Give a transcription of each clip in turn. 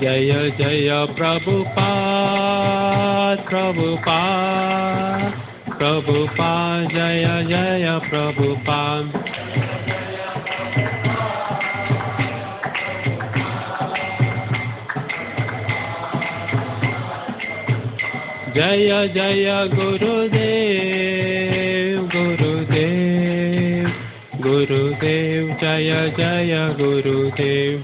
जय जय प्रभुपाद प्रभुपाद प्रभुपाद जय जय प्रभुपाद जय जय गुरुदेव गुरुदेव गुरुदेव जय जय गुरुदेव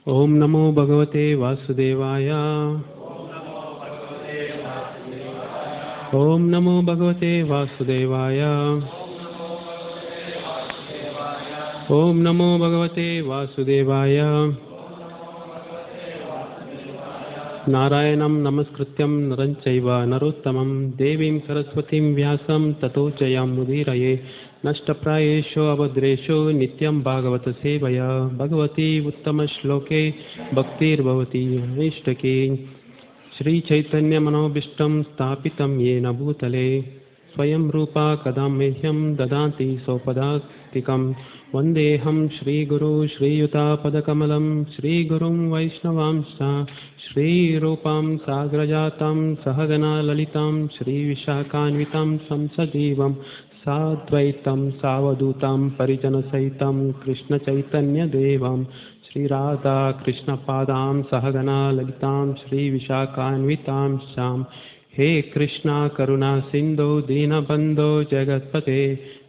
ओम नमो भगवते वासुदेवाय ओम नमो भगवते वासुदेवाय ओम नमो भगवते वासुदेवाय नारायणं नमस्कृत्यं नरं चैव नरोत्तमं देवीं सरस्वतीं व्यासं ततो जयमुदीरये नष्टप्रायेषु अभद्रेषु नित्यं भागवत सेवया भगवती उत्तमश्लोके भक्तिर्भवति नैष्ठिके श्रीचैतन्यमनोभीष्टं स्थापितं येन भूतले स्वयं रूपा कदा मह्यं ददाति स्वपदान्तिकं वन्देऽहं श्रीगुरु श्रीयुतापदकमलं श्रीगुरुं वैष्णवांश्च श्रीरूपं साग्रजातं सहगना ललितां श्रीविशाखान्वितं संसजीवं साद्वैतं सावधूतं परिजनसहितं कृष्णचैतन्यदेवं श्रीराधा कृष्णपादां सहगना ललितां श्रीविशाखान्वितां श्याम हे कृष्णा करुणा सिन्धो दीनबन्धो जगत्पते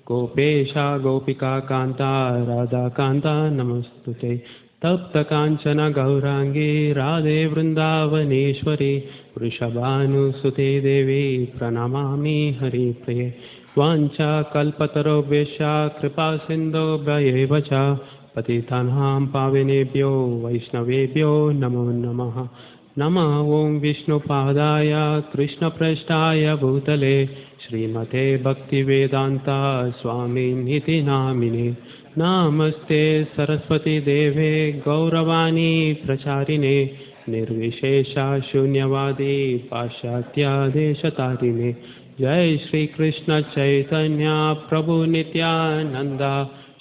गोपेशा गोपिका कान्ता राधा कान्ता नमस्तुते तप्त कांचन गौरांगी राधे वृंदावनेश्वरी वृषभानुसुते देवी प्रणमामि हरिप्रिये वाञ्छा कल्पतरुभ्यश्च कृपा सिन्धुभ्यैव च पतितानां पावनेभ्यो वैष्णवेभ्यो नमो नमः नमः ओं विष्णुपादाय कृष्णप्रेष्ठाय भूतले श्रीमते भक्तिवेदान्ता स्वामिनिति नामिने नमस्ते सरस्वती देवे गौरवाणी प्रचारिणे निर्विशेषा शून्यवादी पाश्चात्यादेशतारिणे जय श्री कृष्ण चैतन्य प्रभु नित्यानंद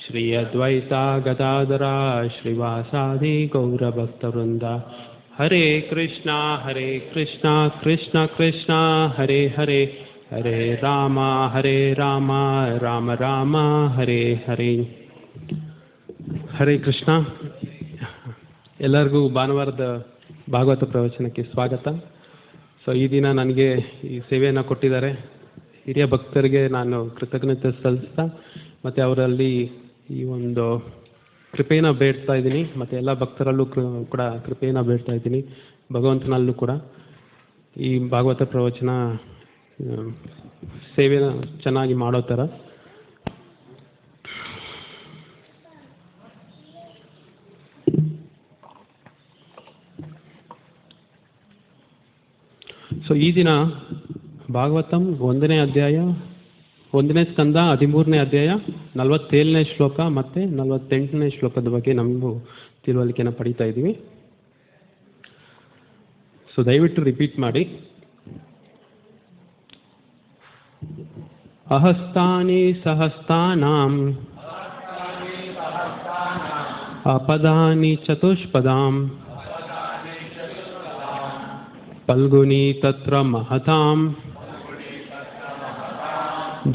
श्री अद्वैता गदाधरा श्रीवासादि गौरभक्तवृंदा हरे कृष्णा कृष्ण कृष्ण हरे हरे हरे राम राम राम हरे हरे ಹರೇ ಕೃಷ್ಣ. ಎಲ್ಲರಿಗೂ ಭಾನುವಾರದ ಭಾಗವತ ಪ್ರವಚನಕ್ಕೆ ಸ್ವಾಗತ. ಸೊ ಈ ದಿನ ನನಗೆ ಈ ಸೇವೆಯನ್ನು ಕೊಟ್ಟಿದ್ದಾರೆ ಹಿರಿಯ ಭಕ್ತರಿಗೆ ನಾನು ಕೃತಜ್ಞತೆ ಸಲ್ಲಿಸ್ತಾ ಮತ್ತು ಅವರಲ್ಲಿ ಈ ಒಂದು ಕೃಪೆಯನ್ನು ಬೇಡ್ತಾ ಇದ್ದೀನಿ ಮತ್ತು ಎಲ್ಲ ಭಕ್ತರಲ್ಲೂ ಕೂಡ ಕೃಪೆಯನ್ನು ಬೇಡ್ತಾ ಇದ್ದೀನಿ, ಭಗವಂತನಲ್ಲೂ ಕೂಡ ಈ ಭಾಗವತ ಪ್ರವಚನ ಸೇವೆನ ಚೆನ್ನಾಗಿ ಮಾಡೋ ಥರ. ಸೊ ಈ ದಿನ ಭಾಗವತಂ 1ನೇ ಅಧ್ಯಾಯ 1ನೇ ಸ್ಕಂದ 13ನೇ ಅಧ್ಯಾಯ 47ನೇ ಶ್ಲೋಕ ಮತ್ತು 48ನೇ ಶ್ಲೋಕದ ಬಗ್ಗೆ ನಾವು ತಿಳುವಳಿಕೆಯನ್ನು ಪಡೀತಾ ಇದ್ದೀವಿ. ಸೊ ದಯವಿಟ್ಟು ರಿಪೀಟ್ ಮಾಡಿ. ಅಹಸ್ತಾನಿ ಸಹಸ್ತಾನಾಂ ಅಪದಾನಿ ಚತುಷ್ಪದಾಂ ಫಲ್ಗುನಿ ತತ್ರ ಮಹತಾಂ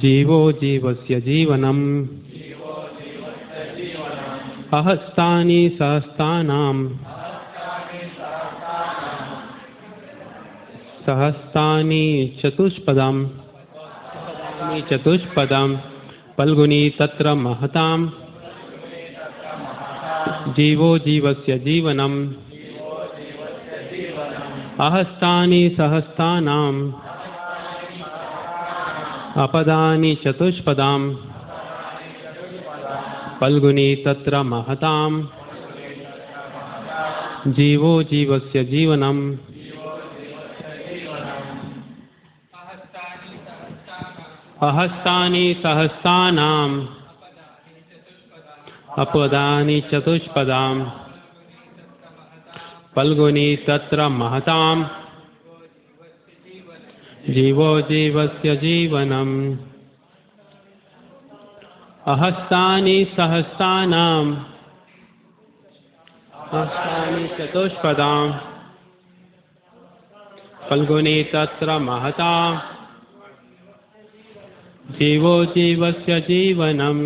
जीवो जीवस्य जीवनम् अहस्तानि सहस्तानां सहस्तानि चतुष्पदां फल्गुनी तत्र महतां जीवो जीवस्य जीवनम् अहस्तानि सहस्तानां अपदानि चतुष्पदां फल्गुनी तत्र महतां जीवो जीवस्य जीवनम् अहस्तानि सहस्तानां अपदानि चतुष्पदां ಫಲ್ಗುನಿ ತತ್ರ ಮಹತಾಂ ಜೀವೋ ಜೀವಸ್ಯ ಜೀವನಂ ಅಹಸ್ತಾನಿ ಸಹಸ್ತಾನಾಂ ಹಸ್ತಾನಿ ಚತುಷ್ಪದಾಂ ಫಲ್ಗುನಿ ತತ್ರ ಮಹತಾಂ ಜೀವೋ ಜೀವಸ್ಯ ಜೀವನಂ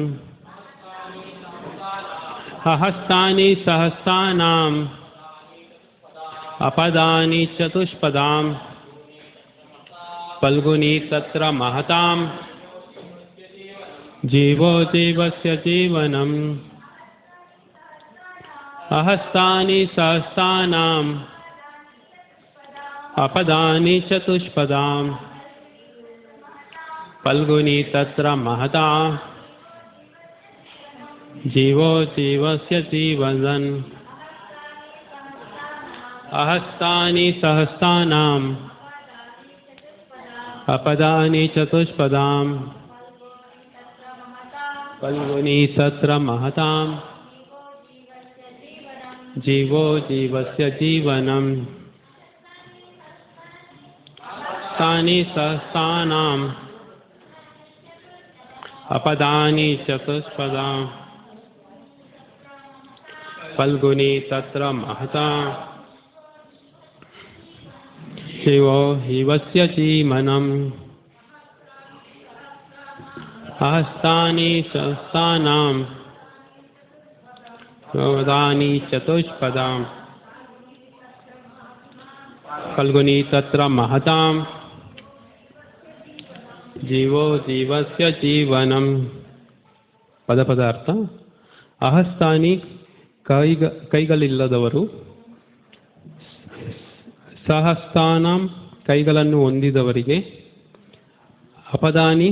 ಅಹಸ್ತಾನಿ ಸಹಸ್ತಾನಾಂ ಅಪದಾನಿ ಚತುಷ್ಪದಾಂ ಫಲ್ಗುನಿ ತತ್ರ ಮಹತಾಂ ಜೀವೋ ಜೀವಸ್ಯ ಜೀವನಂ ಅಹಸ್ತಾನಿ ಸಹಸ್ತಾನಾಂ ಅಪದಾನಿ ಚತುಷ್ಪದಾಂ ಫಲ್ಗುನಿ ತತ್ರ ಮಹತಾಂ ಜೀವೋ ಜೀವಸ್ಯ ಜೀವನಂ ಅಹಸ್ತಾನಿ ಸಹಸ್ತಾನಾಂ ಅಪದಾನಿ ಚತುಷ್ಪದಾಂ ಫಲ್ಗುನಿ ತತ್ರ ಮಹತಾಂ ಜೀವೋ ಜೀವಸ್ಯ ಜೀವನಂ ತಾನಿ ಸಹಸ್ತಾನಾಂ ಅಪದಾನಿ ಚತುಷ್ಪದಾಂ ಫಲ್ಗುನಿ ತತ್ರ ಮಹತಾಂ ಶಿವೋ ಹಿವಸ್ಯ ಜೀವನಂ ಅಹಸ್ತಾನಿ ಸಹಸ್ತಾನಾಂ ಅಪದಾನಿ ಚತುಷ್ಪದಾಂ ಫಲ್ಗುನಿ ತತ್ರ ಮಹತಾಂ ಜೀವೋ ಜೀವಸ್ಯ ಜೀವನಂ. ಪದ ಅರ್ಥ. ಅಹಸ್ತಾನಿ ಕೈಗಳಿಲ್ಲದವರು, ಸಹಸ್ತಾನಾಂ ಕೈಗಳನ್ನು ಹೊಂದಿದವರಿಗೆ, ಅಪದಾನಿ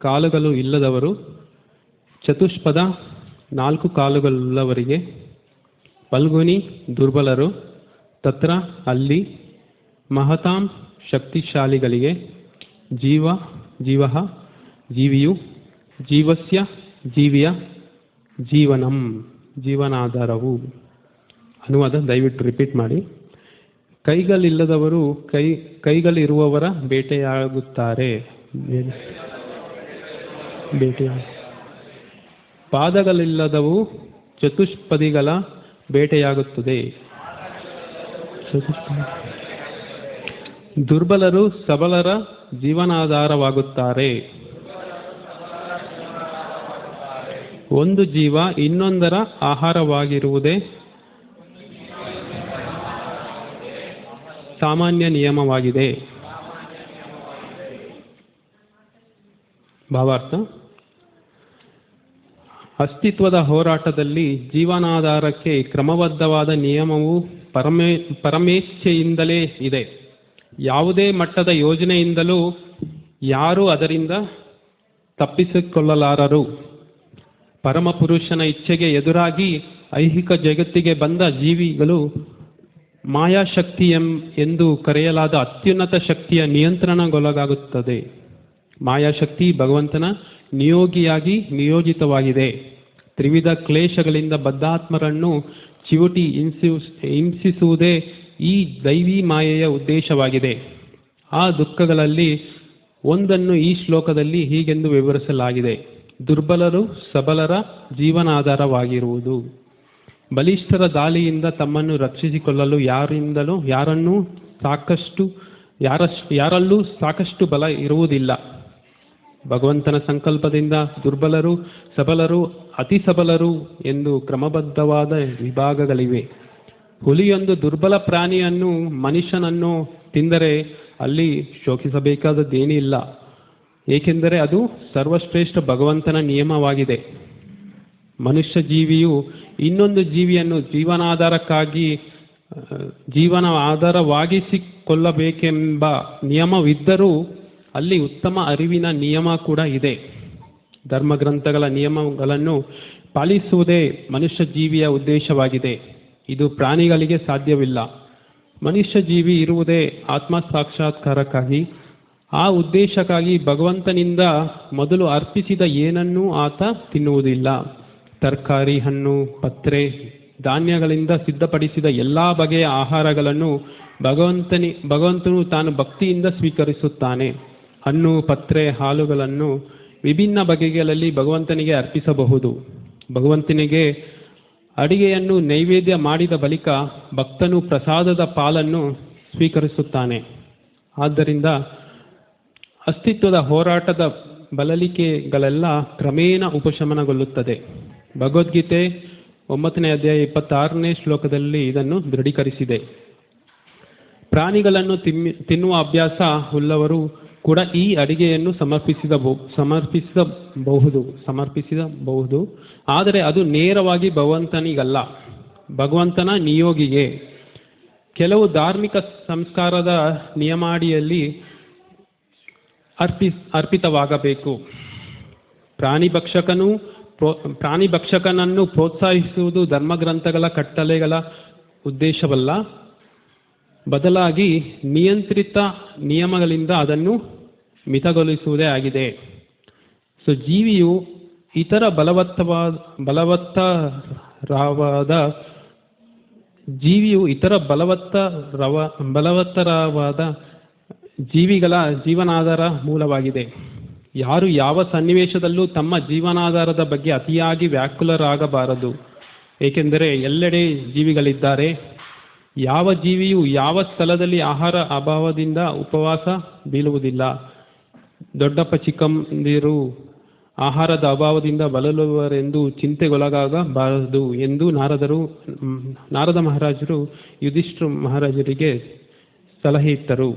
ಕಾಲುಗಳು ಇಲ್ಲದವರು, ಚತುಷ್ಪದ 4 ಕಾಲುಗಳುಳ್ಳವರಿಗೆ, ಫಲ್ಗುನಿ ದುರ್ಬಲರು, ತತ್ರ ಅಲ್ಲಿ, ಮಹತಾಂ ಶಕ್ತಿಶಾಲಿಗಳಿಗೆ, ಜೀವಃ ಜೀವಿಯು, ಜೀವಸ್ಯ ಜೀವಿಯ, ಜೀವನಂ ಜೀವನಾಧಾರವು. ಅನುವಾದ ದಯವಿಟ್ಟು ರಿಪೀಟ್ ಮಾಡಿ. ಕೈಗಳಿಲ್ಲದವರು ಕೈಗಳಿರುವವರ ಬೇಟೆಯಾಗುತ್ತಾರೆ. ಪಾದಗಳಿಲ್ಲದವು ಚತುಷ್ಪದಿಗಳ ಬೇಟೆಯಾಗುತ್ತದೆ. ದುರ್ಬಲರು ಸಬಲರ ಜೀವನಾಧಾರವಾಗುತ್ತಾರೆ. ಒಂದು ಜೀವ ಇನ್ನೊಂದರ ಆಹಾರವಾಗಿರುವುದೇ ಸಾಮಾನ್ಯ ನಿಯಮವಾಗಿದೆ. ಭಾವಾರ್ಥ. ಅಸ್ತಿತ್ವದ ಹೋರಾಟದಲ್ಲಿ ಜೀವನಾಧಾರಕ್ಕೆ ಕ್ರಮಬದ್ಧವಾದ ನಿಯಮವು ಪರಮೇಚ್ಛೆಯಿಂದಲೇ ಇದೆ. ಯಾವುದೇ ಮಟ್ಟದ ಯೋಜನೆಯಿಂದಲೂ ಯಾರೂ ಅದರಿಂದ ತಪ್ಪಿಸಿಕೊಳ್ಳಲಾರರು. ಪರಮಪುರುಷನ ಇಚ್ಛೆಗೆ ಎದುರಾಗಿ ಐಹಿಕ ಜಗತ್ತಿಗೆ ಬಂದ ಜೀವಿಗಳು ಮಾಯಾಶಕ್ತಿ ಎಂದು ಕರೆಯಲಾದ ಅತ್ಯುನ್ನತ ಶಕ್ತಿಯ ನಿಯಂತ್ರಣಗೊಳಗಾಗುತ್ತದೆ. ಮಾಯಾಶಕ್ತಿ ಭಗವಂತನ ನಿಯೋಗಿಯಾಗಿ ನಿಯೋಜಿತವಾಗಿದೆ. ತ್ರಿವಿಧ ಕ್ಲೇಶಗಳಿಂದ ಬದ್ಧಾತ್ಮರನ್ನು ಚಿವುಟಿ ಹಿಂಸಿಸುವುದೇ ಈ ದೈವಿ ಮಾಯೆಯ ಉದ್ದೇಶವಾಗಿದೆ. ಆ ದುಃಖಗಳಲ್ಲಿ ಒಂದನ್ನು ಈ ಶ್ಲೋಕದಲ್ಲಿ ಹೀಗೆಂದು ವಿವರಿಸಲಾಗಿದೆ. ದುರ್ಬಲರು ಸಬಲರ ಜೀವನಾಧಾರವಾಗಿರುವುದು. ಬಲಿಷ್ಠರ ದಾಳಿಯಿಂದ ತಮ್ಮನ್ನು ರಕ್ಷಿಸಿಕೊಳ್ಳಲು ಯಾರಲ್ಲೂ ಸಾಕಷ್ಟು ಬಲ ಇರುವುದಿಲ್ಲ. ಭಗವಂತನ ಸಂಕಲ್ಪದಿಂದ ದುರ್ಬಲರು, ಸಬಲರು, ಅತಿ ಸಬಲರು ಎಂದು ಕ್ರಮಬದ್ಧವಾದ ವಿಭಾಗಗಳಿವೆ. ಹುಲಿಯೊಂದು ದುರ್ಬಲ ಪ್ರಾಣಿಯನ್ನು, ಮನುಷ್ಯನನ್ನು ತಿಂದರೆ ಅಲ್ಲಿ ಶೋಕಿಸಬೇಕಾದದ್ದೇನಿಲ್ಲ. ಏಕೆಂದರೆ ಅದು ಸರ್ವಶ್ರೇಷ್ಠ ಭಗವಂತನ ನಿಯಮವಾಗಿದೆ. ಮನುಷ್ಯ ಜೀವಿಯು ಇನ್ನೊಂದು ಜೀವಿಯನ್ನು ಜೀವನ ಆಧಾರವಾಗಿಸಿಕೊಳ್ಳಬೇಕೆಂಬ ನಿಯಮವಿದ್ದರೂ ಅಲ್ಲಿ ಉತ್ತಮ ಅರಿವಿನ ನಿಯಮ ಕೂಡ ಇದೆ. ಧರ್ಮಗ್ರಂಥಗಳ ನಿಯಮಗಳನ್ನು ಪಾಲಿಸುವುದೇ ಮನುಷ್ಯ ಜೀವಿಯ ಉದ್ದೇಶವಾಗಿದೆ. ಇದು ಪ್ರಾಣಿಗಳಿಗೆ ಸಾಧ್ಯವಿಲ್ಲ. ಮನುಷ್ಯ ಜೀವಿ ಇರುವುದೇ ಆತ್ಮ ಸಾಕ್ಷಾತ್ಕಾರಕ್ಕಾಗಿ. ಆ ಉದ್ದೇಶಕ್ಕಾಗಿ ಭಗವಂತನಿಂದ ಮೊದಲು ಅರ್ಪಿಸಿದ ಏನನ್ನೂ ಆತ ತಿನ್ನುವುದಿಲ್ಲ. ತರಕಾರಿ, ಹಣ್ಣು, ಪತ್ರೆ ಧಾನ್ಯಗಳಿಂದ ಸಿದ್ಧಪಡಿಸಿದ ಎಲ್ಲ ಬಗೆಯ ಆಹಾರಗಳನ್ನು ಭಗವಂತನು ತಾನು ಭಕ್ತಿಯಿಂದ ಸ್ವೀಕರಿಸುತ್ತಾನೆ. ಹಣ್ಣು, ಪತ್ರೆ, ಹಾಲುಗಳನ್ನು ವಿಭಿನ್ನ ಬಗೆಗಳಲ್ಲಿ ಭಗವಂತನಿಗೆ ಅರ್ಪಿಸಬಹುದು. ಭಗವಂತನಿಗೆ ಅಡಿಗೆಯನ್ನು ನೈವೇದ್ಯ ಮಾಡಿದ ಬಳಿಕ ಭಕ್ತನು ಪ್ರಸಾದದ ಪಾಲನ್ನು ಸ್ವೀಕರಿಸುತ್ತಾನೆ. ಆದ್ದರಿಂದ ಅಸ್ತಿತ್ವದ ಹೋರಾಟದ ಬಳಲಿಕೆಗಳೆಲ್ಲ ಕ್ರಮೇಣ ಉಪಶಮನಗೊಳ್ಳುತ್ತದೆ. ಭಗವದ್ಗೀತೆ 9ನೇ ಅಧ್ಯಾಯ 26ನೇ ಶ್ಲೋಕದಲ್ಲಿ ಇದನ್ನು ದೃಢೀಕರಿಸಿದೆ. ಪ್ರಾಣಿಗಳನ್ನು ತಿನ್ನುವ ಅಭ್ಯಾಸ ಉಳ್ಳವರು ಕೂಡ ಈ ಅಡಿಗೆಯನ್ನು ಸಮರ್ಪಿಸಬಹುದು. ಆದರೆ ಅದು ನೇರವಾಗಿ ಭಗವಂತನಿಗಲ್ಲ, ಭಗವಂತನ ನಿಯೋಗಿಗೆ. ಕೆಲವು ಧಾರ್ಮಿಕ ಸಂಸ್ಕಾರದ ನಿಯಮಾಡಿಯಲ್ಲಿ ಅರ್ಪಿತವಾಗಬೇಕು. ಪ್ರಾಣಿ ಭಕ್ಷಕನನ್ನು ಪ್ರೋತ್ಸಾಹಿಸುವುದು ಧರ್ಮಗ್ರಂಥಗಳ ಕಟ್ಟಳೆಗಳ ಉದ್ದೇಶವಲ್ಲ, ಬದಲಾಗಿ ನಿಯಂತ್ರಿತ ನಿಯಮಗಳಿಂದ ಅದನ್ನು ಮಿತಗೊಳಿಸುವುದೇ ಆಗಿದೆ. ಸೊ ಜೀವಿಯು ಇತರ ಬಲವತ್ತರವಾದ ಜೀವಿಗಳ ಜೀವನಾಧಾರ ಮೂಲವಾಗಿದೆ. ಯಾರು ಯಾವ ಸನ್ನಿವೇಶದಲ್ಲೂ ತಮ್ಮ ಜೀವನಾಧಾರದ ಬಗ್ಗೆ ಅತಿಯಾಗಿ ವ್ಯಾಕುಲರಾಗಬಾರದು, ಏಕೆಂದರೆ ಎಲ್ಲೆಡೆ ಜೀವಿಗಳಿದ್ದಾರೆ. ಯಾವ ಜೀವಿಯೂ ಯಾವ ಸ್ಥಳದಲ್ಲಿ ಆಹಾರ ಅಭಾವದಿಂದ ಉಪವಾಸ ಬೀಳುವುದಿಲ್ಲ. ದೊಡ್ಡಪ್ಪ ಚಿಕ್ಕಂದಿರು ಆಹಾರದ ಅಭಾವದಿಂದ ಬಳಲುವರೆಂದು ಚಿಂತೆಗೊಳಗಾಗಬಾರದು ಎಂದು ನಾರದ ಮಹಾರಾಜರು ಯುಧಿಷ್ಠಿರ ಮಹಾರಾಜರಿಗೆ ಸಲಹೆ ಇತ್ತರು.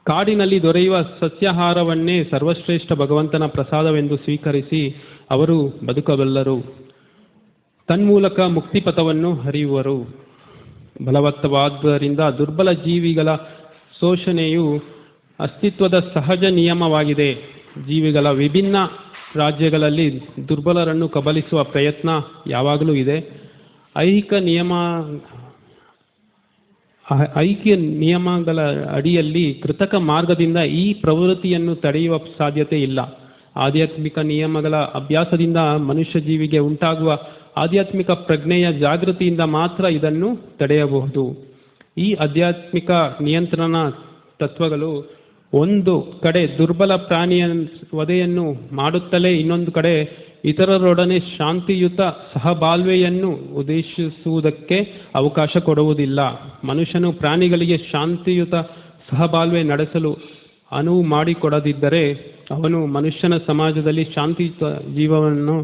ಕಾಡಿನಲ್ಲಿ ದೊರೆಯುವ ಸಸ್ಯಾಹಾರವನ್ನೇ ಸರ್ವಶ್ರೇಷ್ಠ ಭಗವಂತನ ಪ್ರಸಾದವೆಂದು ಸ್ವೀಕರಿಸಿ ಅವರು ಬದುಕಬಲ್ಲರು. ತನ್ಮೂಲಕ ಮುಕ್ತಿಪಥವನ್ನು ಹರಿಯುವರು. ಬಲವತ್ತವಾದ್ದರಿಂದ ದುರ್ಬಲ ಜೀವಿಗಳ ಶೋಷಣೆಯು ಅಸ್ತಿತ್ವದ ಸಹಜ ನಿಯಮವಾಗಿದೆ. ಜೀವಿಗಳ ವಿಭಿನ್ನ ರಾಜ್ಯಗಳಲ್ಲಿ ದುರ್ಬಲರನ್ನು ಕಬಲಿಸುವ ಪ್ರಯತ್ನ ಯಾವಾಗಲೂ ಇದೆ. ಐಕ್ಯ ನಿಯಮಗಳ ಅಡಿಯಲ್ಲಿ ಕೃತಕ ಮಾರ್ಗದಿಂದ ಈ ಪ್ರವೃತ್ತಿಯನ್ನು ತಡೆಯುವ ಸಾಧ್ಯತೆ ಇಲ್ಲ. ಆಧ್ಯಾತ್ಮಿಕ ನಿಯಮಗಳ ಅಭ್ಯಾಸದಿಂದ ಮನುಷ್ಯ ಜೀವಿಗೆ ಉಂಟಾಗುವ ಆಧ್ಯಾತ್ಮಿಕ ಪ್ರಜ್ಞೆಯ ಜಾಗೃತಿಯಿಂದ ಮಾತ್ರ ಇದನ್ನು ತಡೆಯಬಹುದು. ಈ ಆಧ್ಯಾತ್ಮಿಕ ನಿಯಂತ್ರಣ ತತ್ವಗಳು ಒಂದು ಕಡೆ ದುರ್ಬಲ ಪ್ರಾಣಿಯ ವಧೆಯನ್ನು ಮಾಡುತ್ತಲೇ ಇನ್ನೊಂದು ಕಡೆ ಇತರರೊಡನೆ ಶಾಂತಿಯುತ ಸಹಬಾಳ್ವೆಯನ್ನು ಉದ್ದೇಶಿಸುವುದಕ್ಕೆ ಅವಕಾಶ ಕೊಡುವುದಿಲ್ಲ. ಮನುಷ್ಯನು ಪ್ರಾಣಿಗಳಿಗೆ ಶಾಂತಿಯುತ ಸಹಬಾಳ್ವೆ ನಡೆಸಲು ಅನುವು ಮಾಡಿಕೊಡದಿದ್ದರೆ ಅವನು ಮನುಷ್ಯನ ಸಮಾಜದಲ್ಲಿ ಶಾಂತಿಯುತ ಜೀವನವನ್ನು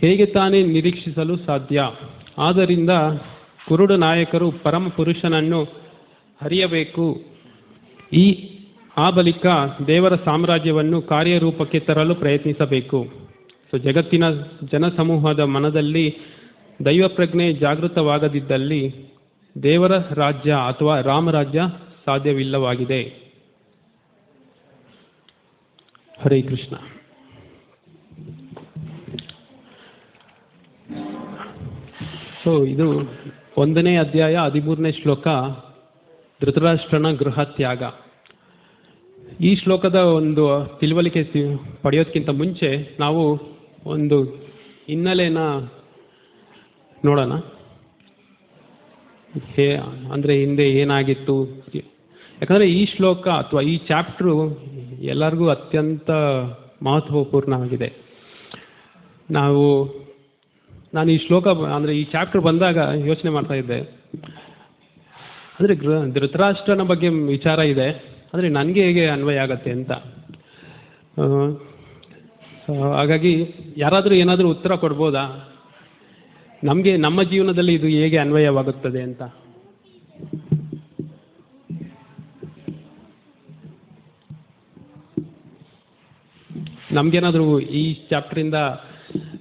ಹೇಗೆ ತಾನೇ ನಿರೀಕ್ಷಿಸಲು ಸಾಧ್ಯ? ಆದ್ದರಿಂದ ಕುರುಡು ನಾಯಕರು ಪರಮ ಪುರುಷನನ್ನು ಹರಿಯಬೇಕು. ಆ ಬಳಿಕ ದೇವರ ಸಾಮ್ರಾಜ್ಯವನ್ನು ಕಾರ್ಯರೂಪಕ್ಕೆ ತರಲು ಪ್ರಯತ್ನಿಸಬೇಕು. ಸೊ ಜಗತ್ತಿನ ಜನಸಮೂಹದ ಮನದಲ್ಲಿ ದೈವಪ್ರಜ್ಞೆ ಜಾಗೃತವಾಗದಿದ್ದಲ್ಲಿ ದೇವರ ರಾಜ್ಯ ಅಥವಾ ರಾಮರಾಜ್ಯ ಸಾಧ್ಯವಿಲ್ಲವಾಗಿದೆ. ಹರೇ ಕೃಷ್ಣ. ಸೊ ಇದು 1ನೇ ಅಧ್ಯಾಯ 13ನೇ ಶ್ಲೋಕ, ಧೃತರಾಷ್ಟ್ರನ ಗೃಹ ತ್ಯಾಗ. ಈ ಶ್ಲೋಕದ ಒಂದು ತಿಳುವಳಿಕೆ ಪಡೆಯೋದಕ್ಕಿಂತ ಮುಂಚೆ ನಾವು ಒಂದು ಹಿನ್ನೆಲೆನ ನೋಡೋಣ. ಅಂದರೆ ಹಿಂದೆ ಏನಾಗಿತ್ತು. ಯಾಕಂದರೆ ಈ ಶ್ಲೋಕ ಅಥವಾ ಈ ಚಾಪ್ಟ್ರು ಎಲ್ಲರಿಗೂ ಅತ್ಯಂತ ಮಹತ್ವಪೂರ್ಣವಾಗಿದೆ. ನಾನು ಈ ಶ್ಲೋಕ ಅಂದರೆ ಈ ಚಾಪ್ಟರ್ ಬಂದಾಗ ಯೋಚನೆ ಮಾಡ್ತಾ ಇದ್ದೆ. ಅಂದರೆ ಧೃತರಾಷ್ಟ್ರನ ಬಗ್ಗೆ ವಿಚಾರ ಇದೆ, ಅಂದರೆ ನನಗೆ ಹೇಗೆ ಅನ್ವಯ ಆಗತ್ತೆ ಅಂತ. ಹಾಗಾಗಿ ಯಾರಾದರೂ ಏನಾದರೂ ಉತ್ತರ ಕೊಡ್ಬೋದಾ, ನಮ್ಮ ಜೀವನದಲ್ಲಿ ಇದು ಹೇಗೆ ಅನ್ವಯವಾಗುತ್ತದೆ ಅಂತ? ನಮಗೇನಾದರೂ ಈ ಚಾಪ್ಟ್ರಿಂದ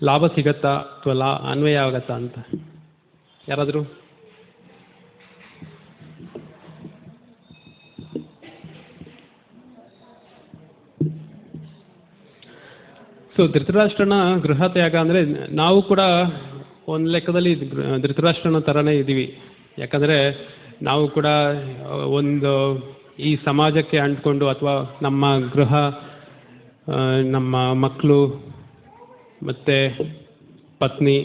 ಲಾಭ ಸಿಗತ್ತಾ ಅಥವಾ ಅನ್ವಯ ಆಗತ್ತಾ ಅಂತ ಯಾರಾದರೂ? ಸೊ ಧೃತರಾಷ್ಟ್ರನ ಗೃಹ ತ್ಯಾಗ ಅಂದರೆ ನಾವು ಕೂಡ ಒಂದು ಲೆಕ್ಕದಲ್ಲಿ ಧೃತರಾಷ್ಟ್ರನ ಥರನೇ ಇದ್ದೀವಿ. ಯಾಕಂದರೆ ನಾವು ಕೂಡ ಒಂದು ಈ ಸಮಾಜಕ್ಕೆ ಅಂಟ್ಕೊಂಡು ಅಥವಾ ನಮ್ಮ ಗೃಹ, ನಮ್ಮ ಮಕ್ಕಳು ಮತ್ತು ಪತ್ನಿ,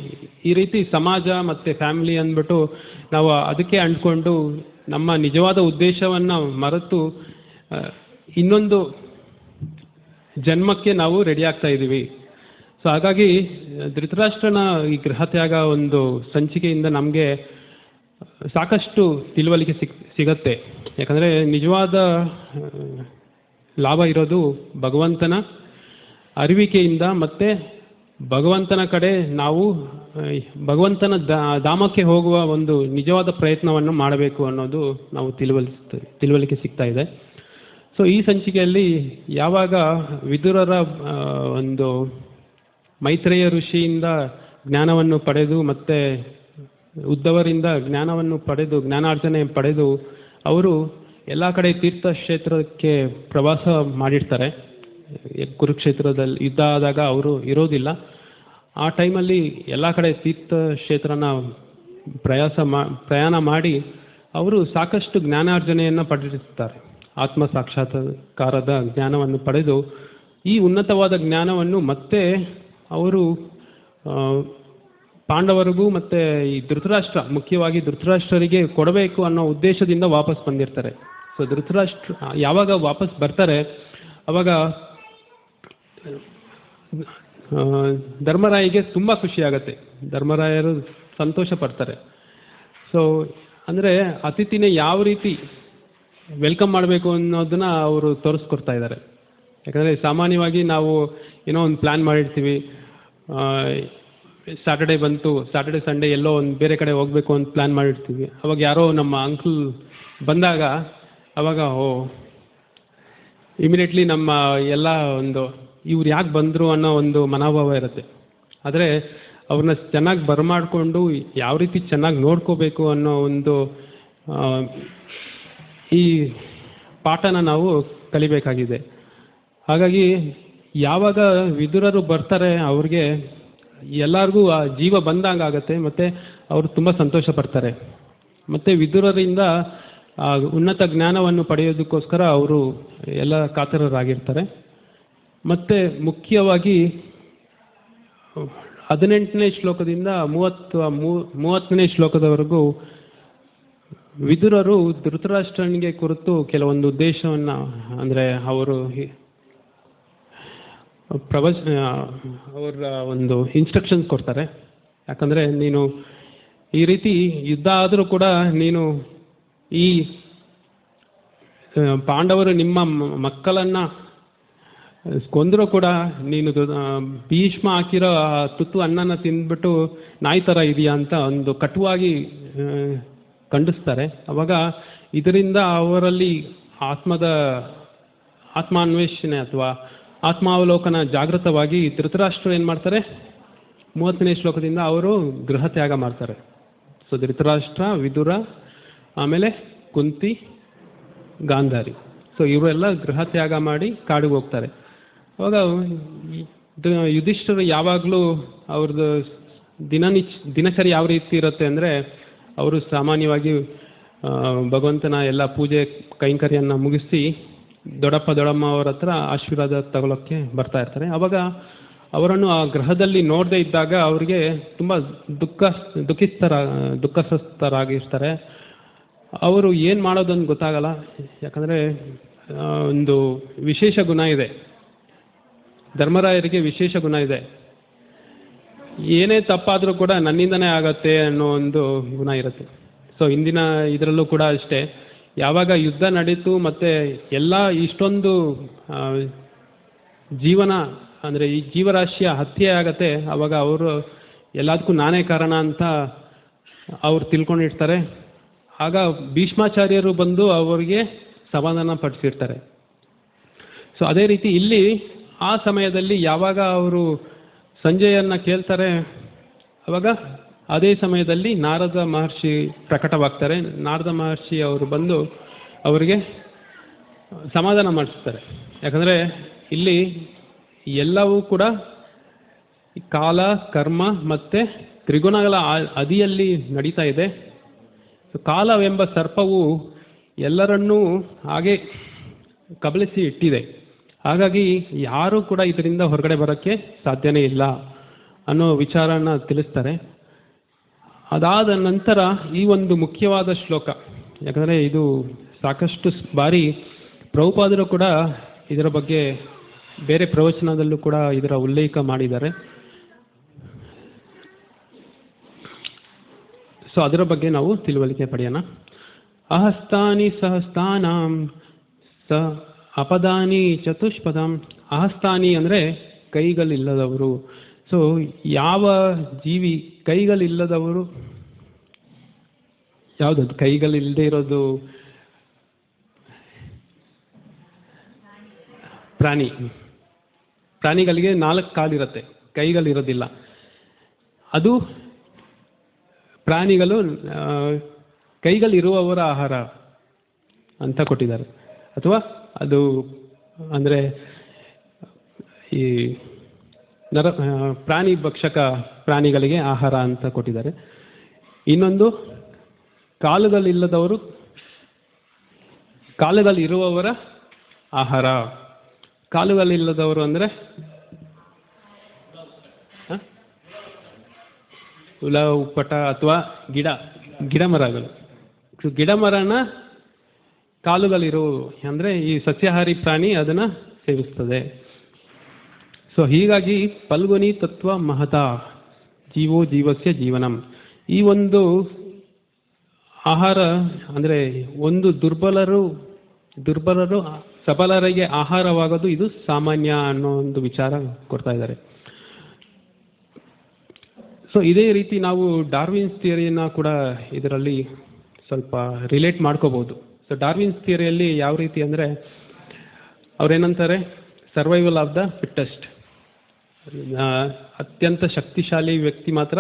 ಈ ರೀತಿ ಸಮಾಜ ಮತ್ತು ಫ್ಯಾಮಿಲಿ ಅಂದ್ಬಿಟ್ಟು ನಾವು ಅದಕ್ಕೆ ಅಂಟ್ಕೊಂಡು ನಮ್ಮ ನಿಜವಾದ ಉದ್ದೇಶವನ್ನು ಮರೆತು ಇನ್ನೊಂದು ಜನ್ಮಕ್ಕೆ ನಾವು ರೆಡಿ ಆಗ್ತಾ ಇದ್ದೀವಿ. ಸೊ ಹಾಗಾಗಿ ಧೃತರಾಷ್ಟ್ರನ ಈ ಗೃಹತ್ಯಾಗ ಒಂದು ಸಂಚಿಕೆಯಿಂದ ನಮಗೆ ಸಾಕಷ್ಟು ತಿಳುವಳಿಕೆ ಸಿಗತ್ತೆ. ಯಾಕಂದರೆ ನಿಜವಾದ ಲಾಭ ಇರೋದು ಭಗವಂತನ ಅರಿವಿಕೆಯಿಂದ ಮತ್ತು ಭಗವಂತನ ಕಡೆ ನಾವು ಭಗವಂತನ ಧಾಮಕ್ಕೆ ಹೋಗುವ ಒಂದು ನಿಜವಾದ ಪ್ರಯತ್ನವನ್ನು ಮಾಡಬೇಕು ಅನ್ನೋದು ನಾವು ತಿಳುವಳಿಕೆ ಸಿಗ್ತಾ ಇದೆ. ಸೊ ಈ ಸಂಚಿಕೆಯಲ್ಲಿ ಯಾವಾಗ ವಿದುರರ ಒಂದು ಮೈತ್ರೇಯ ಋಷಿಯಿಂದ ಜ್ಞಾನವನ್ನು ಪಡೆದು ಮತ್ತು ಉದ್ಧವರಿಂದ ಜ್ಞಾನವನ್ನು ಪಡೆದು ಜ್ಞಾನಾರ್ಜನೆ ಪಡೆದು ಅವರು ಎಲ್ಲ ಕಡೆ ತೀರ್ಥಕ್ಷೇತ್ರಕ್ಕೆ ಪ್ರವಾಸ ಮಾಡಿರ್ತಾರೆ. ಕುರುಕ್ಷೇತ್ರದಲ್ಲಿ ಯುದ್ಧ ಆದಾಗ ಅವರು ಇರೋದಿಲ್ಲ. ಆ ಟೈಮಲ್ಲಿ ಎಲ್ಲ ಕಡೆ ತೀರ್ಥಕ್ಷೇತ್ರನ ಪ್ರಯಾಣ ಮಾಡಿ ಅವರು ಸಾಕಷ್ಟು ಜ್ಞಾನಾರ್ಜನೆಯನ್ನು ಪಡೆದಿರ್ತಾರೆ. ಆತ್ಮ ಸಾಕ್ಷಾತ್ಕಾರದ ಜ್ಞಾನವನ್ನು ಪಡೆದು ಈ ಉನ್ನತವಾದ ಜ್ಞಾನವನ್ನು ಮತ್ತೆ ಅವರು ಪಾಂಡವರಿಗೂ ಮತ್ತು ಈ ಧೃತರಾಷ್ಟ್ರ, ಮುಖ್ಯವಾಗಿ ಧೃತರಾಷ್ಟ್ರರಿಗೆ ಕೊಡಬೇಕು ಅನ್ನೋ ಉದ್ದೇಶದಿಂದ ವಾಪಸ್ ಬಂದಿರ್ತಾರೆ. ಸೊ ಧೃತರಾಷ್ಟ್ರ ಯಾವಾಗ ವಾಪಸ್ ಬರ್ತಾರೆ ಅವಾಗ ಧರ್ಮರಾಯಿಗೆ ತುಂಬ ಖುಷಿಯಾಗತ್ತೆ. ಧರ್ಮರಾಯರು ಸಂತೋಷ ಪಡ್ತಾರೆ. ಸೊ ಅಂದರೆ ಅತಿಥಿನೇ ಯಾವ ರೀತಿ ವೆಲ್ಕಮ್ ಮಾಡಬೇಕು ಅನ್ನೋದನ್ನ ಅವರು ತೋರಿಸ್ಕೊಡ್ತಾ ಇದ್ದಾರೆ. ಯಾಕಂದರೆ ಸಾಮಾನ್ಯವಾಗಿ ನಾವು ಏನೋ ಒಂದು ಪ್ಲ್ಯಾನ್ ಮಾಡಿರ್ತೀವಿ, ಸ್ಯಾಟರ್ಡೇ ಬಂತು, ಸ್ಯಾಟರ್ಡೇ ಸಂಡೇ ಎಲ್ಲೋ ಒಂದು ಬೇರೆ ಕಡೆ ಹೋಗಬೇಕು ಅಂತ ಪ್ಲ್ಯಾನ್ ಮಾಡಿರ್ತೀವಿ. ಅವಾಗ ಯಾರೋ ನಮ್ಮ ಅಂಕಲ್ ಬಂದಾಗ ಅವಾಗ ಇಮಿಡಿಯೇಟ್ಲಿ ನಮ್ಮ ಎಲ್ಲ ಒಂದು ಇವ್ರು ಯಾಕೆ ಬಂದರು ಅನ್ನೋ ಒಂದು ಮನೋಭಾವ ಇರುತ್ತೆ. ಆದರೆ ಅವ್ರನ್ನ ಚೆನ್ನಾಗಿ ಬರಮಾಡಿಕೊಂಡು ಯಾವ ರೀತಿ ಚೆನ್ನಾಗಿ ನೋಡ್ಕೋಬೇಕು ಅನ್ನೋ ಒಂದು ಈ ಪಾಠನ ನಾವು ಕಲಿಬೇಕಾಗಿದೆ. ಹಾಗಾಗಿ ಯಾವಾಗ ವಿದುರರು ಬರ್ತಾರೆ ಅವ್ರಿಗೆ ಎಲ್ಲರಿಗೂ ಆ ಜೀವ ಬಂದಂಗೆ ಆಗುತ್ತೆ ಮತ್ತು ಅವರು ತುಂಬ ಸಂತೋಷ ಪಡ್ತಾರೆ. ಮತ್ತು ವಿದುರರಿಂದ ಉನ್ನತ ಜ್ಞಾನವನ್ನು ಪಡೆಯೋದಕ್ಕೋಸ್ಕರ ಅವರು ಎಲ್ಲ ಕಾತರರಾಗಿರ್ತಾರೆ. ಮತ್ತು ಮುಖ್ಯವಾಗಿ 18ನೇ ಶ್ಲೋಕದಿಂದ 30ನೇ ಶ್ಲೋಕದವರೆಗೂ ವಿದುರರು ಧೃತರಾಷ್ಟ್ರನಿಗೆ ಕುರಿತು ಕೆಲವೊಂದು ಉದ್ದೇಶವನ್ನು, ಅಂದರೆ ಅವರು ಅವರ ಒಂದು ಇನ್ಸ್ಟ್ರಕ್ಷನ್ಸ್ ಕೊಡ್ತಾರೆ. ಯಾಕಂದರೆ ನೀನು ಈ ರೀತಿ ಯುದ್ಧ ಆದರೂ ಕೂಡ ನೀನು ಈ ಪಾಂಡವರು ನಿಮ್ಮ ಮಕ್ಕಳನ್ನು ಕೊಂದರೂ ಕೂಡ ನೀನು ಭೀಷ್ಮ ಹಾಕಿರೋ ತುತ್ತು ಅನ್ನನ ತಿಂದ್ಬಿಟ್ಟು ನಾಯಿ ಥರ ಇದೆಯಾ ಅಂತ ಒಂದು ಕಟುವಾಗಿ ಖಂಡಿಸ್ತಾರೆ. ಅವಾಗ ಇದರಿಂದ ಅವರಲ್ಲಿ ಆತ್ಮಾನ್ವೇಷಣೆ ಅಥವಾ ಆತ್ಮಾವಲೋಕನ ಜಾಗೃತವಾಗಿ ಧೃತರಾಷ್ಟ್ರ ಏನು ಮಾಡ್ತಾರೆ, 30ನೇ ಶ್ಲೋಕದಿಂದ ಅವರು ಗೃಹ ತ್ಯಾಗ ಮಾಡ್ತಾರೆ. ಸೊ ಧೃತರಾಷ್ಟ್ರ, ವಿದುರ, ಆಮೇಲೆ ಕುಂತಿ, ಗಾಂಧಾರಿ, ಸೊ ಇವರೆಲ್ಲ ಗೃಹ ತ್ಯಾಗ ಮಾಡಿ ಕಾಡಿಗೆ ಹೋಗ್ತಾರೆ. ಅವಾಗ ಯುಧಿಷ್ಠಿರು ಯಾವಾಗಲೂ ಅವ್ರದ್ದು ದಿನಚರಿ ಯಾವ ರೀತಿ ಇರುತ್ತೆ ಅಂದರೆ, ಅವರು ಸಾಮಾನ್ಯವಾಗಿ ಭಗವಂತನ ಎಲ್ಲ ಪೂಜೆ ಕೈಂಕರ್ಯವನ್ನು ಮುಗಿಸಿ ದೊಡ್ಡಪ್ಪ ದೊಡ್ಡಮ್ಮ ಅವರ ಹತ್ರ ಆಶೀರ್ವಾದ ತಗೊಳ್ಳೋಕ್ಕೆ ಬರ್ತಾ ಇರ್ತಾರೆ. ಆವಾಗ ಅವರನ್ನು ಆ ಗ್ರಹದಲ್ಲಿ ನೋಡದೇ ಇದ್ದಾಗ ಅವರಿಗೆ ತುಂಬ ದುಃಖಸ್ಥರಾಗಿರ್ತಾರೆ. ಅವರು ಏನು ಮಾಡೋದನ್ನು ಗೊತ್ತಾಗಲ್ಲ. ಯಾಕಂದರೆ ಒಂದು ವಿಶೇಷ ಗುಣ ಇದೆ, ಧರ್ಮರಾಯರಿಗೆ ವಿಶೇಷ ಗುಣ ಇದೆ. ಏನೇ ತಪ್ಪಾದರೂ ಕೂಡ ನನ್ನಿಂದನೇ ಆಗತ್ತೆ ಅನ್ನೋ ಒಂದು ಗುಣ ಇರುತ್ತೆ. ಸೊ ಇಂದಿನ ಇದರಲ್ಲೂ ಕೂಡ ಅಷ್ಟೇ, ಯಾವಾಗ ಯುದ್ಧ ನಡೀತು ಮತ್ತು ಎಲ್ಲ ಇಷ್ಟೊಂದು ಜೀವನ ಅಂದರೆ ಈ ಜೀವರಾಶಿಯ ಹತ್ಯೆ ಆಗತ್ತೆ, ಆವಾಗ ಅವರು ಎಲ್ಲದಕ್ಕೂ ನಾನೇ ಕಾರಣ ಅಂತ ಅವ್ರು ತಿಳ್ಕೊಂಡಿರ್ತಾರೆ. ಆಗ ಭೀಷ್ಮಾಚಾರ್ಯರು ಬಂದು ಅವರಿಗೆ ಸಮಾಧಾನ ಪಡಿಸಿರ್ತಾರೆ. ಸೊ ಅದೇ ರೀತಿ ಇಲ್ಲಿ ಆ ಸಮಯದಲ್ಲಿ ಯಾವಾಗ ಅವರು ಸಂಜಯನ್ನ ಕೇಳ್ತಾರೆ, ಆವಾಗ ಅದೇ ಸಮಯದಲ್ಲಿ ನಾರದ ಮಹರ್ಷಿ ಪ್ರಕಟವಾಗ್ತಾರೆ. ನಾರದ ಮಹರ್ಷಿ ಅವರು ಬಂದು ಅವರಿಗೆ ಸಮಾಧಾನ ಮಾಡಿಸ್ತಾರೆ. ಯಾಕಂದರೆ ಇಲ್ಲಿ ಎಲ್ಲವೂ ಕೂಡ ಕಾಲ, ಕರ್ಮ ಮತ್ತು ತ್ರಿಗುಣಗಳ ಅದಿಯಲ್ಲಿ ನಡೀತಾ ಇದೆ. ಕಾಲವೆಂಬ ಸರ್ಪವು ಎಲ್ಲರನ್ನೂ ಹಾಗೆ ಕಬಳಿಸಿ ಇಟ್ಟಿದೆ. ಹಾಗಾಗಿ ಯಾರೂ ಕೂಡ ಇದರಿಂದ ಹೊರಗಡೆ ಬರೋಕ್ಕೆ ಸಾಧ್ಯನೇ ಇಲ್ಲ ಅನ್ನೋ ವಿಚಾರನ ತಿಳಿಸ್ತಾರೆ. ಅದಾದ ನಂತರ ಈ ಒಂದು ಮುಖ್ಯವಾದ ಶ್ಲೋಕ, ಯಾಕಂದರೆ ಇದು ಸಾಕಷ್ಟು ಬಾರಿ ಪ್ರಭುಪಾದರು ಕೂಡ ಇದರ ಬಗ್ಗೆ ಬೇರೆ ಪ್ರವಚನದಲ್ಲೂ ಕೂಡ ಇದರ ಉಲ್ಲೇಖ ಮಾಡಿದ್ದಾರೆ. ಸೊ ಅದರ ಬಗ್ಗೆ ನಾವು ತಿಳುವಳಿಕೆ ಪಡೆಯೋಣ. ಅಹಸ್ತಾನಿ ಸಹಸ್ತಾನಾಂ ಸ ಅಪದಾನಿ ಚತುಷ್ಪದಂ. ಅಹಸ್ತಾನಿ ಅಂದರೆ ಕೈಗಳಿಲ್ಲದವರು. ಸೊ ಯಾವ ಜೀವಿ ಕೈಗಳಿಲ್ಲದವರು, ಯಾವುದದು ಕೈಗಳಿಲ್ಲದೆ ಇರೋದು? ಪ್ರಾಣಿಗಳಿಗೆ 4 ಕಾಲಿರುತ್ತೆ, ಕೈಗಳಿರೋದಿಲ್ಲ. ಅದು ಪ್ರಾಣಿಗಳು ಕೈಗಳಿರುವವರ ಆಹಾರ ಅಂತ ಕೊಟ್ಟಿದ್ದಾರೆ. ಅಥವಾ ಅದು ಅಂದರೆ ಈ ಪ್ರಾಣಿ ಭಕ್ಷಕ ಪ್ರಾಣಿಗಳಿಗೆ ಆಹಾರ ಅಂತ ಕೊಟ್ಟಿದ್ದಾರೆ. ಇನ್ನೊಂದು ಕಾಲುಗಳಿರುವವರ ಆಹಾರ. ಕಾಲುಗಳಿಲ್ಲದವರು ಅಂದರೆ ಹುಳ ಉಪ್ಪಟ ಅಥವಾ ಗಿಡ ಮರಗಳು. ಗಿಡ ಮರನ ಕಾಲುಗಳಿರುವು ಅಂದರೆ ಈ ಸಸ್ಯಾಹಾರಿ ಪ್ರಾಣಿ ಅದನ್ನು ಸೇವಿಸ್ತದೆ. ಸೊ ಹೀಗಾಗಿ ಫಲ್ಗುನಿ ತತ್ವ ಮಹತಾ ಜೀವೋ ಜೀವಸ್ಯ ಜೀವನಂ. ಈ ಒಂದು ಆಹಾರ ಅಂದರೆ ಒಂದು ದುರ್ಬಲರು ಸಬಲರಿಗೆ ಆಹಾರವಾಗೋದು ಇದು ಸಾಮಾನ್ಯ ಅನ್ನೋ ಒಂದು ವಿಚಾರ ಕೊಡ್ತಾ ಇದ್ದಾರೆ. ಸೊ ಇದೇ ರೀತಿ ನಾವು ಡಾರ್ವಿನ್ಸ್ ಥಿಯರಿಯನ್ನು ಕೂಡ ಇದರಲ್ಲಿ ಸ್ವಲ್ಪ ರಿಲೇಟ್ ಮಾಡ್ಕೋಬಹುದು. ಸೊ ಡಾರ್ವಿನ್ಸ್ ಥಿಯರಿಯಲ್ಲಿ ಯಾವ ರೀತಿ ಅಂದರೆ ಅವ್ರೇನಂತಾರೆ, ಸರ್ವೈವಲ್ ಆಫ್ ದ ಫಿಟ್ಟೆಸ್ಟ್. ಅತ್ಯಂತ ಶಕ್ತಿಶಾಲಿ ವ್ಯಕ್ತಿ ಮಾತ್ರ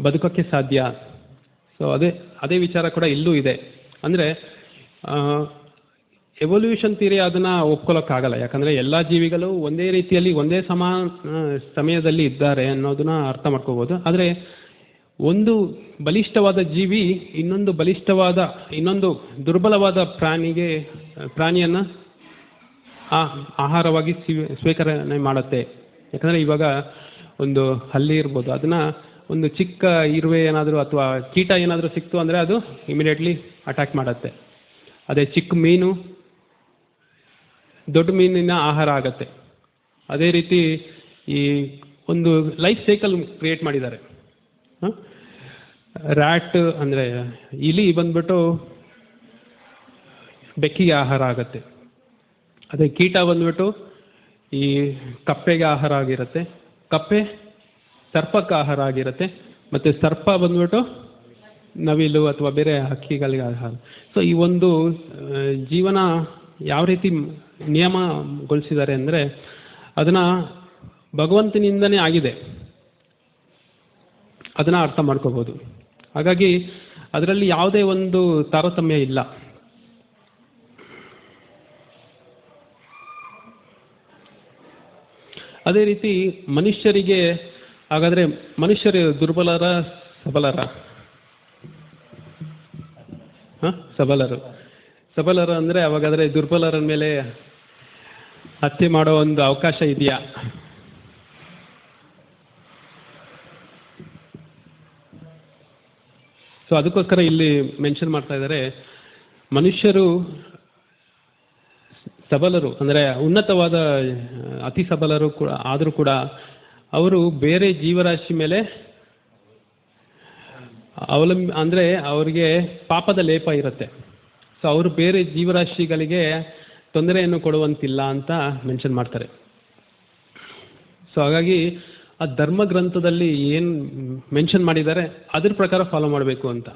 ಬದುಕೋಕ್ಕೆ ಸಾಧ್ಯ. ಸೊ ಅದೇ ವಿಚಾರ ಕೂಡ ಇಲ್ಲೂ ಇದೆ. ಅಂದರೆ ಎವಲ್ಯೂಷನ್ ಥಿಯರಿ ಅದನ್ನು ಒಪ್ಕೊಳ್ಳೋಕ್ಕಾಗಲ್ಲ. ಯಾಕಂದರೆ ಎಲ್ಲ ಜೀವಿಗಳು ಒಂದೇ ರೀತಿಯಲ್ಲಿ ಒಂದೇ ಸಮಯದಲ್ಲಿ ಇದ್ದಾರೆ ಅನ್ನೋದನ್ನ ಅರ್ಥ ಮಾಡ್ಕೋಬೋದು. ಆದರೆ ಒಂದು ಬಲಿಷ್ಠವಾದ ಜೀವಿ ಇನ್ನೊಂದು ದುರ್ಬಲವಾದ ಪ್ರಾಣಿಯನ್ನು ಆಹಾರವಾಗಿ ಸ್ವೀಕರಣೆ ಮಾಡುತ್ತೆ. ಯಾಕಂದರೆ ಇವಾಗ ಒಂದು ಹಲ್ಲಿ ಇರ್ಬೋದು, ಅದನ್ನು ಒಂದು ಚಿಕ್ಕ ಇರುವೆ ಏನಾದರೂ ಅಥವಾ ಕೀಟ ಏನಾದರೂ ಸಿಕ್ತು ಅಂದರೆ ಅದು ಇಮಿಡಿಯೇಟ್ಲಿ ಅಟ್ಯಾಕ್ ಮಾಡುತ್ತೆ. ಅದೇ ಚಿಕ್ಕ ಮೀನು ದೊಡ್ಡ ಮೀನಿನ ಆಹಾರ ಆಗುತ್ತೆ. ಅದೇ ರೀತಿ ಈ ಒಂದು ಲೈಫ್ ಸೈಕಲ್ ಕ್ರಿಯೇಟ್ ಮಾಡಿದ್ದಾರೆ. ರ್ಯಾಟ್ ಅಂದರೆ ಇಲಿ ಬಂದ್ಬಿಟ್ಟು ಬೆಕ್ಕಿಗೆ ಆಹಾರ ಆಗುತ್ತೆ. ಅದೇ ಕೀಟ ಬಂದ್ಬಿಟ್ಟು ಈ ಕಪ್ಪೆಗೆ ಆಹಾರ ಆಗಿರುತ್ತೆ, ಕಪ್ಪೆ ಸರ್ಪಕ್ಕೆ ಆಹಾರ ಆಗಿರುತ್ತೆ, ಮತ್ತು ಸರ್ಪ ಬಂದ್ಬಿಟ್ಟು ನವಿಲು ಅಥವಾ ಬೇರೆ ಹಕ್ಕಿಗಳಿಗೆ ಆಹಾರ. ಸೊ ಈ ಒಂದು ಜೀವನ ಯಾವ ರೀತಿ ನಿಯಮಗೊಳಿಸಿದ್ದಾರೆ ಅಂದರೆ ಅದನ್ನು ಭಗವಂತನಿಂದನೇ ಆಗಿದೆ, ಅದನ್ನು ಅರ್ಥ ಮಾಡ್ಕೋಬೋದು. ಹಾಗಾಗಿ ಅದರಲ್ಲಿ ಯಾವುದೇ ಒಂದು ತಾರತಮ್ಯ ಇಲ್ಲ. ಅದೇ ರೀತಿ ಮನುಷ್ಯರಿಗೆ, ಹಾಗಾದರೆ ಮನುಷ್ಯರು ದುರ್ಬಲರ ಸಬಲರ? ಸಬಲರು ಅಂದರೆ ಅವಾಗಾದರೆ ದುರ್ಬಲರ ಮೇಲೆ ಹತ್ಯೆ ಮಾಡೋ ಒಂದು ಅವಕಾಶ ಇದೆಯಾ? ಸೊ ಅದಕ್ಕೋಸ್ಕರ ಇಲ್ಲಿ ಮೆನ್ಷನ್ ಮಾಡ್ತಾ ಇದ್ದಾರೆ, ಮನುಷ್ಯರು ಸಬಲರು ಅಂದರೆ ಉನ್ನತವಾದ ಅತಿ ಸಬಲರು ಕೂಡ ಆದರೂ ಕೂಡ ಅವರು ಬೇರೆ ಜೀವರಾಶಿ ಮೇಲೆ ಅಂದರೆ ಅವರಿಗೆ ಪಾಪದ ಲೇಪ ಇರುತ್ತೆ. ಸೊ ಅವರು ಬೇರೆ ಜೀವರಾಶಿಗಳಿಗೆ ತೊಂದರೆಯನ್ನು ಕೊಡುವಂತಿಲ್ಲ ಅಂತ ಮೆನ್ಷನ್ ಮಾಡ್ತಾರೆ. ಸೊ ಹಾಗಾಗಿ ಆ ಧರ್ಮ ಗ್ರಂಥದಲ್ಲಿ ಏನು ಮೆನ್ಷನ್ ಮಾಡಿದ್ದಾರೆ ಅದ್ರ ಪ್ರಕಾರ ಫಾಲೋ ಮಾಡಬೇಕು ಅಂತ.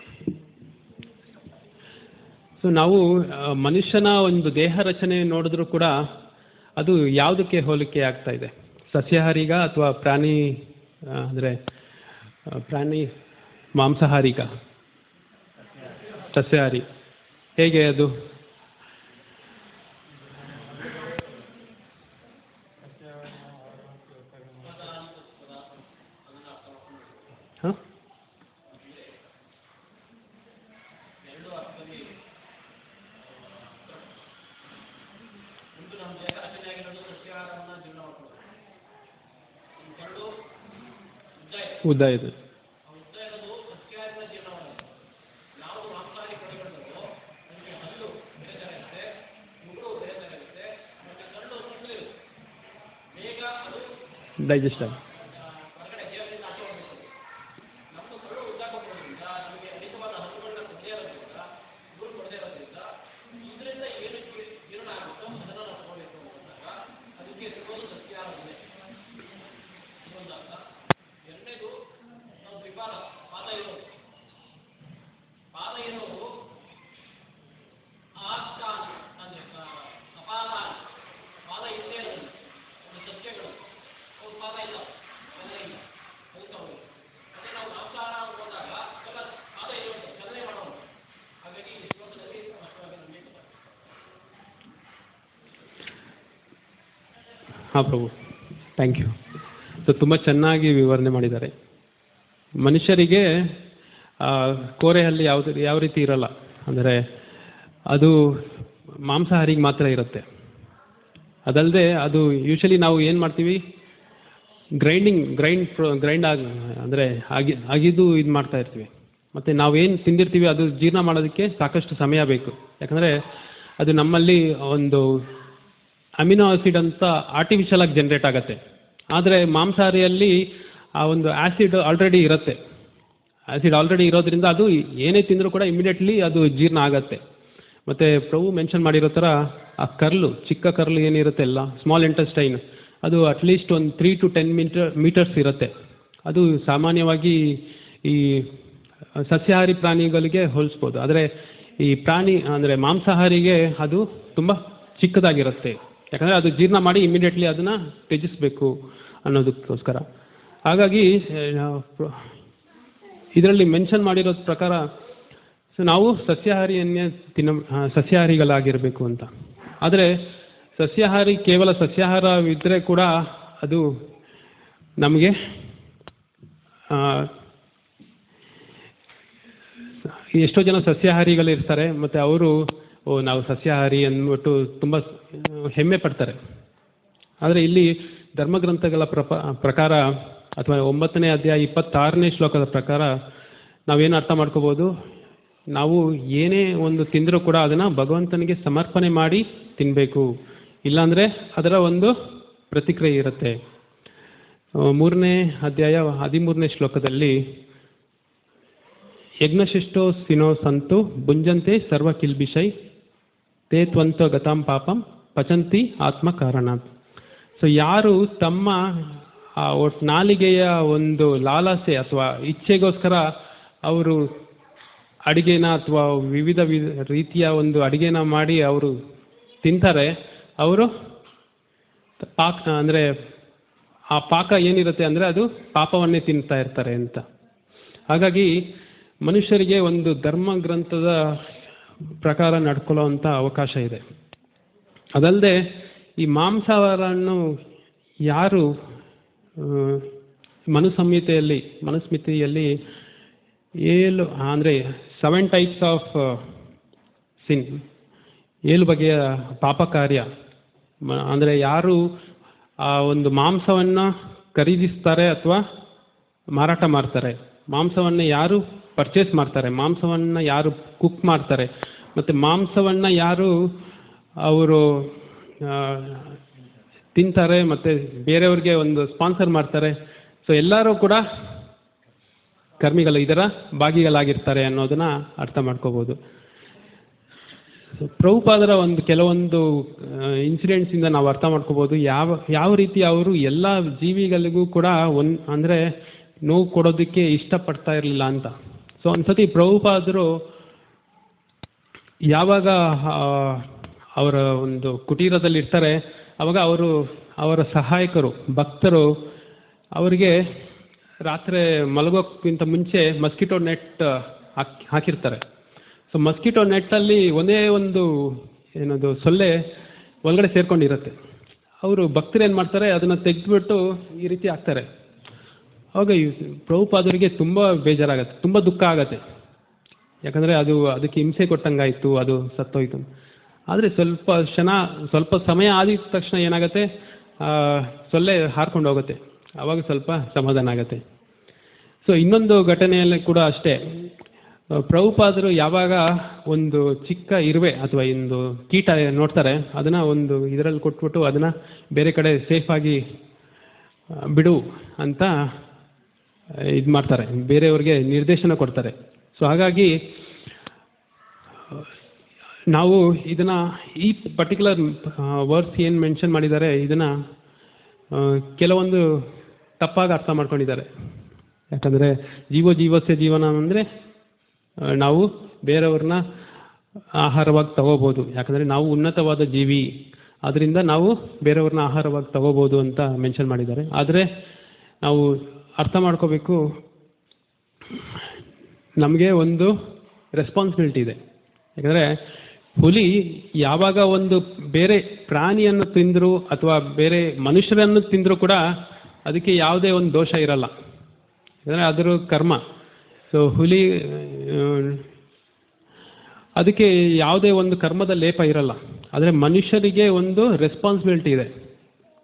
ಸೊ ನಾವು ಮನುಷ್ಯನ ಒಂದು ದೇಹ ರಚನೆ ನೋಡಿದ್ರೂ ಕೂಡ ಅದು ಯಾವುದಕ್ಕೆ ಹೋಲಿಕೆ ಆಗ್ತಾ ಇದೆ? ಸಸ್ಯಾಹಾರಿಗ ಅಥವಾ ಪ್ರಾಣಿ ಮಾಂಸಾಹಾರಿಗ? ಸಸ್ಯಾಹಾರಿ. ಹೇಗೆ ಅದು? ಹಾಂ, ಉದ್ದ ಇದೆ. ಡೈಜೆಸ್ಟ್ ಆಗಿ ಹಾಂ ಪ್ರಭು, ಥ್ಯಾಂಕ್ ಯು. ಸೊ ತುಂಬ ಚೆನ್ನಾಗಿ ವಿವರಣೆ ಮಾಡಿದ್ದಾರೆ. ಮನುಷ್ಯರಿಗೆ ಕೋರೆಹಲ್ಲಿ ಯಾವ ರೀತಿ ಇರಲ್ಲ, ಅಂದರೆ ಅದು ಮಾಂಸಾಹಾರಿಗೆ ಮಾತ್ರ ಇರುತ್ತೆ. ಅದಲ್ಲದೆ ಅದು ಯೂಶಲಿ ನಾವು ಏನು ಮಾಡ್ತೀವಿ, ಗ್ರೈಂಡ್ ಆಗಿ ಅಂದರೆ ಅಗಿದು ಇದು ಮಾಡ್ತಾ ಇರ್ತೀವಿ. ಮತ್ತು ನಾವೇನು ತಿಂದಿರ್ತೀವಿ ಅದು ಜೀರ್ಣ ಮಾಡೋದಕ್ಕೆ ಸಾಕಷ್ಟು ಸಮಯ ಬೇಕು. ಯಾಕಂದರೆ ಅದು ನಮ್ಮಲ್ಲಿ ಒಂದು ಅಮಿನೋ ಆಸಿಡ್ ಅಂತ ಆರ್ಟಿಫಿಷಿಯಲ್ ಆಗಿ ಜನ್ರೇಟ್ ಆಗುತ್ತೆ. ಆದರೆ ಮಾಂಸಾಹಾರಿಯಲ್ಲಿ ಆ ಒಂದು ಆ್ಯಸಿಡ್ ಆಲ್ರೆಡಿ ಇರುತ್ತೆ. ಆ್ಯಸಿಡ್ ಆಲ್ರೆಡಿ ಇರೋದ್ರಿಂದ ಅದು ಏನೇ ತಿಂದರೂ ಕೂಡ ಇಮಿಡಿಯೇಟ್ಲಿ ಅದು ಜೀರ್ಣ ಆಗುತ್ತೆ. ಮತ್ತು ಪ್ರಭು ಮೆನ್ಷನ್ ಮಾಡಿರೋ ಥರ ಆ ಕರ್ಲು, ಚಿಕ್ಕ ಕರ್ಲು ಏನಿರುತ್ತೆ ಅಲ್ಲ, ಸ್ಮಾಲ್ ಇಂಟೆಸ್ಟೈನ್, ಅದು ಅಟ್ಲೀಸ್ಟ್ ಒಂದು 3 to 10 ಮೀಟರ್ಸ್ ಇರುತ್ತೆ. ಅದು ಸಾಮಾನ್ಯವಾಗಿ ಈ ಸಸ್ಯಾಹಾರಿ ಪ್ರಾಣಿಗಳಿಗೆ ಹೋಲಿಸ್ಬೋದು. ಆದರೆ ಈ ಪ್ರಾಣಿ ಅಂದರೆ ಮಾಂಸಾಹಾರಿಗೆ ಅದು ತುಂಬ ಚಿಕ್ಕದಾಗಿರುತ್ತೆ. ಯಾಕಂದರೆ ಅದು ಜೀರ್ಣ ಮಾಡಿ ಇಮಿಡಿಯೇಟ್ಲಿ ಅದನ್ನು ತ್ಯಜಿಸಬೇಕು ಅನ್ನೋದಕ್ಕೋಸ್ಕರ. ಹಾಗಾಗಿ ಇದರಲ್ಲಿ ಮೆನ್ಷನ್ ಮಾಡಿರೋ ಪ್ರಕಾರ ನಾವು ಸಸ್ಯಾಹಾರಿಯನ್ನೇ ಸಸ್ಯಾಹಾರಿಗಳಾಗಿರಬೇಕು ಅಂತ. ಆದರೆ ಕೇವಲ ಸಸ್ಯಾಹಾರವಿದ್ದರೆ ಕೂಡ ಅದು ನಮಗೆ ಎಷ್ಟೋ ಜನ ಸಸ್ಯಾಹಾರಿಗಳಿರ್ತಾರೆ ಮತ್ತು ಅವರು ನಾವು ಸಸ್ಯಾಹಾರಿ ಅಂದ್ಬಿಟ್ಟು ತುಂಬ ಹೆಮ್ಮೆ ಪಡ್ತಾರೆ. ಆದರೆ ಇಲ್ಲಿ ಧರ್ಮಗ್ರಂಥಗಳ ಪ್ರಕಾರ ಅಥವಾ 9ನೇ ಅಧ್ಯಾಯ 26ನೇ ಶ್ಲೋಕದ ಪ್ರಕಾರ ನಾವೇನು ಅರ್ಥ ಮಾಡ್ಕೋಬೋದು, ನಾವು ಏನೇ ಒಂದು ತಿಂದರೂ ಕೂಡ ಅದನ್ನು ಭಗವಂತನಿಗೆ ಸಮರ್ಪಣೆ ಮಾಡಿ ತಿನ್ನಬೇಕು, ಇಲ್ಲಾಂದರೆ ಅದರ ಒಂದು ಪ್ರತಿಕ್ರಿಯೆ ಇರುತ್ತೆ. 3ನೇ ಅಧ್ಯಾಯ 13ನೇ ಶ್ಲೋಕದಲ್ಲಿ ಯಜ್ಞಶಿಷ್ಟೋ ಸಿನೋ ಸಂತು ಭುಂಜಂತೆ ಸರ್ವ ಕಿಲ್ಬಿಷೈ ತೇ ತ್ವಂತ ಗತಾಂ ಪಾಪಂ ಪಚಂತಿ ಆತ್ಮ ಕಾರಣಾತ್. ಸೊ ಯಾರು ತಮ್ಮ ನಾಲಿಗೆಯ ಒಂದು ಲಾಲಸೆ ಅಥವಾ ಇಚ್ಛೆಗೋಸ್ಕರ ಅವರು ಅಡುಗೆನ ಅಥವಾ ವಿವಿಧ ರೀತಿಯ ಒಂದು ಅಡುಗೆನ ಮಾಡಿ ಅವರು ತಿಂತಾರೆ, ಅವರು ಅಂದರೆ ಆ ಪಾಕ ಏನಿರುತ್ತೆ ಅಂದರೆ ಅದು ಪಾಪವನ್ನೇ ತಿಂತಾ ಇರ್ತಾರೆ ಅಂತ. ಹಾಗಾಗಿ ಮನುಷ್ಯರಿಗೆ ಒಂದು ಧರ್ಮ ಗ್ರಂಥದ ಪ್ರಕಾರ ನಡ್ಕೊಳ್ಳೋವಂಥ ಅವಕಾಶ ಇದೆ. ಅದಲ್ಲದೆ ಈ ಮಾಂಸಾಹಾರವನ್ನು ಯಾರು ಮನುಸ್ಮೃತಿಯಲ್ಲಿ 7 ಟೈಪ್ಸ್ ಆಫ್ ಸಿನ್, 7 ಬಗೆಯ ಪಾಪ ಕಾರ್ಯ, ಅಂದರೆ ಯಾರು ಆ ಒಂದು ಮಾಂಸವನ್ನು ಖರೀದಿಸ್ತಾರೆ ಅಥವಾ ಮಾರಾಟ ಮಾಡ್ತಾರೆ, ಮಾಂಸವನ್ನು ಯಾರು ಪರ್ಚೇಸ್ ಮಾಡ್ತಾರೆ, ಮಾಂಸವನ್ನು ಯಾರು ಕುಕ್ ಮಾಡ್ತಾರೆ, ಮತ್ತು ಮಾಂಸವನ್ನು ಯಾರು ಅವರು ತಿಂತಾರೆ ಮತ್ತು ಬೇರೆಯವ್ರಿಗೆ ಒಂದು ಸ್ಪಾನ್ಸರ್ ಮಾಡ್ತಾರೆ, ಸೊ ಎಲ್ಲರೂ ಕೂಡ ಇದರ ಭಾಗಿಗಳಾಗಿರ್ತಾರೆ ಅನ್ನೋದನ್ನು ಅರ್ಥ ಮಾಡ್ಕೋಬೋದು. ಪ್ರಭುಪಾದರ ಕೆಲವೊಂದು ಇನ್ಸಿಡೆಂಟ್ಸಿಂದ ನಾವು ಅರ್ಥ ಮಾಡ್ಕೋಬೋದು ಯಾವ ರೀತಿ ಅವರು ಎಲ್ಲ ಜೀವಿಗಳಿಗೂ ಕೂಡ ಅಂದರೆ ನೋವು ಕೊಡೋದಕ್ಕೆ ಇಷ್ಟಪಡ್ತಾ ಇರಲಿಲ್ಲ ಅಂತ. ಸೊ ಒಂದ್ಸತಿ ಪ್ರಭುಪಾದರು ಯಾವಾಗ ಅವರ ಒಂದು ಕುಟೀರದಲ್ಲಿ ಇರ್ತಾರೆ, ಆವಾಗ ಅವರ ಸಹಾಯಕರು ಭಕ್ತರು ಅವರಿಗೆ ರಾತ್ರಿ ಮಲಗೋಕ್ಕಿಂತ ಮುಂಚೆ ಮಸ್ಕಿಟೋ ನೆಟ್ ಹಾಕಿರ್ತಾರೆ. ಸೊ ಮಸ್ಕಿಟೋ ನೆಟ್ಟಲ್ಲಿ ಒಂದೇ ಒಂದು ಸೊಳ್ಳೆ ಒಳಗಡೆ ಸೇರ್ಕೊಂಡಿರುತ್ತೆ. ಅವರು ಭಕ್ತರು ಏನು ಮಾಡ್ತಾರೆ, ಅದನ್ನು ತೆಗೆದುಬಿಟ್ಟು ಈ ರೀತಿ ಹಾಕ್ತಾರೆ. ಆವಾಗ ಪ್ರಭುಪಾದರಿಗೆ ತುಂಬ ಬೇಜಾರಾಗತ್ತೆ, ತುಂಬ ದುಃಖ ಆಗತ್ತೆ. ಯಾಕಂದರೆ ಅದಕ್ಕೆ ಹಿಂಸೆ ಕೊಟ್ಟಂಗಾಯಿತು, ಅದು ಸತ್ತೋಯ್ತು. ಆದರೆ ಸ್ವಲ್ಪ ಸಮಯ ಆದ ತಕ್ಷಣ ಏನಾಗುತ್ತೆ, ಸೊಳ್ಳೆ ಹಾರ್ಕೊಂಡು ಹೋಗುತ್ತೆ. ಆವಾಗ ಸ್ವಲ್ಪ ಸಮಾಧಾನ ಆಗುತ್ತೆ. ಸೊ ಇನ್ನೊಂದು ಘಟನೆಯಲ್ಲಿ ಕೂಡ ಅಷ್ಟೇ, ಪ್ರಭುಪಾದರು ಯಾವಾಗ ಒಂದು ಚಿಕ್ಕ ಇರುವೆ ಅಥವಾ ಒಂದು ಕೀಟ ನೋಡ್ತಾರೆ, ಅದನ್ನು ಒಂದು ಇದರಲ್ಲಿ ಕೊಟ್ಬಿಟ್ಟು ಅದನ್ನು ಬೇರೆ ಕಡೆ ಸೇಫಾಗಿ ಬಿಡು ಅಂತ ಇದು ಮಾಡ್ತಾರೆ, ಬೇರೆಯವ್ರಿಗೆ ನಿರ್ದೇಶನ ಕೊಡ್ತಾರೆ. ಸೊ ಹಾಗಾಗಿ ನಾವು ಇದನ್ನು ಈ ಪರ್ಟಿಕ್ಯುಲರ್ ವರ್ಡ್ಸ್ ಏನು ಮೆನ್ಷನ್ ಮಾಡಿದ್ದಾರೆ ಇದನ್ನು ಕೆಲವೊಂದು ತಪ್ಪಾಗಿ ಅರ್ಥ ಮಾಡ್ಕೊಂಡಿದ್ದಾರೆ. ಯಾಕಂದರೆ ಜೀವಸ್ಯ ಜೀವನ ಅಂದರೆ ನಾವು ಬೇರೆಯವ್ರನ್ನ ಆಹಾರವಾಗಿ ತಗೋಬೋದು, ಯಾಕಂದರೆ ನಾವು ಉನ್ನತವಾದ ಜೀವಿ, ಅದರಿಂದ ನಾವು ಬೇರೆಯವ್ರನ್ನ ಆಹಾರವಾಗಿ ತಗೋಬೋದು ಅಂತ ಮೆನ್ಷನ್ ಮಾಡಿದ್ದಾರೆ. ಆದರೆ ನಾವು ಅರ್ಥ ಮಾಡ್ಕೋಬೇಕು, ನಮಗೆ ಒಂದು ರೆಸ್ಪಾನ್ಸಿಬಿಲಿಟಿ ಇದೆ. ಯಾಕಂದರೆ ಹುಲಿ ಯಾವಾಗ ಒಂದು ಬೇರೆ ಪ್ರಾಣಿಯನ್ನು ತಿಂದರೂ ಅಥವಾ ಬೇರೆ ಮನುಷ್ಯರನ್ನು ತಿಂದರೂ ಕೂಡ ಅದಕ್ಕೆ ಯಾವುದೇ ಒಂದು ದೋಷ ಇರಲ್ಲ, ಯಾಕಂದರೆ ಅದರ ಕರ್ಮ. ಸೊ ಹುಲಿ ಅದಕ್ಕೆ ಯಾವುದೇ ಒಂದು ಕರ್ಮದ ಲೇಪ ಇರಲ್ಲ. ಆದರೆ ಮನುಷ್ಯರಿಗೆ ಒಂದು ರೆಸ್ಪಾನ್ಸಿಬಿಲಿಟಿ ಇದೆ.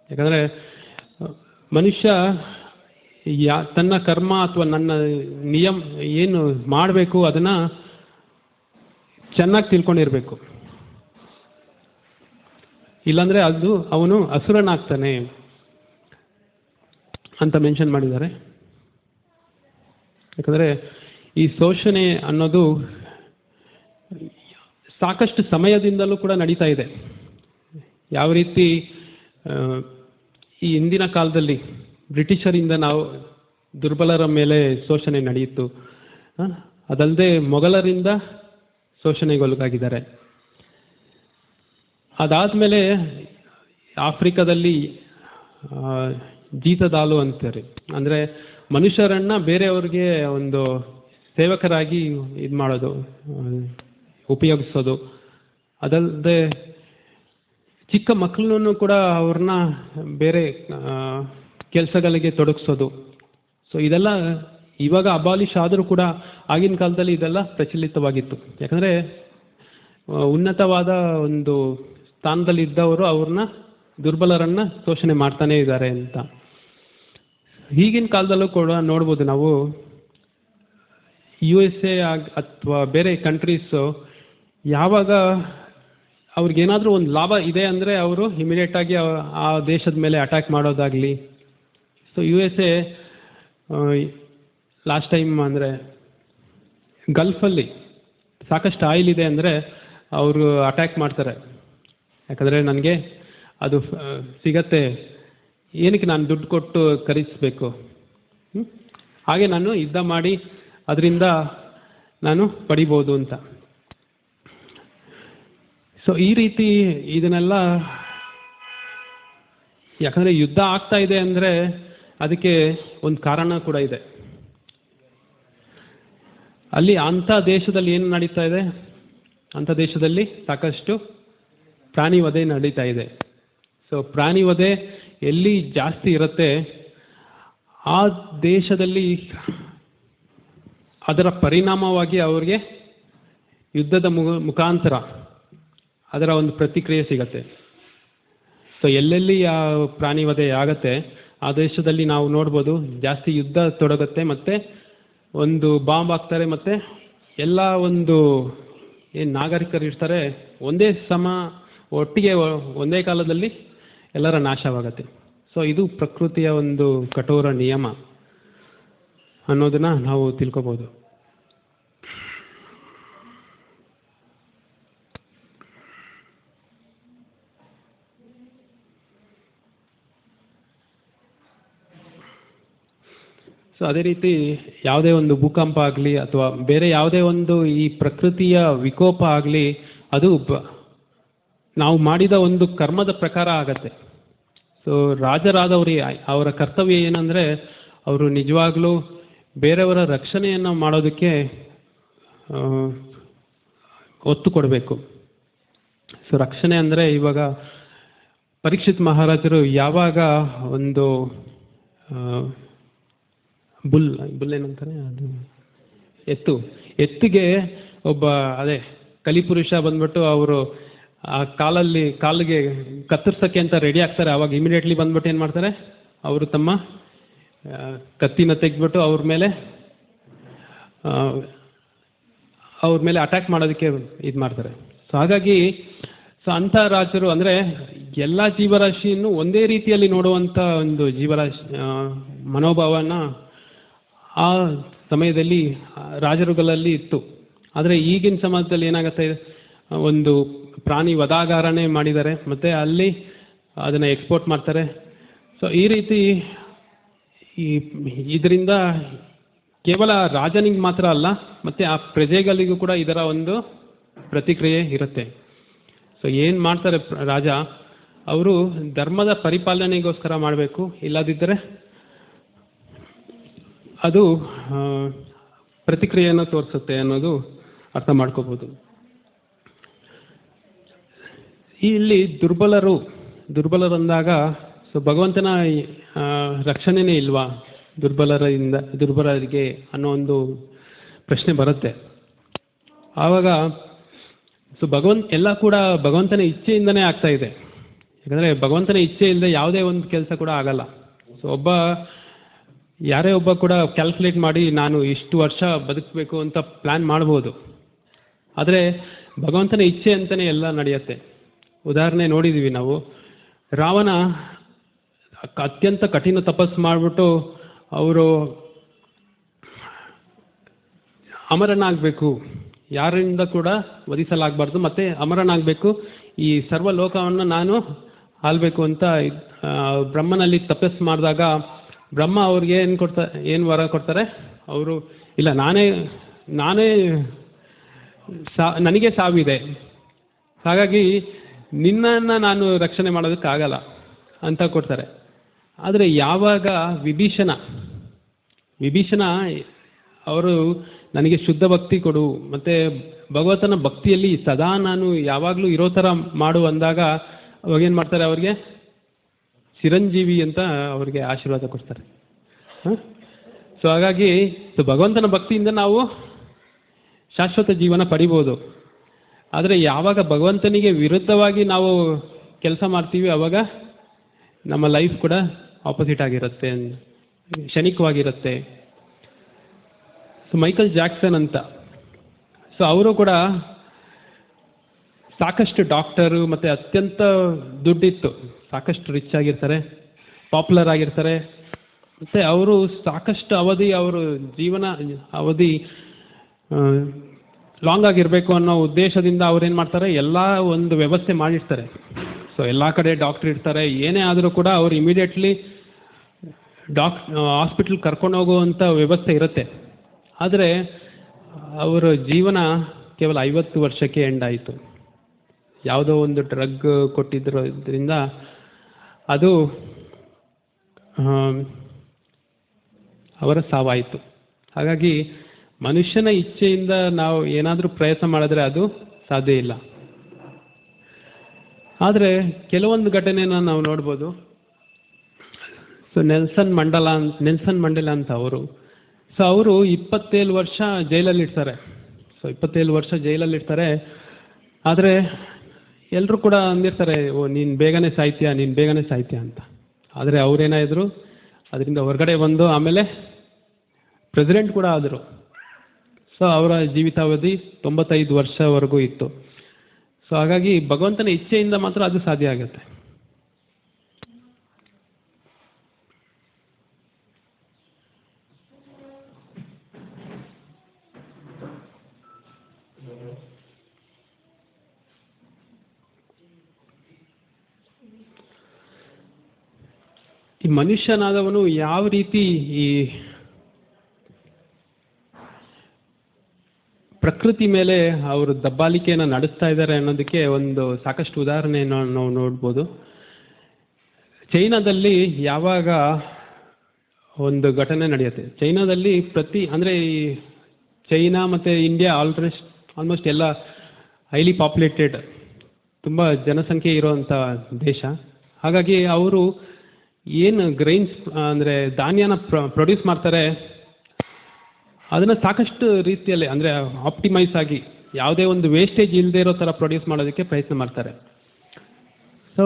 ಯಾಕಂದರೆ ಮನುಷ್ಯ ತನ್ನ ಕರ್ಮ ಅಥವಾ ನನ್ನ ನಿಯಮ ಏನು ಮಾಡಬೇಕು ಅದನ್ನು ಚೆನ್ನಾಗಿ ತಿಳ್ಕೊಂಡಿರಬೇಕು, ಇಲ್ಲಾಂದರೆ ಅವನು ಅಸುರನಾಗ್ತಾನೆ ಅಂತ ಮೆನ್ಷನ್ ಮಾಡಿದ್ದಾರೆ. ಯಾಕಂದರೆ ಈ ಶೋಷಣೆ ಅನ್ನೋದು ಸಾಕಷ್ಟು ಸಮಯದಿಂದಲೂ ಕೂಡ ನಡೀತಾ ಇದೆ. ಯಾವ ರೀತಿ ಈ ಹಿಂದಿನ ಕಾಲದಲ್ಲಿ ಬ್ರಿಟಿಷರಿಂದ ನಾವು ದುರ್ಬಲರ ಮೇಲೆ ಶೋಷಣೆ ನಡೆಯಿತು, ಅದಲ್ಲದೆ ಮೊಘಲರಿಂದ ಶೋಷಣೆಗೊಳಗಾಗಿದ್ದಾರೆ. ಅದಾದಮೇಲೆ ಆಫ್ರಿಕಾದಲ್ಲಿ ಜೀತದಾಳು ಅಂತಾರೆ, ಅಂದರೆ ಮನುಷ್ಯರನ್ನು ಬೇರೆಯವ್ರಿಗೆ ಒಂದು ಸೇವಕರಾಗಿ ಇದು ಮಾಡೋದು, ಉಪಯೋಗಿಸೋದು. ಅದಲ್ಲದೆ ಚಿಕ್ಕ ಮಕ್ಕಳನ್ನು ಕೂಡ ಅವ್ರನ್ನ ಬೇರೆ ಕೆಲಸಗಳಿಗೆ ತೊಡಗಿಸೋದು. ಸೊ ಇದೆಲ್ಲ ಇವಾಗ ಅಬಾಲಿಷ್ ಆದರೂ ಕೂಡ ಆಗಿನ ಕಾಲದಲ್ಲಿ ಇದೆಲ್ಲ ಪ್ರಚಲಿತವಾಗಿತ್ತು. ಯಾಕಂದರೆ ಉನ್ನತವಾದ ಒಂದು ಸ್ಥಾನದಲ್ಲಿ ಇದ್ದವರು ಅವ್ರನ್ನ ದುರ್ಬಲರನ್ನು ಶೋಷಣೆ ಮಾಡ್ತಾನೇ ಇದ್ದಾರೆ ಅಂತ. ಈಗಿನ ಕಾಲದಲ್ಲೂ ಕೂಡ ನೋಡ್ಬೋದು ನಾವು, USA ಅಥವಾ ಬೇರೆ ಕಂಟ್ರೀಸು ಯಾವಾಗ ಅವ್ರಿಗೇನಾದರೂ ಒಂದು ಲಾಭ ಇದೆ ಅಂದರೆ ಅವರು ಇಮಿಡಿಯೇಟಾಗಿ ಆ ದೇಶದ ಮೇಲೆ ಅಟ್ಯಾಕ್ ಮಾಡೋದಾಗಲಿ. ಸೊ USA ಲಾಸ್ಟ್ ಟೈಮ್ ಅಂದರೆ ಗಲ್ಫಲ್ಲಿ ಸಾಕಷ್ಟು ಆಯಿಲ್ ಇದೆ ಅಂದರೆ ಅವರು ಅಟ್ಯಾಕ್ ಮಾಡ್ತಾರೆ. ಯಾಕಂದರೆ ನನಗೆ ಅದು ಸಿಗತ್ತೆ, ಏನಕ್ಕೆ ನಾನು ದುಡ್ಡು ಕೊಟ್ಟು ಖರೀದಿಸಬೇಕು, ಹಾಗೆ ನಾನು ಯುದ್ಧ ಮಾಡಿ ಅದರಿಂದ ನಾನು ಪಡಿಬೋದು ಅಂತ. ಸೊ ಈ ರೀತಿ ಇದನ್ನೆಲ್ಲ, ಯಾಕಂದರೆ ಯುದ್ಧ ಆಗ್ತಾ ಇದೆ ಅಂದರೆ ಅದಕ್ಕೆ ಒಂದು ಕಾರಣ ಕೂಡ ಇದೆ. ಅಲ್ಲಿ ಅಂಥ ದೇಶದಲ್ಲಿ ಏನು ನಡೀತಾ ಇದೆ, ಅಂಥ ದೇಶದಲ್ಲಿ ಸಾಕಷ್ಟು ಪ್ರಾಣಿ ವಧೆ ನಡೀತಾ ಇದೆ. ಸೊ ಪ್ರಾಣಿ ವಧೆ ಎಲ್ಲಿ ಜಾಸ್ತಿ ಇರುತ್ತೆ ಆ ದೇಶದಲ್ಲಿ ಅದರ ಪರಿಣಾಮವಾಗಿ ಅವ್ರಿಗೆ ಯುದ್ಧದ ಮುಖಾಂತರ ಅದರ ಒಂದು ಪ್ರತಿಕ್ರಿಯೆ ಸಿಗತ್ತೆ. ಸೊ ಎಲ್ಲೆಲ್ಲಿ ಆ ಪ್ರಾಣಿ ವಧೆ ಆಗತ್ತೆ ಆ ದೇಶದಲ್ಲಿ ನಾವು ನೋಡ್ಬೋದು ಜಾಸ್ತಿ ಯುದ್ಧ ತೊಡಗುತ್ತೆ, ಮತ್ತು ಒಂದು ಬಾಂಬ್ ಹಾಕ್ತಾರೆ, ಮತ್ತು ಎಲ್ಲ ಒಂದು ಏನು ನಾಗರಿಕರು ಇರ್ತಾರೆ ಒಟ್ಟಿಗೆ ಒಂದೇ ಕಾಲದಲ್ಲಿ ಎಲ್ಲರ ನಾಶವಾಗತ್ತೆ. ಸೊ ಇದು ಪ್ರಕೃತಿಯ ಒಂದು ಕಠೋರ ನಿಯಮ ಅನ್ನೋದನ್ನು ನಾವು ತಿಳ್ಕೊಬೋದು. ಸೊ ಅದೇ ರೀತಿ ಯಾವುದೇ ಒಂದು ಭೂಕಂಪ ಆಗಲಿ ಅಥವಾ ಬೇರೆ ಯಾವುದೇ ಒಂದು ಈ ಪ್ರಕೃತಿಯ ವಿಕೋಪ ಆಗಲಿ, ಅದು ನಾವು ಮಾಡಿದ ಒಂದು ಕರ್ಮದ ಪ್ರಕಾರ ಆಗತ್ತೆ. ಸೊ ರಾಜರಾದವರು ಅವರ ಕರ್ತವ್ಯ ಏನಂದರೆ ಅವರು ನಿಜವಾಗ್ಲೂ ಬೇರೆಯವರ ರಕ್ಷಣೆಯನ್ನು ಮಾಡೋದಕ್ಕೆ ಒತ್ತು ಕೊಡಬೇಕು. ಸೊ ರಕ್ಷಣೆ ಅಂದರೆ ಇವಾಗ ಪರೀಕ್ಷಿತ್ ಮಹಾರಾಜರು ಯಾವಾಗ ಒಂದು ಬುಲ್ ಏನಂತಾರೆ ಅದು ಎತ್ತಿಗೆ ಒಬ್ಬ ಅದೇ ಕಲಿಪುರುಷ ಬಂದ್ಬಿಟ್ಟು ಅವರು ಆ ಕಾಲಿಗೆ ಕತ್ತರಿಸೋಕ್ಕೆ ಅಂತ ರೆಡಿ ಆಗ್ತಾರೆ. ಆವಾಗ ಇಮಿಡಿಯೇಟ್ಲಿ ಬಂದ್ಬಿಟ್ಟು ಏನು ಮಾಡ್ತಾರೆ, ಅವರು ತಮ್ಮ ಕತ್ತಿನ ತೆಗೆದ್ಬಿಟ್ಟು ಅವ್ರ ಮೇಲೆ ಅವ್ರ ಮೇಲೆ ಅಟ್ಯಾಕ್ ಮಾಡೋದಕ್ಕೆ ಇದು ಮಾಡ್ತಾರೆ. ಸೊ ಹಾಗಾಗಿ ಅಂಥ ರಾಜರು ಅಂದರೆ ಎಲ್ಲ ಜೀವರಾಶಿಯನ್ನು ಒಂದೇ ರೀತಿಯಲ್ಲಿ ನೋಡುವಂಥ ಒಂದು ಜೀವರಾಶಿ ಮನೋಭಾವನ ಆ ಸಮಯದಲ್ಲಿ ರಾಜರುಗಳಲ್ಲಿ ಇತ್ತು. ಆದರೆ ಈಗಿನ ಸಮಾಜದಲ್ಲಿ ಏನಾಗುತ್ತೆ, ಒಂದು ಪ್ರಾಣಿ ವಧಾಗಾರನೇ ಮಾಡಿದ್ದಾರೆ ಮತ್ತು ಅಲ್ಲಿ ಅದನ್ನು ಎಕ್ಸ್ಪೋರ್ಟ್ ಮಾಡ್ತಾರೆ. ಸೊ ಈ ರೀತಿ ಇದರಿಂದ ಕೇವಲ ರಾಜನಿಗೆ ಮಾತ್ರ ಅಲ್ಲ, ಮತ್ತು ಆ ಪ್ರಜೆಗಳಿಗೂ ಕೂಡ ಇದರ ಒಂದು ಪ್ರತಿಕ್ರಿಯೆ ಇರುತ್ತೆ. ಸೊ ಏನು ಮಾಡ್ತಾರೆ ರಾಜ, ಅವರು ಧರ್ಮದ ಪರಿಪಾಲನೆಗೋಸ್ಕರ ಮಾಡಬೇಕು, ಇಲ್ಲದಿದ್ದರೆ ಅದು ಪ್ರತಿಕ್ರಿಯೆಯನ್ನು ತೋರಿಸುತ್ತೆ ಅನ್ನೋದು ಅರ್ಥ ಮಾಡ್ಕೋಬೋದು. ಇಲ್ಲಿ ದುರ್ಬಲರಂದಾಗ ಸೊ ಭಗವಂತನ ರಕ್ಷಣೆನೇ ಇಲ್ವಾ ದುರ್ಬಲರಿಗೆ ಅನ್ನೋ ಒಂದು ಪ್ರಶ್ನೆ ಬರುತ್ತೆ. ಆವಾಗ ಸೊ ಎಲ್ಲ ಕೂಡ ಭಗವಂತನ ಇಚ್ಛೆಯಿಂದನೇ ಆಗ್ತಾ ಇದೆ. ಯಾಕಂದರೆ ಭಗವಂತನ ಇಚ್ಛೆ ಇಲ್ಲದೆ ಯಾವುದೇ ಒಂದು ಕೆಲಸ ಕೂಡ ಆಗಲ್ಲ. ಸೊ ಯಾರೇ ಒಬ್ಬ ಕೂಡ ಕ್ಯಾಲ್ಕುಲೇಟ್ ಮಾಡಿ ನಾನು ಇಷ್ಟು ವರ್ಷ ಬದುಕಬೇಕು ಅಂತ ಪ್ಲ್ಯಾನ್ ಮಾಡ್ಬೋದು, ಆದರೆ ಭಗವಂತನ ಇಚ್ಛೆ ಅಂತಲೇ ಎಲ್ಲ ನಡೆಯುತ್ತೆ. ಉದಾಹರಣೆ ನೋಡಿದ್ದೀವಿ ನಾವು, ರಾವಣ ಅತ್ಯಂತ ಕಠಿಣ ತಪಸ್ಸು ಮಾಡಿಬಿಟ್ಟು ಅವರು ಅಮರನಾಗಬೇಕು, ಯಾರಿಂದ ಕೂಡ ವಧಿಸಲಾಗಬಾರ್ದು, ಮತ್ತು ಅಮರನಾಗಬೇಕು, ಈ ಸರ್ವಲೋಕವನ್ನು ನಾನು ಆಳ್ಬೇಕು ಅಂತ ಬ್ರಹ್ಮನಲ್ಲಿ ತಪಸ್ಸು ಮಾಡಿದಾಗ ಬ್ರಹ್ಮ ಅವ್ರಿಗೆ ಏನು ವರ ಕೊಡ್ತಾರೆ, ಅವರು ಇಲ್ಲ ನನಗೆ ಸಾವಿದೆ, ಹಾಗಾಗಿ ನಿನ್ನನ್ನು ನಾನು ರಕ್ಷಣೆ ಮಾಡೋದಕ್ಕಾಗಲ್ಲ ಅಂತ ಕೊಡ್ತಾರೆ. ಆದರೆ ಯಾವಾಗ ವಿಭೀಷಣ ಅವರು ನನಗೆ ಶುದ್ಧ ಭಕ್ತಿ ಕೊಡು ಮತ್ತು ಭಗವಂತನ ಭಕ್ತಿಯಲ್ಲಿ ಸದಾ ನಾನು ಯಾವಾಗಲೂ ಇರೋ ಥರ ಮಾಡು ಅಂದಾಗ ಅವಾಗೇನು ಮಾಡ್ತಾರೆ, ಅವ್ರಿಗೆ ಚಿರಂಜೀವಿ ಅಂತ ಅವ್ರಿಗೆ ಆಶೀರ್ವಾದ ಕೊಡ್ತಾರೆ. ಸೊ ಹಾಗಾಗಿ ಭಗವಂತನ ಭಕ್ತಿಯಿಂದ ನಾವು ಶಾಶ್ವತ ಜೀವನ ಪಡಿಬೋದು. ಆದರೆ ಯಾವಾಗ ಭಗವಂತನಿಗೆ ವಿರುದ್ಧವಾಗಿ ನಾವು ಕೆಲಸ ಮಾಡ್ತೀವಿ ಆವಾಗ ನಮ್ಮ ಲೈಫ್ ಕೂಡ ಆಪೋಸಿಟ್ ಆಗಿರುತ್ತೆ, ಕ್ಷಣಿಕವಾಗಿರುತ್ತೆ. ಸೊ ಮೈಕಲ್ ಜಾಕ್ಸನ್ ಅಂತ, ಸೊ ಅವರು ಕೂಡ ಸಾಕಷ್ಟು ಡಾಕ್ಟರು ಮತ್ತು ಅತ್ಯಂತ ದುಡ್ಡಿತ್ತು, ಸಾಕಷ್ಟು ರಿಚ್ ಆಗಿರ್ತಾರೆ, ಪಾಪ್ಯುಲರ್ ಆಗಿರ್ತಾರೆ, ಮತ್ತು ಅವರು ಸಾಕಷ್ಟು ಅವರ ಜೀವನ ಅವಧಿ ಲಾಂಗ್ ಆಗಿರಬೇಕು ಅನ್ನೋ ಉದ್ದೇಶದಿಂದ ಅವ್ರೇನು ಮಾಡ್ತಾರೆ, ಎಲ್ಲ ಒಂದು ವ್ಯವಸ್ಥೆ ಮಾಡಿರ್ತಾರೆ. ಸೊ ಎಲ್ಲ ಕಡೆ ಡಾಕ್ಟ್ರ್ ಇರ್ತಾರೆ, ಏನೇ ಆದರೂ ಕೂಡ ಅವ್ರು ಇಮಿಡಿಯೇಟ್ಲಿ ಹಾಸ್ಪಿಟ್ಲ್ ಕರ್ಕೊಂಡು ಹೋಗುವಂಥ ವ್ಯವಸ್ಥೆ ಇರುತ್ತೆ. ಆದರೆ ಅವರ ಜೀವನ ಕೇವಲ 50 ವರ್ಷಕ್ಕೆ ಎಂಡ್ ಆಯಿತು. ಯಾವುದೋ ಒಂದು ಡ್ರಗ್ ಕೊಟ್ಟಿದ್ದರಿಂದ ಅದು ಅವರ ಸಾವಾಯಿತು. ಹಾಗಾಗಿ ಮನುಷ್ಯನ ಇಚ್ಛೆಯಿಂದ ನಾವು ಏನಾದರೂ ಪ್ರಯತ್ನ ಮಾಡಿದ್ರೆ ಅದು ಸಾಧ್ಯ ಇಲ್ಲ. ಆದರೆ ಕೆಲವೊಂದು ಘಟನೆನ ನಾವು ನೋಡ್ಬೋದು. ಸೊ ನೆಲ್ಸನ್ ಮಂಡೇಲಾ ಅಂತ ಅವರು 27 ವರ್ಷ ಜೈಲಲ್ಲಿರ್ತಾರೆ. ಸೊ 27 ವರ್ಷ ಜೈಲಲ್ಲಿರ್ತಾರೆ. ಆದರೆ ಎಲ್ಲರೂ ಕೂಡ ಅಂದಿರ್ತಾರೆ, ನೀನು ಬೇಗನೆ ಸಾಯ್ತೀಯ ಅಂತ. ಆದರೆ ಅವರೇನಾಯಿದ್ರು, ಅದರಿಂದ ಹೊರಗಡೆ ಬಂದು ಆಮೇಲೆ ಪ್ರೆಸಿಡೆಂಟ್ ಕೂಡ ಆದರು. ಸೊ ಅವರ ಜೀವಿತಾವಧಿ 95 ವರ್ಷವರೆಗೂ ಇತ್ತು. ಸೊ ಹಾಗಾಗಿ ಭಗವಂತನ ಇಚ್ಛೆಯಿಂದ ಮಾತ್ರ ಅದು ಸಾಧ್ಯ ಆಗುತ್ತೆ. ಈ ಮನುಷ್ಯನಾದವನು ಯಾವ ರೀತಿ ಈ ಪ್ರಕೃತಿ ಮೇಲೆ ಅವರು ದಬ್ಬಾಳಿಕೆಯನ್ನು ನಡೆಸ್ತಾ ಇದ್ದಾರೆ ಅನ್ನೋದಕ್ಕೆ ಒಂದು ಸಾಕಷ್ಟು ಉದಾಹರಣೆಯನ್ನು ನಾವು ನೋಡ್ಬೋದು. ಚೈನಾದಲ್ಲಿ ಯಾವಾಗ ಒಂದು ಘಟನೆ ನಡೆಯುತ್ತೆ, ಚೈನಾದಲ್ಲಿ ಅಂದರೆ ಈ ಚೈನಾ ಮತ್ತು ಇಂಡಿಯಾ ಆಲ್ಮೋಸ್ಟ್ ಎಲ್ಲ ಹೈಲಿ ಪಾಪ್ಯುಲೇಟೆಡ್, ತುಂಬ ಜನಸಂಖ್ಯೆ ಇರುವಂಥ ದೇಶ. ಹಾಗಾಗಿ ಅವರು ಏನು ಗ್ರೈನ್ಸ್ ಅಂದರೆ ಧಾನ್ಯನ ಪ್ರೊಡ್ಯೂಸ್ ಮಾಡ್ತಾರೆ, ಅದನ್ನು ಸಾಕಷ್ಟು ರೀತಿಯಲ್ಲಿ ಅಂದರೆ ಆಪ್ಟಿಮೈಸ್ ಆಗಿ ಯಾವುದೇ ಒಂದು ವೇಸ್ಟೇಜ್ ಇಲ್ಲದೆ ಇರೋ ಥರ ಪ್ರೊಡ್ಯೂಸ್ ಮಾಡೋದಕ್ಕೆ ಪ್ರಯತ್ನ ಮಾಡ್ತಾರೆ. ಸೊ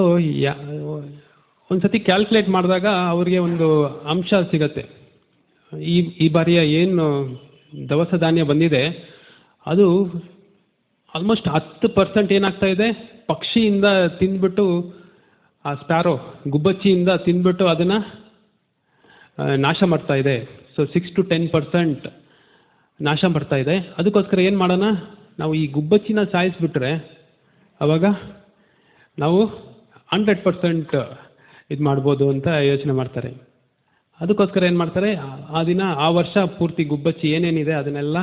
ಒಂದು ಸತಿ ಕ್ಯಾಲ್ಕುಲೇಟ್ ಮಾಡಿದಾಗ ಅವರಿಗೆ ಒಂದು ಅಂಶ ಸಿಗತ್ತೆ, ಈ ಬಾರಿಯ ಏನು ದವಸ ಧಾನ್ಯ ಬಂದಿದೆ ಅದು ಆಲ್ಮೋಸ್ಟ್ 10% ಏನಾಗ್ತಾ ಇದೆ, ಪಕ್ಷಿಯಿಂದ ತಿಂದ್ಬಿಟ್ಟು, ಆ ಸ್ಪ್ಯಾರೋ ಗುಬ್ಬಚ್ಚಿಯಿಂದ ತಿಂದ್ಬಿಟ್ಟು ಅದನ್ನು ನಾಶ ಮಾಡ್ತಾ ಇದೆ. ಸೊ 6 to 10% ನಾಶ ಮಾಡ್ತಾ ಇದೆ. ಅದಕ್ಕೋಸ್ಕರ ಏನು ಮಾಡೋಣ, ನಾವು ಈ ಗುಬ್ಬಚ್ಚಿನ ಸಾಯಿಸಿಬಿಟ್ರೆ ಆವಾಗ ನಾವು 100% ಇದು ಮಾಡ್ಬೋದು ಅಂತ ಯೋಚನೆ ಮಾಡ್ತಾರೆ. ಅದಕ್ಕೋಸ್ಕರ ಏನು ಮಾಡ್ತಾರೆ, ಆ ದಿನ ಆ ವರ್ಷ ಪೂರ್ತಿ ಗುಬ್ಬಚ್ಚಿ ಏನೇನಿದೆ ಅದನ್ನೆಲ್ಲ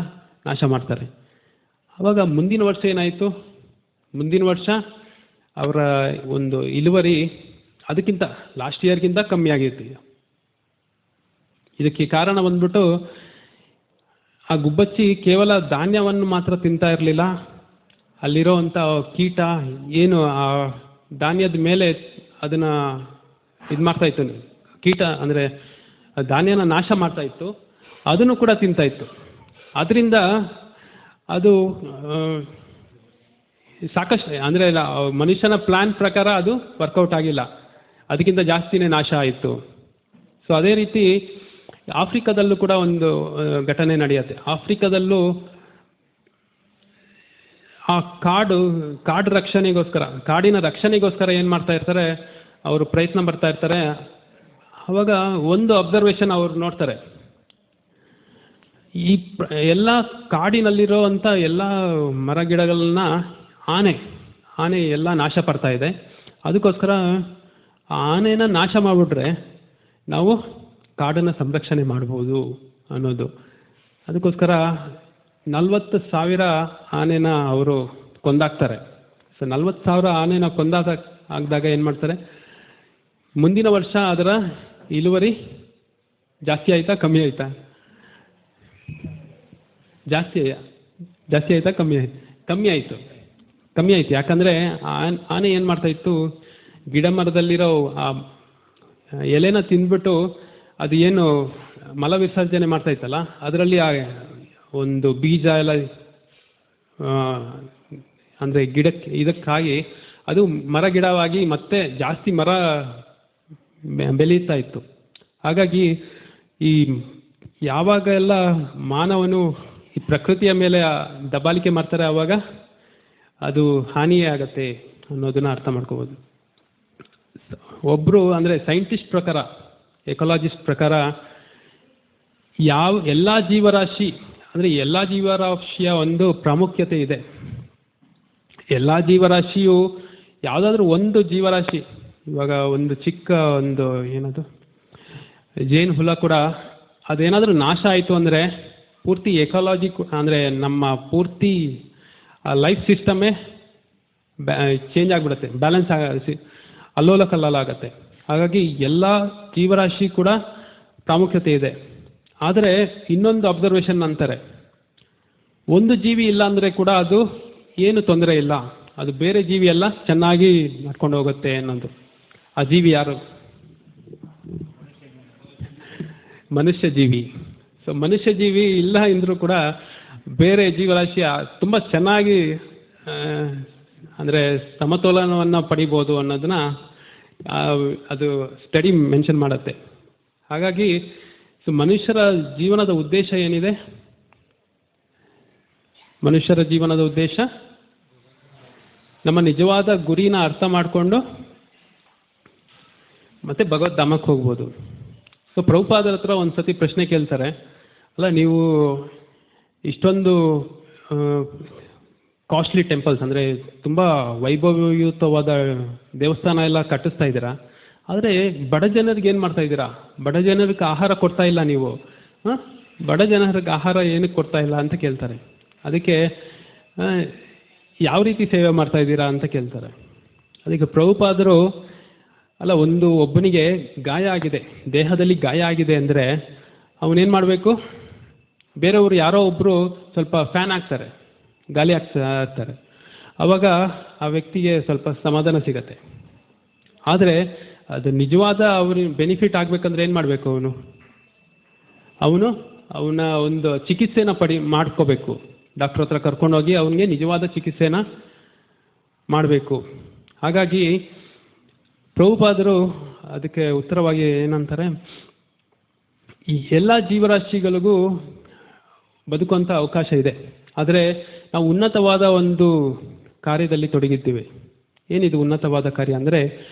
ನಾಶ ಮಾಡ್ತಾರೆ. ಆವಾಗ ಮುಂದಿನ ವರ್ಷ ಏನಾಯಿತು, ಮುಂದಿನ ವರ್ಷ ಅವರ ಒಂದು ಇಳುವರಿ ಅದಕ್ಕಿಂತ ಲಾಸ್ಟ್ ಇಯರ್ಗಿಂತ ಕಮ್ಮಿ ಆಗಿತ್ತು. ಇದಕ್ಕೆ ಕಾರಣ ಬಂದ್ಬಿಟ್ಟು ಆ ಗುಬ್ಬಚ್ಚಿ ಕೇವಲ ಧಾನ್ಯವನ್ನು ಮಾತ್ರ ತಿಂತಾ ಇರಲಿಲ್ಲ, ಅಲ್ಲಿರೋವಂಥ ಕೀಟ ಏನು ಆ ಧಾನ್ಯದ ಮೇಲೆ ಅದನ್ನು ಇದು ಮಾಡ್ತಾಯಿತ್ತು, ಕೀಟ ಅಂದರೆ ಧಾನ್ಯನ ನಾಶ ಮಾಡ್ತಾಯಿತ್ತು, ಅದನ್ನು ಕೂಡ ತಿಂತಾಯಿತ್ತು. ಅದರಿಂದ ಅದು ಸಾಕಷ್ಟು ಅಂದರೆ ಮನುಷ್ಯನ ಪ್ಲ್ಯಾನ್ ಪ್ರಕಾರ ಅದು ವರ್ಕೌಟ್ ಆಗಿಲ್ಲ, ಅದಕ್ಕಿಂತ ಜಾಸ್ತಿನೇ ನಾಶ ಆಯಿತು. ಸೊ ಅದೇ ರೀತಿ ಆಫ್ರಿಕಾದಲ್ಲೂ ಕೂಡ ಒಂದು ಘಟನೆ ನಡೆಯುತ್ತೆ. ಆಫ್ರಿಕಾದಲ್ಲೂ ಆ ಕಾಡು ರಕ್ಷಣೆಗೋಸ್ಕರ, ಕಾಡಿನ ರಕ್ಷಣೆಗೋಸ್ಕರ ಏನು ಮಾಡ್ತಾ ಇರ್ತಾರೆ, ಅವರು ಪ್ರಯತ್ನ ಬರ್ತಾ ಇರ್ತಾರೆ. ಆವಾಗ ಒಂದು ಅಬ್ಸರ್ವೇಷನ್ ಅವ್ರು ನೋಡ್ತಾರೆ, ಈ ಎಲ್ಲ ಕಾಡಿನಲ್ಲಿರೋ ಅಂಥ ಎಲ್ಲ ಮರ ಗಿಡಗಳನ್ನ ಆನೆ ಎಲ್ಲ ನಾಶ ಪಡ್ತಾ ಇದೆ. ಅದಕ್ಕೋಸ್ಕರ ಆನೆನ ನಾಶ ಮಾಡಿಬಿಟ್ರೆ ನಾವು ಕಾಡನ್ನು ಸಂರಕ್ಷಣೆ ಮಾಡ್ಬೋದು ಅನ್ನೋದು. ಅದಕ್ಕೋಸ್ಕರ 40,000 ಆನೆನ ಅವರು ಕೊಂದಾಕ್ತಾರೆ. ಸೊ 40,000 ಆನೆನ ಆಗದಾಗ ಏನು ಮಾಡ್ತಾರೆ, ಮುಂದಿನ ವರ್ಷ ಅದರ ಇಳುವರಿ ಜಾಸ್ತಿ ಆಯಿತಾ ಕಮ್ಮಿ ಆಯಿತಾ? ಜಾಸ್ತಿ ಆಯಿತಾ ಕಮ್ಮಿ ಆಯಿತು. ಯಾಕಂದರೆ ಆನೆ ಏನು ಮಾಡ್ತಾಯಿತ್ತು, ಗಿಡ ಮರದಲ್ಲಿರೋ ಆ ಎಲೆನ ತಿಂದ್ಬಿಟ್ಟು ಅದು ಏನು ಮಲ ವಿಸರ್ಜನೆ ಮಾಡ್ತಾಯಿತ್ತಲ್ಲ, ಅದರಲ್ಲಿ ಒಂದು ಬೀಜ ಎಲ್ಲ ಅಂದರೆ ಇದಕ್ಕಾಗಿ ಅದು ಮರ ಗಿಡವಾಗಿ ಮತ್ತೆ ಜಾಸ್ತಿ ಮರ ಬೆಳೀತಾ ಇತ್ತು. ಹಾಗಾಗಿ ಈ ಯಾವಾಗ ಎಲ್ಲ ಮಾನವನು ಈ ಪ್ರಕೃತಿಯ ಮೇಲೆ ದಬ್ಬಾಳಿಕೆ ಮಾಡ್ತಾರೆ ಆವಾಗ ಅದು ಹಾನಿಯೇ ಆಗತ್ತೆ ಅನ್ನೋದನ್ನ ಅರ್ಥ ಮಾಡ್ಕೋಬೋದು. ಒಬ್ಬರು ಅಂದರೆ ಸೈಂಟಿಸ್ಟ್ ಪ್ರಕಾರ, ಎಕಾಲಜಿಸ್ಟ್ ಪ್ರಕಾರ ಎಲ್ಲ ಜೀವರಾಶಿಯ ಒಂದು ಪ್ರಾಮುಖ್ಯತೆ ಇದೆ. ಎಲ್ಲ ಜೀವರಾಶಿಯು ಯಾವುದಾದ್ರೂ ಒಂದು ಜೀವರಾಶಿ, ಇವಾಗ ಒಂದು ಚಿಕ್ಕ ಒಂದು ಏನದು ಜೇನು ಹುಳ ಕೂಡ ಅದೇನಾದರೂ ನಾಶ ಆಯಿತು ಅಂದರೆ ಪೂರ್ತಿ ಎಕಾಲಜಿ ಅಂದರೆ ನಮ್ಮ ಪೂರ್ತಿ ಲೈಫ್ ಸಿಸ್ಟಮೇ ಚೇಂಜ್ ಆಗಿಬಿಡುತ್ತೆ, ಬ್ಯಾಲೆನ್ಸ್ ಅಲ್ಲೋಲ ಕಲ್ಲೋಲ ಆಗುತ್ತೆ. ಹಾಗಾಗಿ ಎಲ್ಲ ಜೀವರಾಶಿ ಕೂಡ ಪ್ರಾಮುಖ್ಯತೆ ಇದೆ. ಆದರೆ ಇನ್ನೊಂದು ಅಬ್ಸರ್ವೇಷನ್ ಅಂತಾರೆ, ಒಂದು ಜೀವಿ ಇಲ್ಲ ಅಂದರೆ ಕೂಡ ಅದು ಏನು ತೊಂದರೆ ಇಲ್ಲ, ಅದು ಬೇರೆ ಜೀವಿ ಎಲ್ಲ ಚೆನ್ನಾಗಿ ನಡ್ಕೊಂಡು ಹೋಗುತ್ತೆ ಅನ್ನೋದು. ಆ ಜೀವಿ ಯಾರು? ಮನುಷ್ಯ ಜೀವಿ. ಸೊ ಮನುಷ್ಯ ಜೀವಿ ಇಲ್ಲ ಎಂದರೂ ಕೂಡ ಬೇರೆ ಜೀವರಾಶಿ ತುಂಬ ಚೆನ್ನಾಗಿ ಅಂದರೆ ಸಮತೋಲನವನ್ನು ಪಡಿಬೋದು ಅನ್ನೋದನ್ನ ಅದು ಸ್ಟಡಿ ಮೆನ್ಷನ್ ಮಾಡುತ್ತೆ. ಹಾಗಾಗಿ ಸೊ ಮನುಷ್ಯರ ಜೀವನದ ಉದ್ದೇಶ ಏನಿದೆ? ಮನುಷ್ಯರ ಜೀವನದ ಉದ್ದೇಶ ನಮ್ಮ ನಿಜವಾದ ಗುರಿನ ಅರ್ಥ ಮಾಡಿಕೊಂಡು ಮತ್ತೆ ಭಗವದ್ಧಾಮಕ್ಕೆ ಹೋಗ್ಬೋದು. ಸೊ ಪ್ರಭುಪಾದರ ಹತ್ರ ಒಂದು ಸತಿ ಪ್ರಶ್ನೆ ಕೇಳ್ತಾರೆ, ಅಲ್ಲ ನೀವು ಇಷ್ಟೊಂದು ಕಾಸ್ಟ್ಲಿ ಟೆಂಪಲ್ಸ್ ಅಂದರೆ ತುಂಬ ವೈಭವಯುತವಾದ ದೇವಸ್ಥಾನ ಎಲ್ಲ ಕಟ್ಟಿಸ್ತಾ ಇದ್ದೀರಾ, ಆದರೆ ಬಡ ಜನರಿಗೆ ಏನು ಮಾಡ್ತಾ ಇದ್ದೀರಾ? ಬಡ ಜನರಿಗೆ ಆಹಾರ ಕೊಡ್ತಾ ಇಲ್ಲ ನೀವು, ಬಡ ಜನರಿಗೆ ಆಹಾರ ಏನಕ್ಕೆ ಕೊಡ್ತಾ ಇಲ್ಲ ಅಂತ ಕೇಳ್ತಾರೆ. ಅದಕ್ಕೆ ಯಾವ ರೀತಿ ಸೇವೆ ಮಾಡ್ತಾ ಇದ್ದೀರಾ ಅಂತ ಕೇಳ್ತಾರೆ. ಅದಕ್ಕೆ ಪ್ರಭುಪಾದರು ಅಲ್ಲ, ಒಬ್ಬನಿಗೆ ಗಾಯ ಆಗಿದೆ, ದೇಹದಲ್ಲಿ ಗಾಯ ಆಗಿದೆ ಅಂದರೆ ಅವನೇನು ಮಾಡಬೇಕು? ಬೇರೆಯವರು ಯಾರೋ ಒಬ್ಬರು ಸ್ವಲ್ಪ ಫ್ಯಾನ್ ಹಾಕ್ತಾರೆ, ಗಾಳಿ ಹಾಕ್ತಾರೆ, ಆವಾಗ ಆ ವ್ಯಕ್ತಿಗೆ ಸ್ವಲ್ಪ ಸಮಾಧಾನ ಸಿಗತ್ತೆ. ಆದರೆ ಅದು ನಿಜವಾದ ಅವ್ರಿಗೆ ಬೆನಿಫಿಟ್ ಆಗಬೇಕಂದ್ರೆ ಏನು ಮಾಡಬೇಕು? ಅವನ ಒಂದು ಚಿಕಿತ್ಸೆನ ಮಾಡ್ಕೋಬೇಕು. ಡಾಕ್ಟ್ರ್ ಹತ್ರ ಕರ್ಕೊಂಡೋಗಿ ಅವನಿಗೆ ನಿಜವಾದ ಚಿಕಿತ್ಸೆನ ಮಾಡಬೇಕು. ಹಾಗಾಗಿ ಪ್ರಭುಪಾದರು ಅದಕ್ಕೆ ಉತ್ತರವಾಗಿ ಏನಂತಾರೆ, ಈ ಎಲ್ಲ ಜೀವರಾಶಿಗಳಿಗೂ ಬದುಕುವಂಥ ಅವಕಾಶ ಇದೆ. ಆದರೆ ನಾವು ಉನ್ನತವಾದ ಒಂದು ಕಾರ್ಯದಲ್ಲಿ ತೊಡಗಿದ್ದೀವಿ. ಏನಿದು ಉನ್ನತವಾದ ಕಾರ್ಯ ಅಂದರೆ,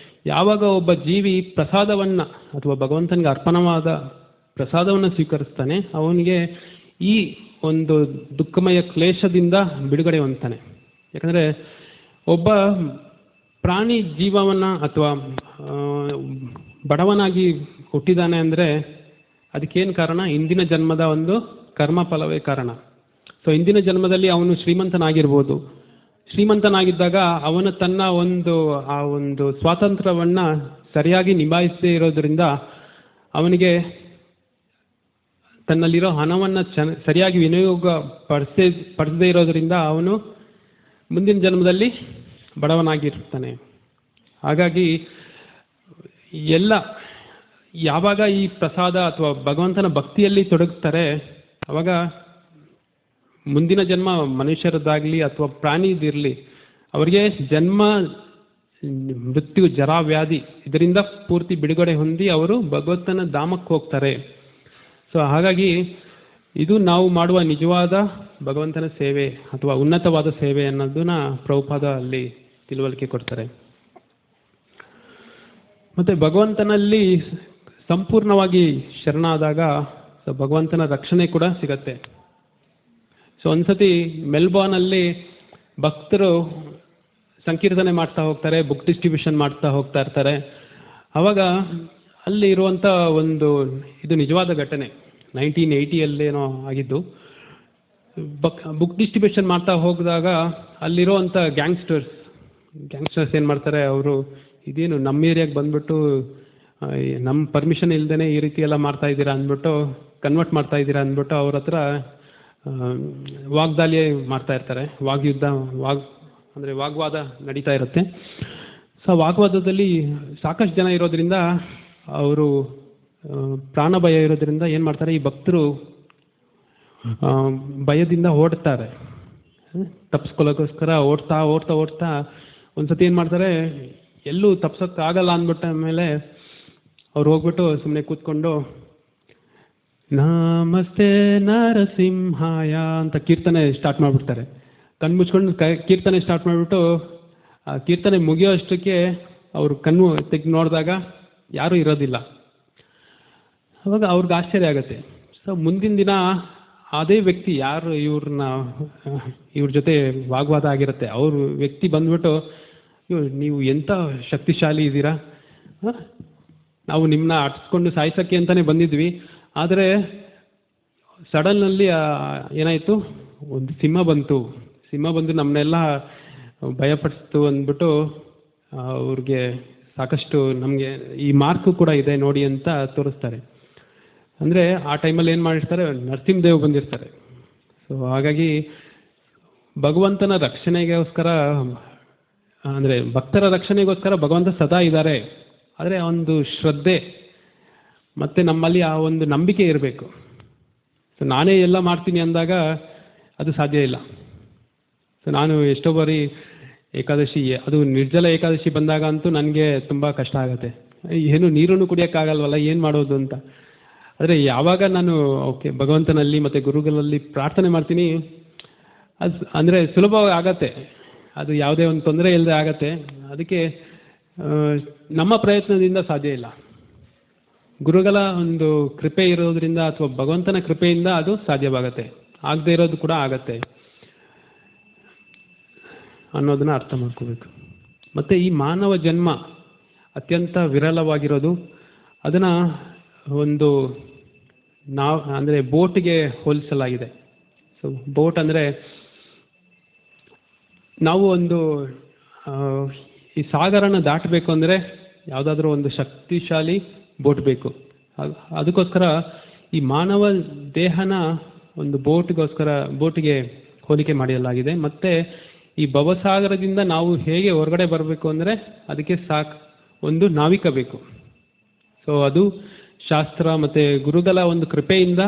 ಯಾವಾಗ ಒಬ್ಬ ಜೀವಿ ಪ್ರಸಾದವನ್ನು ಅಥವಾ ಭಗವಂತನಿಗೆ ಅರ್ಪಣವಾದ ಪ್ರಸಾದವನ್ನು ಸ್ವೀಕರಿಸ್ತಾನೆ, ಅವನಿಗೆ ಈ ಒಂದು ದುಃಖಮಯ ಕ್ಲೇಶದಿಂದ ಬಿಡುಗಡೆ ಹೊಂದ್ತಾನೆ. ಯಾಕಂದರೆ ಒಬ್ಬ ಪ್ರಾಣಿ ಜೀವವನ್ನು ಅಥವಾ ಬಡವನಾಗಿ ಹುಟ್ಟಿದಾನೆ ಅಂದರೆ ಅದಕ್ಕೇನು ಕಾರಣ? ಇಂದಿನ ಜನ್ಮದ ಒಂದು ಕರ್ಮ ಫಲವೇ ಕಾರಣ. ಸೊ ಇಂದಿನ ಜನ್ಮದಲ್ಲಿ ಅವನು ಶ್ರೀಮಂತನಾಗಿರ್ಬೋದು. ಶ್ರೀಮಂತನಾಗಿದ್ದಾಗ ಅವನು ತನ್ನ ಆ ಒಂದು ಸ್ವಾತಂತ್ರ್ಯವನ್ನು ಸರಿಯಾಗಿ ನಿಭಾಯಿಸದೇ ಇರೋದರಿಂದ ಅವನಿಗೆ ತನ್ನಲ್ಲಿರೋ ಹಣವನ್ನು ಸರಿಯಾಗಿ ವಿನಿಯೋಗ ಪಡಿಸದೇ ಇರೋದರಿಂದ ಅವನು ಮುಂದಿನ ಜನ್ಮದಲ್ಲಿ ಬಡವನಾಗಿರ್ತಾನೆ. ಹಾಗಾಗಿ ಯಾವಾಗ ಈ ಪ್ರಸಾದ ಅಥವಾ ಭಗವಂತನ ಭಕ್ತಿಯಲ್ಲಿ ತೊಡಗುತ್ತಾರೆ, ಆವಾಗ ಮುಂದಿನ ಜನ್ಮ ಮನುಷ್ಯರದ್ದಾಗಲಿ ಅಥವಾ ಪ್ರಾಣಿದಿರಲಿ, ಅವರಿಗೆ ಜನ್ಮ ಮೃತ್ಯು ಜರಾ ವ್ಯಾಧಿ ಇದರಿಂದ ಪೂರ್ತಿ ಬಿಡುಗಡೆ ಹೊಂದಿ ಅವರು ಭಗವಂತನ ಧಾಮಕ್ಕೆ ಹೋಗ್ತಾರೆ. ಸೊ ಹಾಗಾಗಿ ಇದು ನಾವು ಮಾಡುವ ನಿಜವಾದ ಭಗವಂತನ ಸೇವೆ ಅಥವಾ ಉನ್ನತವಾದ ಸೇವೆ ಅನ್ನೋದನ್ನ ಪ್ರಭುಪಾದ ಅಲ್ಲಿ ತಿಳುವಳಿಕೆ ಕೊಡ್ತಾರೆ. ಮತ್ತು ಭಗವಂತನಲ್ಲಿ ಸಂಪೂರ್ಣವಾಗಿ ಶರಣಾದಾಗ ಭಗವಂತನ ರಕ್ಷಣೆ ಕೂಡ ಸಿಗತ್ತೆ. ಸೊ ಒಂದ್ಸತಿ ಮೆಲ್ಬೋರ್ನಲ್ಲಿ ಭಕ್ತರು ಸಂಕೀರ್ತನೆ ಮಾಡ್ತಾ ಹೋಗ್ತಾರೆ, ಬುಕ್ ಡಿಸ್ಟ್ರಿಬ್ಯೂಷನ್ ಮಾಡ್ತಾ ಹೋಗ್ತಾ ಇರ್ತಾರೆ. ಆವಾಗ ಅಲ್ಲಿ ಇರುವಂಥ ಇದು ನಿಜವಾದ ಘಟನೆ, 1980 ಆಗಿದ್ದು. ಬುಕ್ ಡಿಸ್ಟ್ರಿಬ್ಯೂಷನ್ ಮಾಡ್ತಾ ಹೋಗಿದಾಗ ಅಲ್ಲಿರುವಂಥ ಗ್ಯಾಂಗ್ಸ್ಟರ್ಸ್ ಏನು ಮಾಡ್ತಾರೆ, ಅವರು ಇದೇನು ನಮ್ಮ ಏರಿಯಾಗೆ ಬಂದ್ಬಿಟ್ಟು ನಮ್ಮ ಪರ್ಮಿಷನ್ ಇಲ್ಲದೇ ಈ ರೀತಿ ಎಲ್ಲ ಮಾಡ್ತಾ ಇದ್ದೀರಾ ಅಂದ್ಬಿಟ್ಟು, ಕನ್ವರ್ಟ್ ಮಾಡ್ತಾ ಇದ್ದೀರಾ ಅಂದ್ಬಿಟ್ಟು ಅವ್ರ ಹತ್ರ ವಾಗ್ದಾಳಿ ಮಾಡ್ತಾ ಇರ್ತಾರೆ. ವಾಗ್ವಾದ ನಡೀತಾ ಇರುತ್ತೆ. ಸೊ ವಾಗ್ವಾದದಲ್ಲಿ ಸಾಕಷ್ಟು ಜನ ಇರೋದ್ರಿಂದ ಅವರು ಪ್ರಾಣ ಭಯ ಇರೋದ್ರಿಂದ ಏನು ಮಾಡ್ತಾರೆ, ಈ ಭಕ್ತರು ಭಯದಿಂದ ಓಡ್ತಾರೆ. ತಪ್ಪಿಸ್ಕೊಳ್ಳೋಕ್ಕೋಸ್ಕರ ಓಡ್ತಾ ಒಂದ್ಸತಿ ಏನು ಮಾಡ್ತಾರೆ, ಎಲ್ಲೂ ತಪ್ಸೋಕ್ಕಾಗಲ್ಲ ಅಂದ್ಬಿಟ್ಟ ಮೇಲೆ ಅವ್ರು ಹೋಗ್ಬಿಟ್ಟು ಸುಮ್ಮನೆ ಕೂತ್ಕೊಂಡು ನಮಸ್ತೆ ನರಸಿಂಹಾಯ ಅಂತ ಕೀರ್ತನೆ ಸ್ಟಾರ್ಟ್ ಮಾಡಿಬಿಡ್ತಾರೆ. ಕಣ್ಣು ಮುಚ್ಕೊಂಡು ಕೀರ್ತನೆ ಸ್ಟಾರ್ಟ್ ಮಾಡಿಬಿಟ್ಟು ಆ ಕೀರ್ತನೆ ಮುಗಿಯೋ ಅಷ್ಟಕ್ಕೆ ಅವರು ಕಣ್ಣು ತೆಗೆದು ನೋಡಿದಾಗ ಯಾರೂ ಇರೋದಿಲ್ಲ. ಅವಾಗ ಅವ್ರಿಗೆ ಆಶ್ಚರ್ಯ ಆಗುತ್ತೆ. ಸೊ ಮುಂದಿನ ದಿನ ಅದೇ ವ್ಯಕ್ತಿ ಯಾರು ಇವ್ರ ಜೊತೆ ವಾಗ್ವಾದ ಆಗಿರುತ್ತೆ, ಅವ್ರ ವ್ಯಕ್ತಿ ಬಂದ್ಬಿಟ್ಟು, ನೀವು ಎಂಥ ಶಕ್ತಿಶಾಲಿ ಇದ್ದೀರಾ, ನಾವು ನಿಮ್ಮನ್ನ ಅಟ್ಸ್ಕೊಂಡು ಸಾಯಿಸೋಕ್ಕೆ ಅಂತಲೇ ಬಂದಿದ್ವಿ, ಆದರೆ ಸಡನ್ನಲ್ಲಿ ಏನಾಯಿತು, ಒಂದು ಸಿಂಹ ಬಂದು ನಮ್ಮನ್ನೆಲ್ಲ ಭಯಪಡಿಸ್ತು ಅಂದ್ಬಿಟ್ಟು ಅವ್ರಿಗೆ ಸಾಕಷ್ಟು ನಮಗೆ ಈ ಮಾರ್ಕು ಕೂಡ ಇದೆ ನೋಡಿ ಅಂತ ತೋರಿಸ್ತಾರೆ. ಅಂದರೆ ಆ ಟೈಮಲ್ಲಿ ಏನು ಮಾಡಿರ್ತಾರೆ, ನರಸಿಂಹದೇವ್ ಬಂದಿರ್ತಾರೆ. ಸೊ ಹಾಗಾಗಿ ಭಗವಂತನ ರಕ್ಷಣೆಗೋಸ್ಕರ, ಅಂದರೆ ಭಕ್ತರ ರಕ್ಷಣೆಗೋಸ್ಕರ ಭಗವಂತ ಸದಾ ಇದ್ದಾರೆ. ಆದರೆ ಒಂದು ಶ್ರದ್ಧೆ ಮತ್ತು ನಮ್ಮಲ್ಲಿ ಆ ಒಂದು ನಂಬಿಕೆ ಇರಬೇಕು. ಸೊ ನಾನೇ ಎಲ್ಲ ಮಾಡ್ತೀನಿ ಅಂದಾಗ ಅದು ಸಾಧ್ಯ ಇಲ್ಲ. ಸೊ ನಾನು ಎಷ್ಟೋ ಬಾರಿ ಏಕಾದಶಿ, ಅದು ನಿರ್ಜಲ ಏಕಾದಶಿ ಬಂದಾಗ ಅಂತೂ ನನಗೆ ತುಂಬ ಕಷ್ಟ ಆಗುತ್ತೆ. ಏನು ನೀರನ್ನು ಕುಡಿಯೋಕ್ಕಾಗಲ್ವಲ್ಲ, ಏನು ಮಾಡೋದು ಅಂತ. ಆದರೆ ಯಾವಾಗ ನಾನು ಭಗವಂತನಲ್ಲಿ ಮತ್ತು ಗುರುಗಳಲ್ಲಿ ಪ್ರಾರ್ಥನೆ ಮಾಡ್ತೀನಿ, ಅದು ಅಂದರೆ ಸುಲಭವಾಗಿ ಆಗತ್ತೆ, ಅದು ಯಾವುದೇ ಒಂದು ತೊಂದರೆ ಇಲ್ಲದೆ ಆಗತ್ತೆ. ಅದಕ್ಕೆ ನಮ್ಮ ಪ್ರಯತ್ನದಿಂದ ಸಾಧ್ಯ ಇಲ್ಲ, ಗುರುಗಳ ಒಂದು ಕೃಪೆ ಇರೋದ್ರಿಂದ ಅಥವಾ ಭಗವಂತನ ಕೃಪೆಯಿಂದ ಅದು ಸಾಧ್ಯವಾಗತ್ತೆ. ಆಗದೆ ಇರೋದು ಕೂಡ ಆಗತ್ತೆ ಅನ್ನೋದನ್ನ ಅರ್ಥ ಮಾಡ್ಕೋಬೇಕು. ಮತ್ತು ಈ ಮಾನವ ಜನ್ಮ ಅತ್ಯಂತ ವಿರಳವಾಗಿರೋದು. ಅದನ್ನು ಅಂದರೆ ಬೋಟ್ಗೆ ಹೋಲಿಸಲಾಗಿದೆ. ಸೊ ಬೋಟ್ ಅಂದರೆ ನಾವು ಈ ಸಾಗರನ ದಾಟಬೇಕು ಅಂದರೆ ಯಾವುದಾದ್ರೂ ಒಂದು ಶಕ್ತಿಶಾಲಿ ಬೋಟ್ ಬೇಕು. ಅದಕ್ಕೋಸ್ಕರ ಈ ಮಾನವ ದೇಹನ ಒಂದು ಬೋಟಿಗೆ ಹೋಲಿಕೆ ಮಾಡಲಾಗಿದೆ. ಮತ್ತು ಈ ಭವಸಾಗರದಿಂದ ನಾವು ಹೇಗೆ ಹೊರಗಡೆ ಬರಬೇಕು ಅಂದರೆ ಅದಕ್ಕೆ ಒಂದು ನಾವಿಕ ಬೇಕು. ಸೊ ಅದು ಶಾಸ್ತ್ರ ಮತ್ತು ಗುರುಗಳ ಒಂದು ಕೃಪೆಯಿಂದ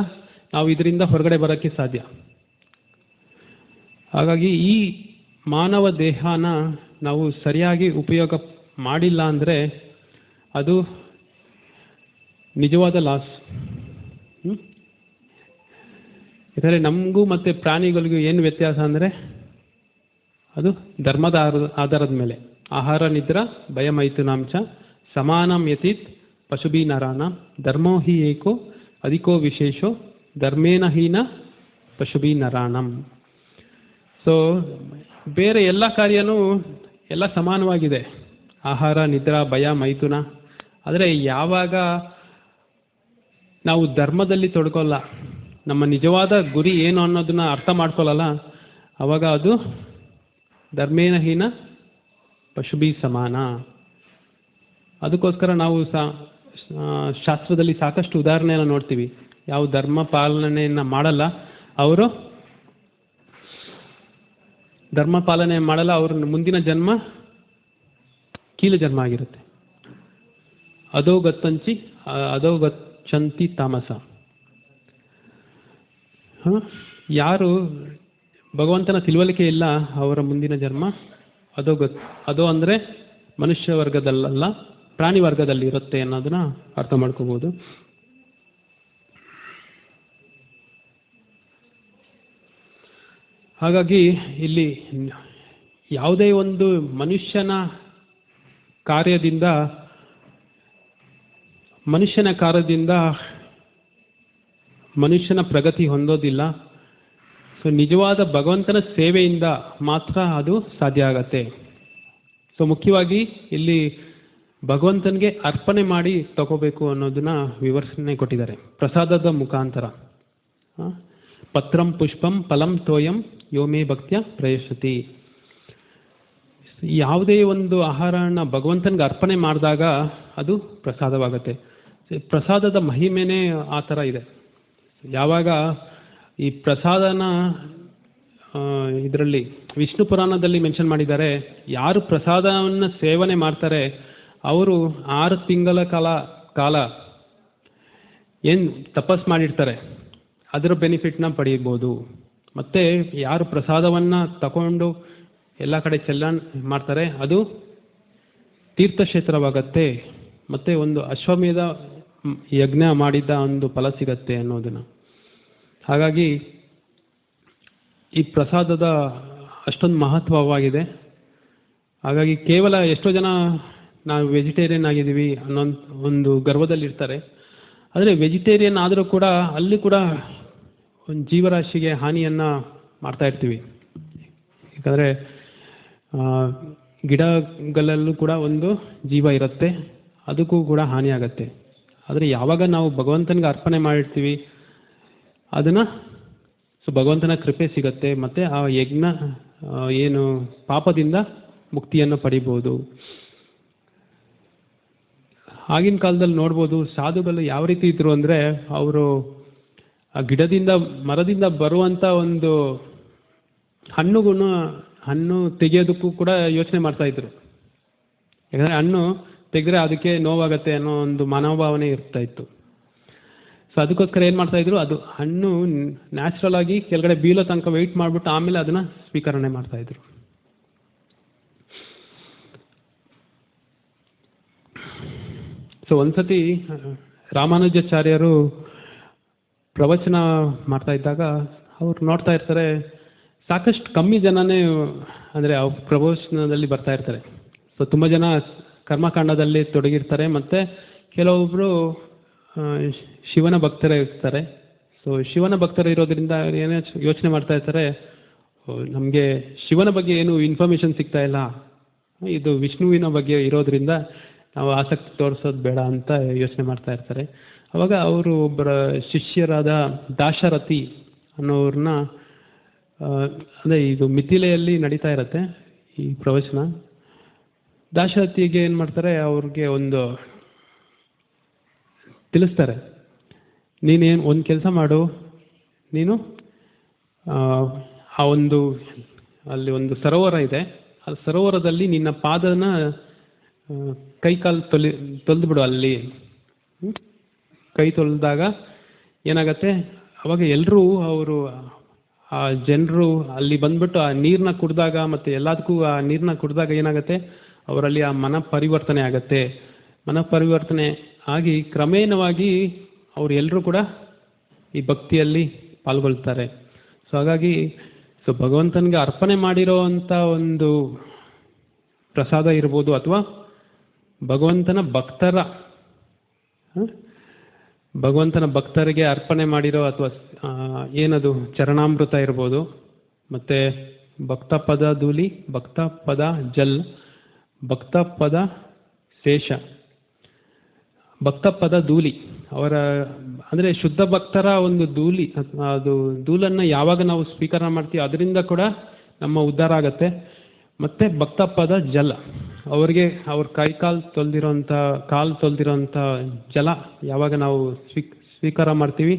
ನಾವು ಇದರಿಂದ ಹೊರಗಡೆ ಬರೋಕ್ಕೆ ಸಾಧ್ಯ. ಹಾಗಾಗಿ ಈ ಮಾನವ ದೇಹನ ನಾವು ಸರಿಯಾಗಿ ಉಪಯೋಗ ಮಾಡಿಲ್ಲ ಅಂದರೆ ಅದು ನಿಜವಾದ ಲಾಸ್. ಯಾಕಂದರೆ ನಮಗೂ ಮತ್ತು ಪ್ರಾಣಿಗಳಿಗೂ ಏನು ವ್ಯತ್ಯಾಸ ಅಂದರೆ ಅದು ಧರ್ಮದ ಆಧಾರದ ಮೇಲೆ. ಆಹಾರ ನಿದ್ರಾ ಭಯಮೈಥುನಾಂಚ ಸಮಾನಂ ಯತೀತ್ ಪಶುಭಿ ನರಾನಾಂ ಧರ್ಮೋ ಹಿ ಏಕೋ ಅಧಿಕೋ ವಿಶೇಷೋ ಧರ್ಮೇನ ಹೀನ ಪಶುಭಿ ನರಾಣಂ. ಸೊ ಬೇರೆ ಎಲ್ಲ ಕಾರ್ಯನೂ ಎಲ್ಲ ಸಮಾನವಾಗಿದೆ, ಆಹಾರ ನಿದ್ರಾ ಭಯ ಮೈಥುನ. ಆದರೆ ಯಾವಾಗ ನಾವು ಧರ್ಮದಲ್ಲಿ ತೊಡ್ಕೊಳ್ಳಲ್ಲ, ನಮ್ಮ ನಿಜವಾದ ಗುರಿ ಏನು ಅನ್ನೋದನ್ನ ಅರ್ಥ ಮಾಡ್ಕೊಳ್ಳಲ್ಲ, ಆವಾಗ ಅದು ಧರ್ಮೇನ ಹೀನ ಪಶುಭಿ ಸಮಾನ. ಅದಕ್ಕೋಸ್ಕರ ನಾವು ಶಾಸ್ತ್ರದಲ್ಲಿ ಸಾಕಷ್ಟು ಉದಾಹರಣೆಯನ್ನು ನೋಡ್ತೀವಿ. ಯಾವ ಧರ್ಮ ಪಾಲನೆಯನ್ನು ಮಾಡಲ್ಲ ಅವರು ಧರ್ಮ ಪಾಲನೆ ಮಾಡಲ್ಲ, ಅವ್ರ ಮುಂದಿನ ಜನ್ಮ ಕೀಲು ಜನ್ಮ ಆಗಿರುತ್ತೆ. ಅದೋ ಗಚ್ಚಂತಿ ತಾಮಸ. ಯಾರು ಭಗವಂತನ ತಿಳುವಳಿಕೆ ಇಲ್ಲ ಅವರ ಮುಂದಿನ ಜನ್ಮ ಅದೋ ಅಂದರೆ ಮನುಷ್ಯ ವರ್ಗದಲ್ಲ, ಪ್ರಾಣಿ ವರ್ಗದಲ್ಲಿ ಇರುತ್ತೆ ಅನ್ನೋದನ್ನ ಅರ್ಥ ಮಾಡ್ಕೋಬೋದು. ಹಾಗಾಗಿ ಇಲ್ಲಿ ಯಾವುದೇ ಒಂದು ಮನುಷ್ಯನ ಕಾರ್ಯದಿಂದ ಮನುಷ್ಯನ ಪ್ರಗತಿ ಹೊಂದೋದಿಲ್ಲ. ಸೊ ನಿಜವಾದ ಭಗವಂತನ ಸೇವೆಯಿಂದ ಮಾತ್ರ ಅದು ಸಾಧ್ಯ ಆಗತ್ತೆ. ಸೊ ಮುಖ್ಯವಾಗಿ ಇಲ್ಲಿ ಭಗವಂತನಿಗೆ ಅರ್ಪಣೆ ಮಾಡಿ ತಗೋಬೇಕು ಅನ್ನೋದನ್ನ ವಿವರಣೆ ಕೊಟ್ಟಿದ್ದಾರೆ ಪ್ರಸಾದದ ಮುಖಾಂತರ. ಪತ್ರಂ ಪುಷ್ಪಂ ಫಲಂ ತೋಯಂ ಯೋಮೇ ಭಕ್ತ್ಯ ಪ್ರಯಶತಿ. ಯಾವುದೇ ಒಂದು ಆಹಾರನ ಭಗವಂತನಿಗೆ ಅರ್ಪಣೆ ಮಾಡಿದಾಗ ಅದು ಪ್ರಸಾದವಾಗತ್ತೆ. ಪ್ರಸಾದದ ಮಹಿಮೆನೇ ಆ ಥರ ಇದೆ. ಯಾವಾಗ ಈ ಪ್ರಸಾದನ ಇದರಲ್ಲಿ ವಿಷ್ಣು ಪುರಾಣದಲ್ಲಿ ಮೆನ್ಷನ್ ಮಾಡಿದ್ದಾರೆ, ಯಾರು ಪ್ರಸಾದವನ್ನು ಸೇವನೆ ಮಾಡ್ತಾರೆ ಅವರು 6 ತಿಂಗಳ ಕಾಲ ಏನು ತಪಸ್ ಮಾಡಿರ್ತಾರೆ ಅದರ ಬೆನಿಫಿಟ್ನ ಪಡೀಬೋದು. ಮತ್ತು ಯಾರು ಪ್ರಸಾದವನ್ನು ತಗೊಂಡು ಎಲ್ಲ ಕಡೆ ಚಲನ ಮಾಡ್ತಾರೆ ಅದು ತೀರ್ಥಕ್ಷೇತ್ರವಾಗತ್ತೆ, ಮತ್ತು ಒಂದು ಅಶ್ವಮೇಧ ಯಜ್ಞ ಮಾಡಿದ್ದ ಒಂದು ಫಲ ಸಿಗತ್ತೆ ಅನ್ನೋದನ್ನು. ಹಾಗಾಗಿ ಈ ಪ್ರಸಾದದ ಅಷ್ಟೊಂದು ಮಹತ್ವವಾಗಿದೆ. ಹಾಗಾಗಿ ಕೇವಲ ಎಷ್ಟೋ ಜನ ನಾವು ವೆಜಿಟೇರಿಯನ್ ಆಗಿದ್ದೀವಿ ಅನ್ನೋ ಒಂದು ಗರ್ವದಲ್ಲಿರ್ತಾರೆ. ಆದರೆ ವೆಜಿಟೇರಿಯನ್ ಆದರೂ ಕೂಡ ಅಲ್ಲಿ ಕೂಡ ಒಂದು ಜೀವರಾಶಿಗೆ ಹಾನಿಯನ್ನು ಮಾಡ್ತಾ ಇರ್ತೀವಿ. ಯಾಕಂದರೆ ಗಿಡಗಳಲ್ಲೂ ಕೂಡ ಒಂದು ಜೀವ ಇರುತ್ತೆ, ಅದಕ್ಕೂ ಕೂಡ ಹಾನಿ ಆಗುತ್ತೆ. ಆದರೆ ಯಾವಾಗ ನಾವು ಭಗವಂತನಿಗೆ ಅರ್ಪಣೆ ಮಾಡಿರ್ತೀವಿ ಅದನ್ನು ಭಗವಂತನ ಕೃಪೆ ಸಿಗತ್ತೆ, ಮತ್ತು ಆ ಯಜ್ಞ ಏನು ಪಾಪದಿಂದ ಮುಕ್ತಿಯನ್ನು ಪಡಿಬೋದು. ಆಗಿನ ಕಾಲದಲ್ಲಿ ನೋಡ್ಬೋದು ಸಾಧುಗಳು ಯಾವ ರೀತಿ ಇದ್ರು ಅಂದರೆ ಅವರು ಆ ಮರದಿಂದ ಬರುವಂಥ ಒಂದು ಹಣ್ಣು ತೆಗೆಯೋದಕ್ಕೂ ಕೂಡ ಯೋಚನೆ ಮಾಡ್ತಾಯಿದ್ರು. ಯಾಕಂದರೆ ಹಣ್ಣು ತೆಗೆದ್ರೆ ಅದಕ್ಕೆ ನೋವಾಗತ್ತೆ ಅನ್ನೋ ಒಂದು ಮನೋಭಾವನೆ ಇರ್ತಾ ಇತ್ತು. ಸೊ ಅದಕ್ಕೋಸ್ಕರ ಏನು ಮಾಡ್ತಾಯಿದ್ರು, ಅದು ಹಣ್ಣು ನ್ಯಾಚುರಲ್ ಆಗಿ ಕೆಳಗಡೆ ಬೀಳೋ ತನಕ ವೆಯ್ಟ್ ಮಾಡಿಬಿಟ್ಟು ಆಮೇಲೆ ಅದನ್ನು ಸ್ವೀಕರಣೆ ಮಾಡ್ತಾಯಿದ್ರು. ಸೊ ಒಂದ್ಸತಿ ರಾಮಾನುಜಾಚಾರ್ಯರು ಪ್ರವಚನ ಮಾಡ್ತಾ ಇದ್ದಾಗ ಅವ್ರು ನೋಡ್ತಾ ಇರ್ತಾರೆ ಸಾಕಷ್ಟು ಕಮ್ಮಿ ಜನನೇ ಅಂದರೆ ಅವ್ರ ಪ್ರವಚನದಲ್ಲಿ ಬರ್ತಾ ಇರ್ತಾರೆ. ಸೊ ತುಂಬ ಜನ ಕರ್ಮಕಾಂಡದಲ್ಲಿ ತೊಡಗಿರ್ತಾರೆ, ಮತ್ತು ಕೆಲವೊಬ್ಬರು ಶಿವನ ಭಕ್ತರೇ ಇರ್ತಾರೆ. ಸೊ ಶಿವನ ಭಕ್ತರು ಇರೋದ್ರಿಂದ ಏನೇ ಯೋಚನೆ ಮಾಡ್ತಾ ಇರ್ತಾರೆ, ನಮಗೆ ಶಿವನ ಬಗ್ಗೆ ಏನು ಇನ್ಫಾರ್ಮೇಷನ್ ಸಿಗ್ತಾ ಇಲ್ಲ, ಇದು ವಿಷ್ಣುವಿನ ಬಗ್ಗೆ ಇರೋದ್ರಿಂದ ನಾವು ಆಸಕ್ತಿ ತೋರಿಸೋದು ಬೇಡ ಅಂತ ಯೋಚನೆ ಮಾಡ್ತಾ ಇರ್ತಾರೆ. ಆವಾಗ ಅವರು ಒಬ್ಬರ ಶಿಷ್ಯರಾದ ದಾಶರಥಿ ಅನ್ನೋರನ್ನ ಅಂದರೆ ಇದು ಮಿಥಿಲೆಯಲ್ಲಿ ನಡೀತಾ ಇರುತ್ತೆ ಈ ಪ್ರವಚನ. ದಾಶರಥಿಗೆ ಏನು ಮಾಡ್ತಾರೆ, ಅವ್ರಿಗೆ ಒಂದು ತಿಳಿಸ್ತಾರೆ, ನೀನೇನು ಒಂದು ಕೆಲಸ ಮಾಡು, ನೀನು ಆ ಒಂದು ಅಲ್ಲಿ ಒಂದು ಸರೋವರ ಇದೆ, ಆ ಸರೋವರದಲ್ಲಿ ನಿನ್ನ ಪಾದನ ಕೈಕಾಲು ತೊಳೆದ್ಬಿಡು. ಅಲ್ಲಿ ಕೈ ತೊಳೆದಾಗ ಏನಾಗತ್ತೆ, ಅವಾಗ ಎಲ್ಲರೂ ಅವರು ಆ ಜನರು ಅಲ್ಲಿ ಬಂದ್ಬಿಟ್ಟು ಆ ನೀರನ್ನ ಕುಡಿದಾಗ ಮತ್ತು ಎಲ್ಲದಕ್ಕೂ ಆ ನೀರನ್ನ ಕುಡಿದಾಗ ಏನಾಗುತ್ತೆ, ಅವರಲ್ಲಿ ಆ ಮನ ಪರಿವರ್ತನೆ ಆಗತ್ತೆ. ಮನ ಪರಿವರ್ತನೆ ಆಗಿ ಕ್ರಮೇಣವಾಗಿ ಅವರು ಎಲ್ಲರೂ ಕೂಡ ಈ ಭಕ್ತಿಯಲ್ಲಿ ಪಾಲ್ಗೊಳ್ತಾರೆ. ಸೊ ಹಾಗಾಗಿ ಭಗವಂತನಿಗೆ ಅರ್ಪಣೆ ಮಾಡಿರೋ ಅಂಥ ಒಂದು ಪ್ರಸಾದ ಇರ್ಬೋದು, ಅಥವಾ ಭಗವಂತನ ಭಕ್ತರಿಗೆ ಅರ್ಪಣೆ ಮಾಡಿರೋ ಅಥವಾ ಏನದು ಚರಣಾಮೃತ ಇರ್ಬೋದು, ಮತ್ತು ಭಕ್ತಪದ ಧೂಳಿ, ಭಕ್ತಪದ ಜಲ್, ಭಕ್ತಪದ ಶೇಷ. ಭಕ್ತಪದ ಧೂಳಿ ಅವರ ಅಂದರೆ ಶುದ್ಧ ಭಕ್ತರ ಒಂದು ಧೂಳಿ, ಅದು ಧೂಳನ್ನು ಯಾವಾಗ ನಾವು ಸ್ವೀಕಾರ ಮಾಡ್ತೀವಿ ಅದರಿಂದ ಕೂಡ ನಮ್ಮ ಉದ್ಧಾರ ಆಗತ್ತೆ. ಮತ್ತು ಭಕ್ತಪದ ಜಲ, ಅವರಿಗೆ ಅವ್ರ ಕಾಲು ತೊಳೆದಿರೋಂಥ ಜಲ ಯಾವಾಗ ನಾವು ಸ್ವೀಕಾರ ಮಾಡ್ತೀವಿ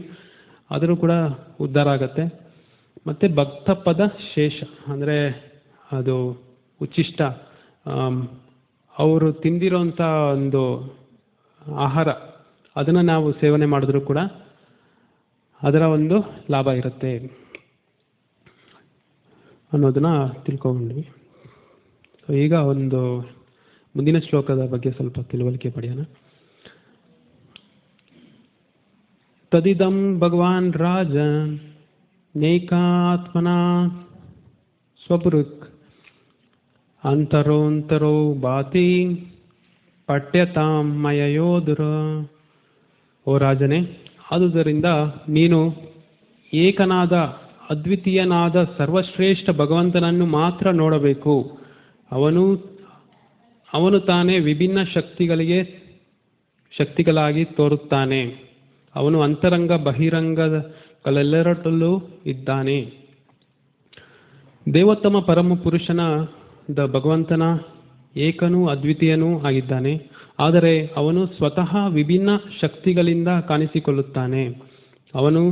ಆದರೂ ಕೂಡ ಉದ್ಧಾರ ಆಗತ್ತೆ. ಮತ್ತು ಭಕ್ತಪದ ಶೇಷ ಅಂದರೆ ಅದು ಉಚ್ಚಿಷ್ಟ, ಅವರು ತಿಂದಿರೋಂಥ ಒಂದು ಆಹಾರ ಅದನ್ನು ನಾವು ಸೇವನೆ ಮಾಡಿದ್ರೂ ಕೂಡ ಅದರ ಒಂದು ಲಾಭ ಇರುತ್ತೆ ಅನ್ನೋದನ್ನ ತಿಳ್ಕೊಂಡ್ವಿ. ಸೊ ಈಗ ಒಂದು ಮುಂದಿನ ಶ್ಲೋಕದ ಬಗ್ಗೆ ಸ್ವಲ್ಪ ತಿಳುವಳಿಕೆ ಪಡೆಯೋಣ. ತದಿದಂ ಭಗವಾನ್ ರಾಜ ನೈಕಾತ್ಮನ ಸ್ವಭೃಕ್ ಅಂತರೋಂತರೋ ಭಾತಿ ಪಠ್ಯತಾಂ ಮಯಯೋಧುರ. ಓ ರಾಜನೇ, ಆದುದರಿಂದ ನೀನು ಏಕನಾದ ಅದ್ವಿತೀಯನಾದ ಸರ್ವಶ್ರೇಷ್ಠ ಭಗವಂತನನ್ನು ಮಾತ್ರ ನೋಡಬೇಕು. ಅವನು ತಾನೇ ವಿಭಿನ್ನ ಶಕ್ತಿಗಳಾಗಿ ತೋರುತ್ತಾನೆ. ಅವನು ಅಂತರಂಗ ಬಹಿರಂಗಗಳೆಲ್ಲರಲ್ಲೂ ಇದ್ದಾನೆ. ದೇವೋತ್ತಮ ಪರಮ ಪುರುಷನಾದ ಭಗವಂತನ ಏಕನೂ ಅದ್ವಿತೀಯನೂ ಆಗಿದ್ದಾನೆ. ಆದರೆ ಅವನು ಸ್ವತಃ ವಿಭಿನ್ನ ಶಕ್ತಿಗಳಿಂದ ಕಾಣಿಸಿಕೊಳ್ಳುತ್ತಾನೆ. ಅವನು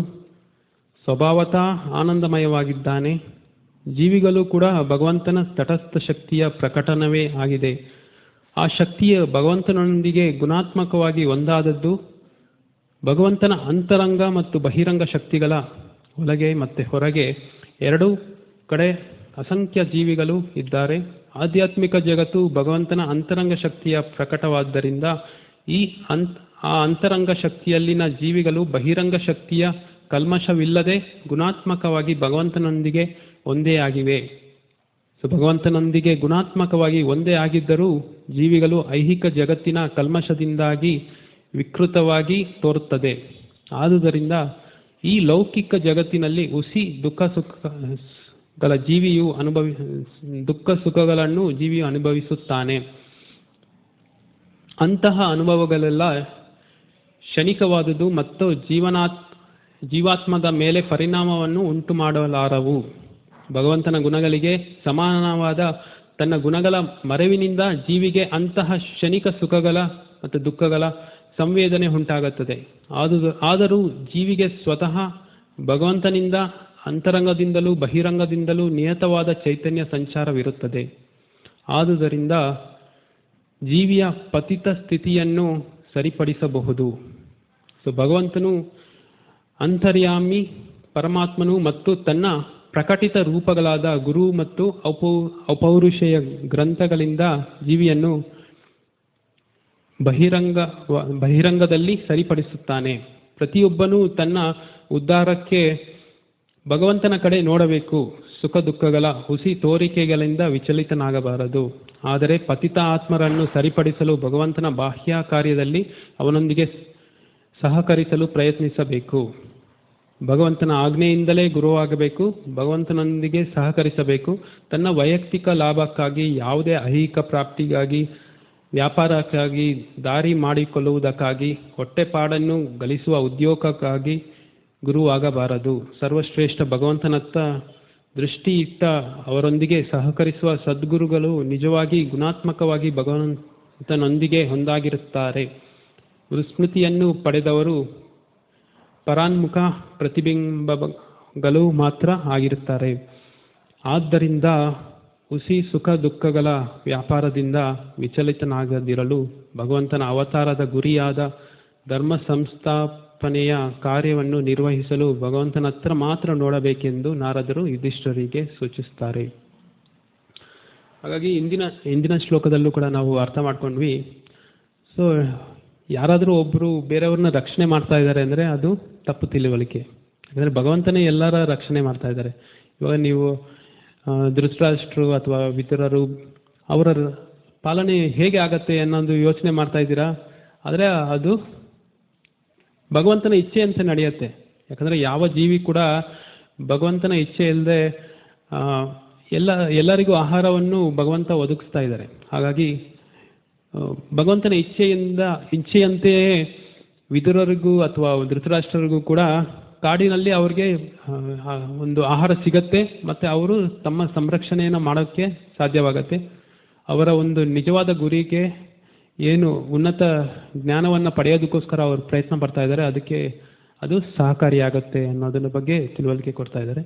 ಸ್ವಭಾವತಃ ಆನಂದಮಯವಾಗಿದ್ದಾನೆ. ಜೀವಿಗಳು ಕೂಡ ಭಗವಂತನ ತಟಸ್ಥ ಶಕ್ತಿಯ ಪ್ರಕಟನವೇ ಆಗಿದೆ. ಆ ಶಕ್ತಿಯ ಭಗವಂತನೊಂದಿಗೆ ಗುಣಾತ್ಮಕವಾಗಿ ಒಂದಾದದ್ದು. ಭಗವಂತನ ಅಂತರಂಗ ಮತ್ತು ಬಹಿರಂಗ ಶಕ್ತಿಗಳ ಒಳಗೆ ಮತ್ತು ಹೊರಗೆ ಎರಡೂ ಕಡೆ ಅಸಂಖ್ಯ ಜೀವಿಗಳು ಇದ್ದಾರೆ. ಆಧ್ಯಾತ್ಮಿಕ ಜಗತ್ತು ಭಗವಂತನ ಅಂತರಂಗ ಶಕ್ತಿಯ ಪ್ರಕಟವಾದ್ದರಿಂದ ಆ ಅಂತರಂಗ ಶಕ್ತಿಯಲ್ಲಿನ ಜೀವಿಗಳು ಬಹಿರಂಗ ಶಕ್ತಿಯ ಕಲ್ಮಶವಿಲ್ಲದೆ ಗುಣಾತ್ಮಕವಾಗಿ ಭಗವಂತನೊಂದಿಗೆ ಒಂದೇ ಆಗಿವೆ. ಸೊ ಭಗವಂತನೊಂದಿಗೆ ಗುಣಾತ್ಮಕವಾಗಿ ಒಂದೇ ಆಗಿದ್ದರೂ ಜೀವಿಗಳು ಐಹಿಕ ಜಗತ್ತಿನ ಕಲ್ಮಶದಿಂದಾಗಿ ವಿಕೃತವಾಗಿ ತೋರುತ್ತದೆ. ಆದುದರಿಂದ ಈ ಲೌಕಿಕ ಜಗತ್ತಿನಲ್ಲಿ ಹುಸಿ ದುಃಖ ಸುಖಗಳನ್ನು ಜೀವಿಯು ಅನುಭವಿಸುತ್ತಾನೆ. ಅಂತಹ ಅನುಭವಗಳೆಲ್ಲ ಕ್ಷಣಿಕವಾದುದು ಮತ್ತು ಜೀವಾತ್ಮದ ಮೇಲೆ ಪರಿಣಾಮವನ್ನು ಉಂಟು ಮಾಡಲಾರವು. ಭಗವಂತನ ಗುಣಗಳಿಗೆ ಸಮಾನವಾದ ತನ್ನ ಗುಣಗಳ ಮರೆವಿನಿಂದ ಜೀವಿಗೆ ಅಂತಹ ಕ್ಷಣಿಕ ಸುಖಗಳ ಮತ್ತು ದುಃಖಗಳ ಸಂವೇದನೆ ಉಂಟಾಗುತ್ತದೆ. ಆದರೂ ಜೀವಿಗೆ ಸ್ವತಃ ಭಗವಂತನಿಂದ ಅಂತರಂಗದಿಂದಲೂ ಬಹಿರಂಗದಿಂದಲೂ ನಿಯತವಾದ ಚೈತನ್ಯ ಸಂಚಾರವಿರುತ್ತದೆ. ಆದುದರಿಂದ ಜೀವಿಯ ಪತಿತ ಸ್ಥಿತಿಯನ್ನು ಸರಿಪಡಿಸಬಹುದು. ಸೊ ಭಗವಂತನು ಅಂತರ್ಯಾಮಿ ಪರಮಾತ್ಮನು ಮತ್ತು ತನ್ನ ಪ್ರಕಟಿತ ರೂಪಗಳಾದ ಗುರು ಮತ್ತು ಅಪೌರುಷೇಯ ಗ್ರಂಥಗಳಿಂದ ಜೀವಿಯನ್ನು ಬಹಿರಂಗದಲ್ಲಿ ಸರಿಪಡಿಸುತ್ತಾನೆ. ಪ್ರತಿಯೊಬ್ಬನೂ ತನ್ನ ಉದ್ಧಾರಕ್ಕೆ ಭಗವಂತನ ಕಡೆ ನೋಡಬೇಕು. ಸುಖ ದುಃಖಗಳ ಹುಸಿ ತೋರಿಕೆಗಳಿಂದ ವಿಚಲಿತನಾಗಬಾರದು. ಆದರೆ ಪತಿತ ಆತ್ಮರನ್ನು ಸರಿಪಡಿಸಲು ಭಗವಂತನ ಬಾಹ್ಯ ಕಾರ್ಯದಲ್ಲಿ ಅವನೊಂದಿಗೆ ಸಹಕರಿಸಲು ಪ್ರಯತ್ನಿಸಬೇಕು. ಭಗವಂತನ ಆಜ್ಞೆಯಿಂದಲೇ ಗುರುವಾಗಬೇಕು. ಭಗವಂತನೊಂದಿಗೆ ಸಹಕರಿಸಬೇಕು. ತನ್ನ ವೈಯಕ್ತಿಕ ಲಾಭಕ್ಕಾಗಿ, ಯಾವುದೇ ಐಹಿಕ ಪ್ರಾಪ್ತಿಗಾಗಿ, ವ್ಯಾಪಾರಕ್ಕಾಗಿ, ದಾರಿ ಮಾಡಿಕೊಳ್ಳುವುದಕ್ಕಾಗಿ, ಹೊಟ್ಟೆಪಾಡನ್ನು ಗಳಿಸುವ ಉದ್ಯೋಗಕ್ಕಾಗಿ ಗುರುವಾಗಬಾರದು. ಸರ್ವಶ್ರೇಷ್ಠ ಭಗವಂತನತ್ತ ದೃಷ್ಟಿ ಇಟ್ಟ ಅವರೊಂದಿಗೆ ಸಹಕರಿಸುವ ಸದ್ಗುರುಗಳು ನಿಜವಾಗಿ ಗುಣಾತ್ಮಕವಾಗಿ ಭಗವಂತನೊಂದಿಗೆ ಒಂದಾಗಿರುತ್ತಾರೆ. ವಿಸ್ಮೃತಿಯನ್ನು ಪಡೆದವರು ಪರಾನ್ಮುಖ ಪ್ರತಿಬಿಂಬಗಳು ಮಾತ್ರ ಆಗಿರುತ್ತಾರೆ. ಆದ್ದರಿಂದ ಹುಸಿ ಸುಖ ದುಃಖಗಳ ವ್ಯಾಪಾರದಿಂದ ವಿಚಲಿತನಾಗದಿರಲು ಭಗವಂತನ ಅವತಾರದ ಗುರಿಯಾದ ಧರ್ಮ ಸಂಸ್ಥಾಪನೆಯ ಕಾರ್ಯವನ್ನು ನಿರ್ವಹಿಸಲು ಭಗವಂತನ ಹತ್ರ ಮಾತ್ರ ನೋಡಬೇಕೆಂದು ನಾರದರು ಯುಧಿಷ್ಠಿರರಿಗೆ ಸೂಚಿಸುತ್ತಾರೆ. ಹಾಗಾಗಿ ಹಿಂದಿನ ಶ್ಲೋಕದಲ್ಲೂ ಕೂಡ ನಾವು ಅರ್ಥ ಮಾಡ್ಕೊಂಡ್ವಿ. ಸೊ ಯಾರಾದರೂ ಒಬ್ಬರು ಬೇರೆಯವ್ರನ್ನ ರಕ್ಷಣೆ ಮಾಡ್ತಾ ಇದ್ದಾರೆ ಅಂದರೆ ಅದು ತಪ್ಪು ತಿಳುವಳಿಕೆ. ಯಾಕಂದರೆ ಭಗವಂತನೇ ಎಲ್ಲರ ರಕ್ಷಣೆ ಮಾಡ್ತಾ ಇದ್ದಾರೆ. ಇವಾಗ ನೀವು ಧೃತರಾಷ್ಟ್ರರು ಅಥವಾ ವಿದುರರು ಅವರ ಪಾಲನೆ ಹೇಗೆ ಆಗತ್ತೆ ಅನ್ನೋದು ಯೋಚನೆ ಮಾಡ್ತಾ ಇದ್ದೀರಾ. ಆದರೆ ಅದು ಭಗವಂತನ ಇಚ್ಛೆಯಂತೆ ನಡೆಯುತ್ತೆ. ಯಾಕಂದರೆ ಯಾವ ಜೀವಿ ಕೂಡ ಭಗವಂತನ ಇಚ್ಛೆ ಇಲ್ಲದೆ ಎಲ್ಲರಿಗೂ ಆಹಾರವನ್ನು ಭಗವಂತ ಒದಗಿಸ್ತಾ ಇದ್ದಾರೆ. ಹಾಗಾಗಿ ಭಗವಂತನ ಇಚ್ಛೆಯಂತೆಯೇ ವಿದುರರಿಗೂ ಅಥವಾ ಧೃತರಾಷ್ಟ್ರರಿಗೂ ಕೂಡ ಕಾಡಿನಲ್ಲಿ ಅವ್ರಿಗೆ ಒಂದು ಆಹಾರ ಸಿಗತ್ತೆ ಮತ್ತು ಅವರು ತಮ್ಮ ಸಂರಕ್ಷಣೆಯನ್ನು ಮಾಡೋಕ್ಕೆ ಸಾಧ್ಯವಾಗತ್ತೆ. ಅವರ ಒಂದು ನಿಜವಾದ ಗುರಿಗೆ ಏನು ಉನ್ನತ ಜ್ಞಾನವನ್ನು ಪಡೆಯೋದಕ್ಕೋಸ್ಕರ ಅವರು ಪ್ರಯತ್ನ ಪಡ್ತಾ ಇದ್ದಾರೆ, ಅದಕ್ಕೆ ಅದು ಸಹಕಾರಿಯಾಗತ್ತೆ ಅನ್ನೋದರ ಬಗ್ಗೆ ತಿಳುವಳಿಕೆ ಕೊಡ್ತಾ ಇದ್ದಾರೆ.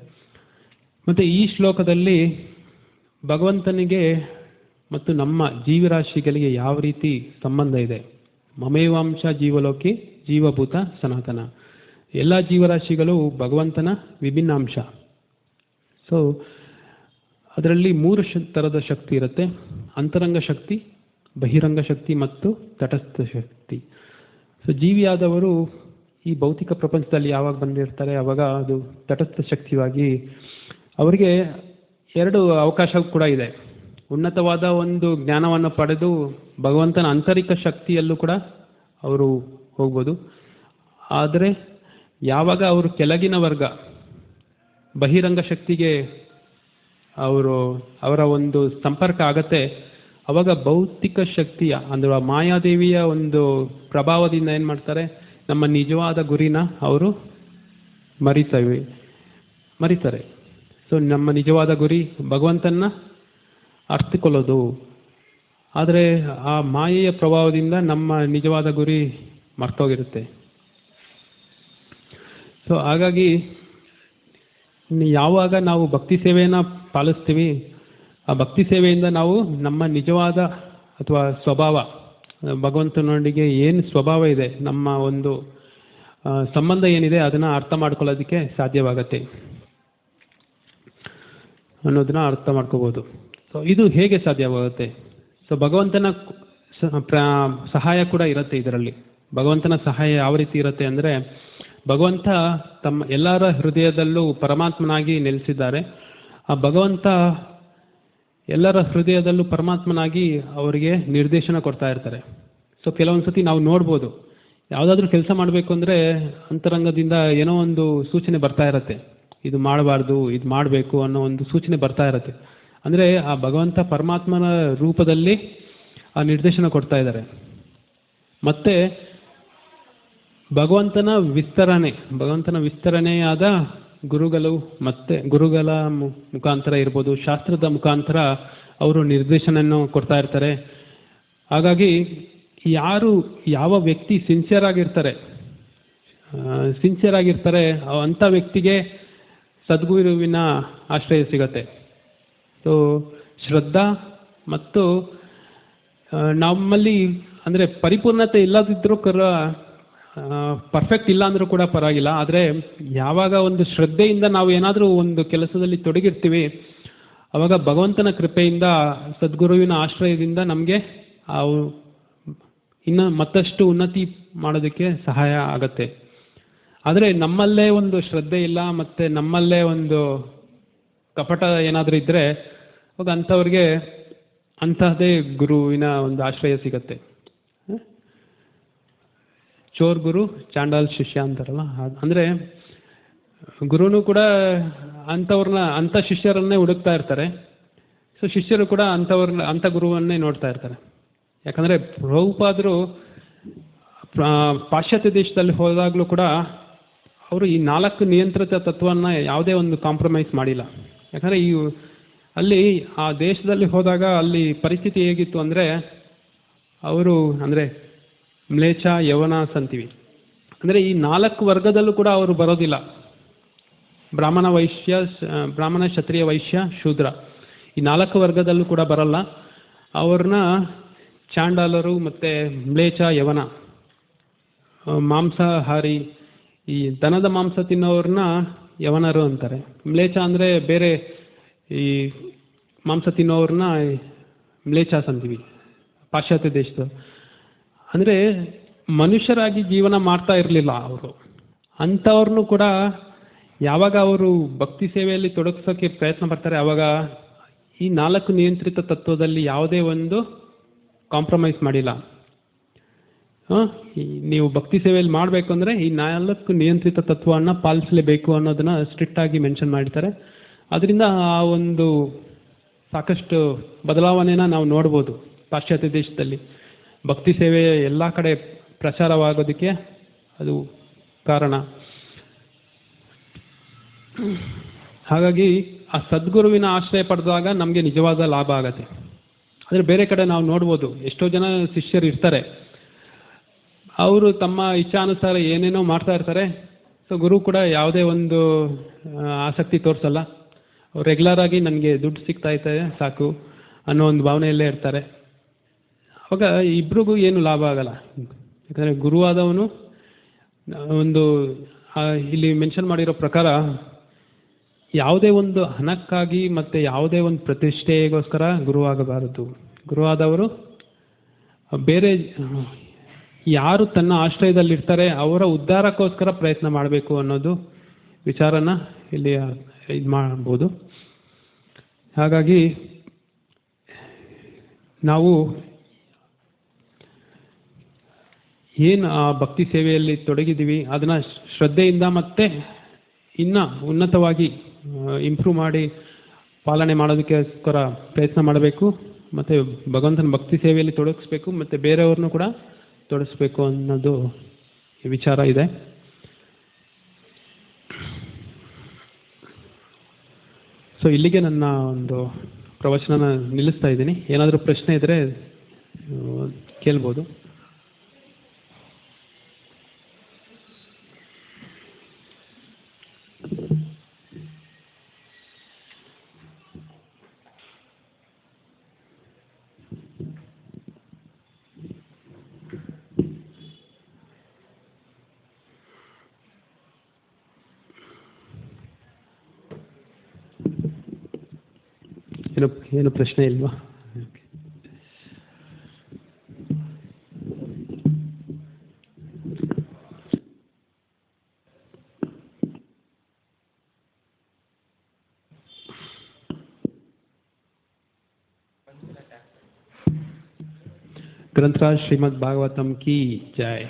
ಮತ್ತು ಈ ಶ್ಲೋಕದಲ್ಲಿ ಭಗವಂತನಿಗೆ ಮತ್ತು ನಮ್ಮ ಜೀವರಾಶಿಗಳಿಗೆ ಯಾವ ರೀತಿ ಸಂಬಂಧ ಇದೆ. ಮಮೇವಾಂಶ ಜೀವಲೋಕಿ ಜೀವಭೂತ ಸನಾತನ. ಎಲ್ಲ ಜೀವರಾಶಿಗಳು ಭಗವಂತನ ವಿಭಿನ್ನಾಂಶ. ಸೊ ಅದರಲ್ಲಿ 3 ಥರದ ಶಕ್ತಿ ಇರುತ್ತೆ. ಅಂತರಂಗ ಶಕ್ತಿ, ಬಹಿರಂಗ ಶಕ್ತಿ ಮತ್ತು ತಟಸ್ಥ ಶಕ್ತಿ. ಸೊ ಜೀವಿಯಾದವರು ಈ ಭೌತಿಕ ಪ್ರಪಂಚದಲ್ಲಿ ಯಾವಾಗ ಬಂದಿರ್ತಾರೆ ಆವಾಗ ಅದು ತಟಸ್ಥ ಶಕ್ತಿಯಾಗಿ ಅವರಿಗೆ 2 ಅವಕಾಶ ಕೂಡ ಇದೆ. ಉನ್ನತವಾದ ಒಂದು ಜ್ಞಾನವನ್ನು ಪಡೆದು ಭಗವಂತನ ಆಂತರಿಕ ಶಕ್ತಿಯಲ್ಲೂ ಕೂಡ ಅವರು ಹೋಗ್ಬೋದು. ಆದರೆ ಯಾವಾಗ ಅವರು ಕೆಳಗಿನ ವರ್ಗ ಬಹಿರಂಗ ಶಕ್ತಿಗೆ ಅವರ ಒಂದು ಸಂಪರ್ಕ ಆಗತ್ತೆ, ಅವಾಗ ಭೌತಿಕ ಶಕ್ತಿಯ ಅಂದರೆ ಮಾಯಾದೇವಿಯ ಒಂದು ಪ್ರಭಾವದಿಂದ ಏನು ಮಾಡ್ತಾರೆ, ನಮ್ಮ ನಿಜವಾದ ಗುರಿನ ಅವರು ಮರಿತಾರೆ. ಸೊ ನಮ್ಮ ನಿಜವಾದ ಗುರಿ ಭಗವಂತನ ಅರ್ಥಕೊಳ್ಳೋದು. ಆದರೆ ಆ ಮಾಯೆಯ ಪ್ರಭಾವದಿಂದ ನಮ್ಮ ನಿಜವಾದ ಗುರಿ ಮರ್ತೋಗಿರುತ್ತೆ. ಸೊ ಹಾಗಾಗಿ ಯಾವಾಗ ನಾವು ಭಕ್ತಿ ಸೇವೆಯನ್ನು ಪಾಲಿಸ್ತೀವಿ, ಆ ಭಕ್ತಿ ಸೇವೆಯಿಂದ ನಾವು ನಮ್ಮ ನಿಜವಾದ ಅಥವಾ ಸ್ವಭಾವ, ಭಗವಂತನೊಂದಿಗೆ ಏನು ಸ್ವಭಾವ ಇದೆ, ನಮ್ಮ ಒಂದು ಸಂಬಂಧ ಏನಿದೆ ಅದನ್ನು ಅರ್ಥ ಮಾಡ್ಕೊಳ್ಳೋದಕ್ಕೆ ಸಾಧ್ಯವಾಗತ್ತೆ ಅನ್ನೋದನ್ನ ಅರ್ಥ ಮಾಡ್ಕೋಬೋದು. ಸೊ ಇದು ಹೇಗೆ ಸಾಧ್ಯವಾಗುತ್ತೆ? ಸೊ ಭಗವಂತನ ಸಹಾಯ ಕೂಡ ಇರುತ್ತೆ ಇದರಲ್ಲಿ. ಭಗವಂತನ ಸಹಾಯ ಯಾವ ರೀತಿ ಇರುತ್ತೆ ಅಂದರೆ, ಭಗವಂತ ತಮ್ಮ ಎಲ್ಲರ ಹೃದಯದಲ್ಲೂ ಪರಮಾತ್ಮನಾಗಿ ನೆಲೆಸಿದ್ದಾರೆ. ಆ ಭಗವಂತ ಎಲ್ಲರ ಹೃದಯದಲ್ಲೂ ಪರಮಾತ್ಮನಾಗಿ ಅವರಿಗೆ ನಿರ್ದೇಶನ ಕೊಡ್ತಾ ಇರ್ತಾರೆ. ಸೊ ಕೆಲವೊಂದು ಸತಿ ನಾವು ನೋಡ್ಬೋದು, ಯಾವುದಾದ್ರೂ ಕೆಲಸ ಮಾಡಬೇಕು ಅಂದರೆ ಅಂತರಂಗದಿಂದ ಏನೋ ಒಂದು ಸೂಚನೆ ಬರ್ತಾ ಇರುತ್ತೆ, ಇದು ಮಾಡಬಾರ್ದು, ಇದು ಮಾಡಬೇಕು ಅನ್ನೋ ಒಂದು ಸೂಚನೆ ಬರ್ತಾ ಇರುತ್ತೆ. ಅಂದರೆ ಆ ಭಗವಂತ ಪರಮಾತ್ಮನ ರೂಪದಲ್ಲಿ ಆ ನಿರ್ದೇಶನ ಕೊಡ್ತಾ ಇದ್ದಾರೆ. ಮತ್ತು ಭಗವಂತನ ವಿಸ್ತರಣೆಯಾದ ಗುರುಗಳು ಮತ್ತು ಗುರುಗಳ ಮುಖಾಂತರ ಇರ್ಬೋದು, ಶಾಸ್ತ್ರದ ಮುಖಾಂತರ ಅವರು ನಿರ್ದೇಶನವನ್ನು ಕೊಡ್ತಾ ಇರ್ತಾರೆ. ಹಾಗಾಗಿ ಯಾವ ವ್ಯಕ್ತಿ ಸಿನ್ಸಿಯರ್ ಆಗಿರ್ತಾರೆ ಅಂಥ ವ್ಯಕ್ತಿಗೆ ಸದ್ಗುರುವಿನ ಆಶ್ರಯ ಸಿಗತ್ತೆ. ಸೊ ಶ್ರದ್ಧಾ ಮತ್ತು ನಮ್ಮಲ್ಲಿ ಅಂದರೆ ಪರಿಪೂರ್ಣತೆ ಇಲ್ಲದಿದ್ದರೂ ಪರ್ಫೆಕ್ಟ್ ಇಲ್ಲ ಅಂದರೂ ಕೂಡ ಪರವಾಗಿಲ್ಲ. ಆದರೆ ಯಾವಾಗ ಒಂದು ಶ್ರದ್ಧೆಯಿಂದ ನಾವು ಏನಾದರೂ ಒಂದು ಕೆಲಸದಲ್ಲಿ ತೊಡಗಿರ್ತೀವಿ, ಆವಾಗ ಭಗವಂತನ ಕೃಪೆಯಿಂದ ಸದ್ಗುರುವಿನ ಆಶ್ರಯದಿಂದ ನಮಗೆ ಇನ್ನು ಮತ್ತಷ್ಟು ಉನ್ನತಿ ಮಾಡೋದಕ್ಕೆ ಸಹಾಯ ಆಗತ್ತೆ. ಆದರೆ ನಮ್ಮಲ್ಲೇ ಒಂದು ಶ್ರದ್ಧೆ ಇಲ್ಲ ಮತ್ತು ನಮ್ಮಲ್ಲೇ ಒಂದು ಕಪಟ ಏನಾದರೂ ಇದ್ದರೆ ಅವಾಗ ಅಂಥವ್ರಿಗೆ ಅಂತಹದೇ ಗುರುವಿನ ಒಂದು ಆಶ್ರಯ ಸಿಗತ್ತೆ. ಚೋರ್ ಗುರು ಚಾಂಡಾಲ್ ಶಿಷ್ಯ ಅಂತಾರಲ್ಲ, ಅಂದರೆ ಗುರುನು ಕೂಡ ಅಂಥ ಶಿಷ್ಯರನ್ನೇ ಹುಡುಕ್ತಾ ಇರ್ತಾರೆ. ಸೊ ಶಿಷ್ಯರು ಕೂಡ ಅಂಥ ಗುರುವನ್ನೇ ನೋಡ್ತಾ ಇರ್ತಾರೆ. ಯಾಕಂದರೆ ಪ್ರಭುಪಾದರು ಪಾಶ್ಚಾತ್ಯ ದೇಶದಲ್ಲಿ ಹೋದಾಗಲೂ ಕೂಡ ಅವರು ಈ 4 ನಿಯಂತ್ರಿತ ತತ್ವವನ್ನು ಯಾವುದೇ ಒಂದು ಕಾಂಪ್ರಮೈಸ್ ಮಾಡಿಲ್ಲ. ಯಾಕಂದರೆ ಅಲ್ಲಿ ಆ ದೇಶದಲ್ಲಿ ಹೋದಾಗ ಅಲ್ಲಿ ಪರಿಸ್ಥಿತಿ ಹೇಗಿತ್ತು ಅಂದರೆ, ಅವರು ಅಂದರೆ ಮ್ಲೇಚ್ಛ ಯವನಾಸ್ ಅಂತೀವಿ. ಅಂದರೆ ಈ 4 ವರ್ಗದಲ್ಲೂ ಕೂಡ ಅವರು ಬರೋದಿಲ್ಲ. ಬ್ರಾಹ್ಮಣ ಕ್ಷತ್ರಿಯ ವೈಶ್ಯ ಶೂದ್ರ ಈ 4 ವರ್ಗದಲ್ಲೂ ಕೂಡ ಬರಲ್ಲ. ಅವ್ರನ್ನ ಚಾಂಡಾಲರು ಮತ್ತು ಮ್ಲೇಚ್ಛ ಯವನ ಮಾಂಸಾಹಾರಿ, ಈ ದನದ ಮಾಂಸ ತಿನ್ನೋರನ್ನ ಯವನರು ಅಂತಾರೆ. ಮ್ಲೇಚ್ಛ ಅಂದರೆ ಬೇರೆ ಈ ಮಾಂಸ ತಿನ್ನೋರನ್ನ ಮ್ಲೇಚ್ಛಾಸ್ ಅಂತೀವಿ ಪಾಶ್ಚಾತ್ಯ ದೇಶದ. ಅಂದರೆ ಮನುಷ್ಯರಾಗಿ ಜೀವನ ಮಾಡ್ತಾ ಇರಲಿಲ್ಲ ಅವರು. ಅಂಥವ್ರನ್ನೂ ಕೂಡ ಯಾವಾಗ ಅವರು ಭಕ್ತಿ ಸೇವೆಯಲ್ಲಿ ತೊಡಗಿಸೋಕ್ಕೆ ಪ್ರಯತ್ನ ಪಡ್ತಾರೆ ಆವಾಗ ಈ 4 ನಿಯಂತ್ರಿತ ತತ್ವದಲ್ಲಿ ಯಾವುದೇ ಒಂದು ಕಾಂಪ್ರಮೈಸ್ ಮಾಡಿಲ್ಲ. ನೀವು ಭಕ್ತಿ ಸೇವೆಯಲ್ಲಿ ಮಾಡಬೇಕು ಅಂದರೆ ಈ 4 ನಿಯಂತ್ರಿತ ತತ್ವವನ್ನು ಪಾಲಿಸಲೇಬೇಕು ಅನ್ನೋದನ್ನು ಸ್ಟ್ರಿಕ್ಟ್ ಆಗಿ ಮೆನ್ಷನ್ ಮಾಡಿದ್ದಾರೆ. ಅದರಿಂದ ಆ ಒಂದು ಸಾಕಷ್ಟು ಬದಲಾವಣೆನ ನಾವು ನೋಡ್ಬೋದು ಪಾಶ್ಚಾತ್ಯ ದೇಶದಲ್ಲಿ. ಭಕ್ತಿ ಸೇವೆ ಎಲ್ಲ ಕಡೆ ಪ್ರಚಾರವಾಗೋದಕ್ಕೆ ಅದು ಕಾರಣ. ಹಾಗಾಗಿ ಆ ಸದ್ಗುರುವಿನ ಆಶ್ರಯ ಪಡೆದಾಗ ನಮಗೆ ನಿಜವಾದ ಲಾಭ ಆಗತ್ತೆ. ಆದರೆ ಬೇರೆ ಕಡೆ ನಾವು ನೋಡ್ಬೋದು, ಎಷ್ಟೋ ಜನ ಶಿಷ್ಯರು ಇರ್ತಾರೆ, ಅವರು ತಮ್ಮ ಇಚ್ಛಾನುಸಾರ ಏನೇನೋ ಮಾಡ್ತಾ ಇರ್ತಾರೆ. ಸೊ ಗುರು ಕೂಡ ಯಾವುದೇ ಒಂದು ಆಸಕ್ತಿ ತೋರಿಸಲ್ಲ. ಅವ್ರು ರೆಗ್ಯುಲರ್ ಆಗಿ ನನಗೆ ದುಡ್ಡು ಸಿಗ್ತಾ ಇದೆ ಸಾಕು ಅನ್ನೋ ಒಂದು ಭಾವನೆಯಲ್ಲೇ ಇರ್ತಾರೆ. ಅವಾಗ ಇಬ್ರಿಗೂ ಏನು ಲಾಭ ಆಗಲ್ಲ. ಯಾಕಂದರೆ ಗುರುವಾದವನು ಒಂದು ಇಲ್ಲಿ ಮೆನ್ಷನ್ ಮಾಡಿರೋ ಪ್ರಕಾರ ಯಾವುದೇ ಒಂದು ಹಣಕ್ಕಾಗಿ ಮತ್ತು ಯಾವುದೇ ಒಂದು ಪ್ರತಿಷ್ಠೆಗೋಸ್ಕರ ಗುರುವಾಗಬಾರದು. ಗುರುವಾದವರು ಬೇರೆ ಯಾರು ತನ್ನ ಆಶ್ರಯದಲ್ಲಿರ್ತಾರೆ ಅವರ ಉದ್ಧಾರಕ್ಕೋಸ್ಕರ ಪ್ರಯತ್ನ ಮಾಡಬೇಕು ಅನ್ನೋದು ವಿಚಾರನ ಇಲ್ಲಿ ಇದು ಮಾಡ್ಬೋದು. ಹಾಗಾಗಿ ನಾವು ಏನು ಆ ಭಕ್ತಿ ಸೇವೆಯಲ್ಲಿ ತೊಡಗಿದ್ದೀವಿ ಅದನ್ನು ಶ್ರದ್ಧೆಯಿಂದ ಮತ್ತು ಇನ್ನು ಉನ್ನತವಾಗಿ ಇಂಪ್ರೂವ್ ಮಾಡಿ ಪಾಲನೆ ಮಾಡೋದಕ್ಕೋಸ್ಕರ ಪ್ರಯತ್ನ ಮಾಡಬೇಕು. ಮತ್ತು ಭಗವಂತನ ಭಕ್ತಿ ಸೇವೆಯಲ್ಲಿ ತೊಡಗಿಸ್ಬೇಕು ಮತ್ತು ಬೇರೆಯವ್ರನ್ನೂ ಕೂಡ ತೊಡಗಿಸ್ಬೇಕು ಅನ್ನೋದು ವಿಚಾರ ಇದೆ. ಸೊ ಇಲ್ಲಿಗೆ ನನ್ನ ಒಂದು ಪ್ರವಚನನ ನಿಲ್ಲಿಸ್ತಾ ಇದ್ದೀನಿ. ಏನಾದರೂ ಪ್ರಶ್ನೆ ಇದ್ದರೆ ಕೇಳ್ಬೋದು. ಏನು ಪ್ರಶ್ನೆ ಇಲ್ವಾ? ग्रंथराज श्रीमद् भागवतम की जय।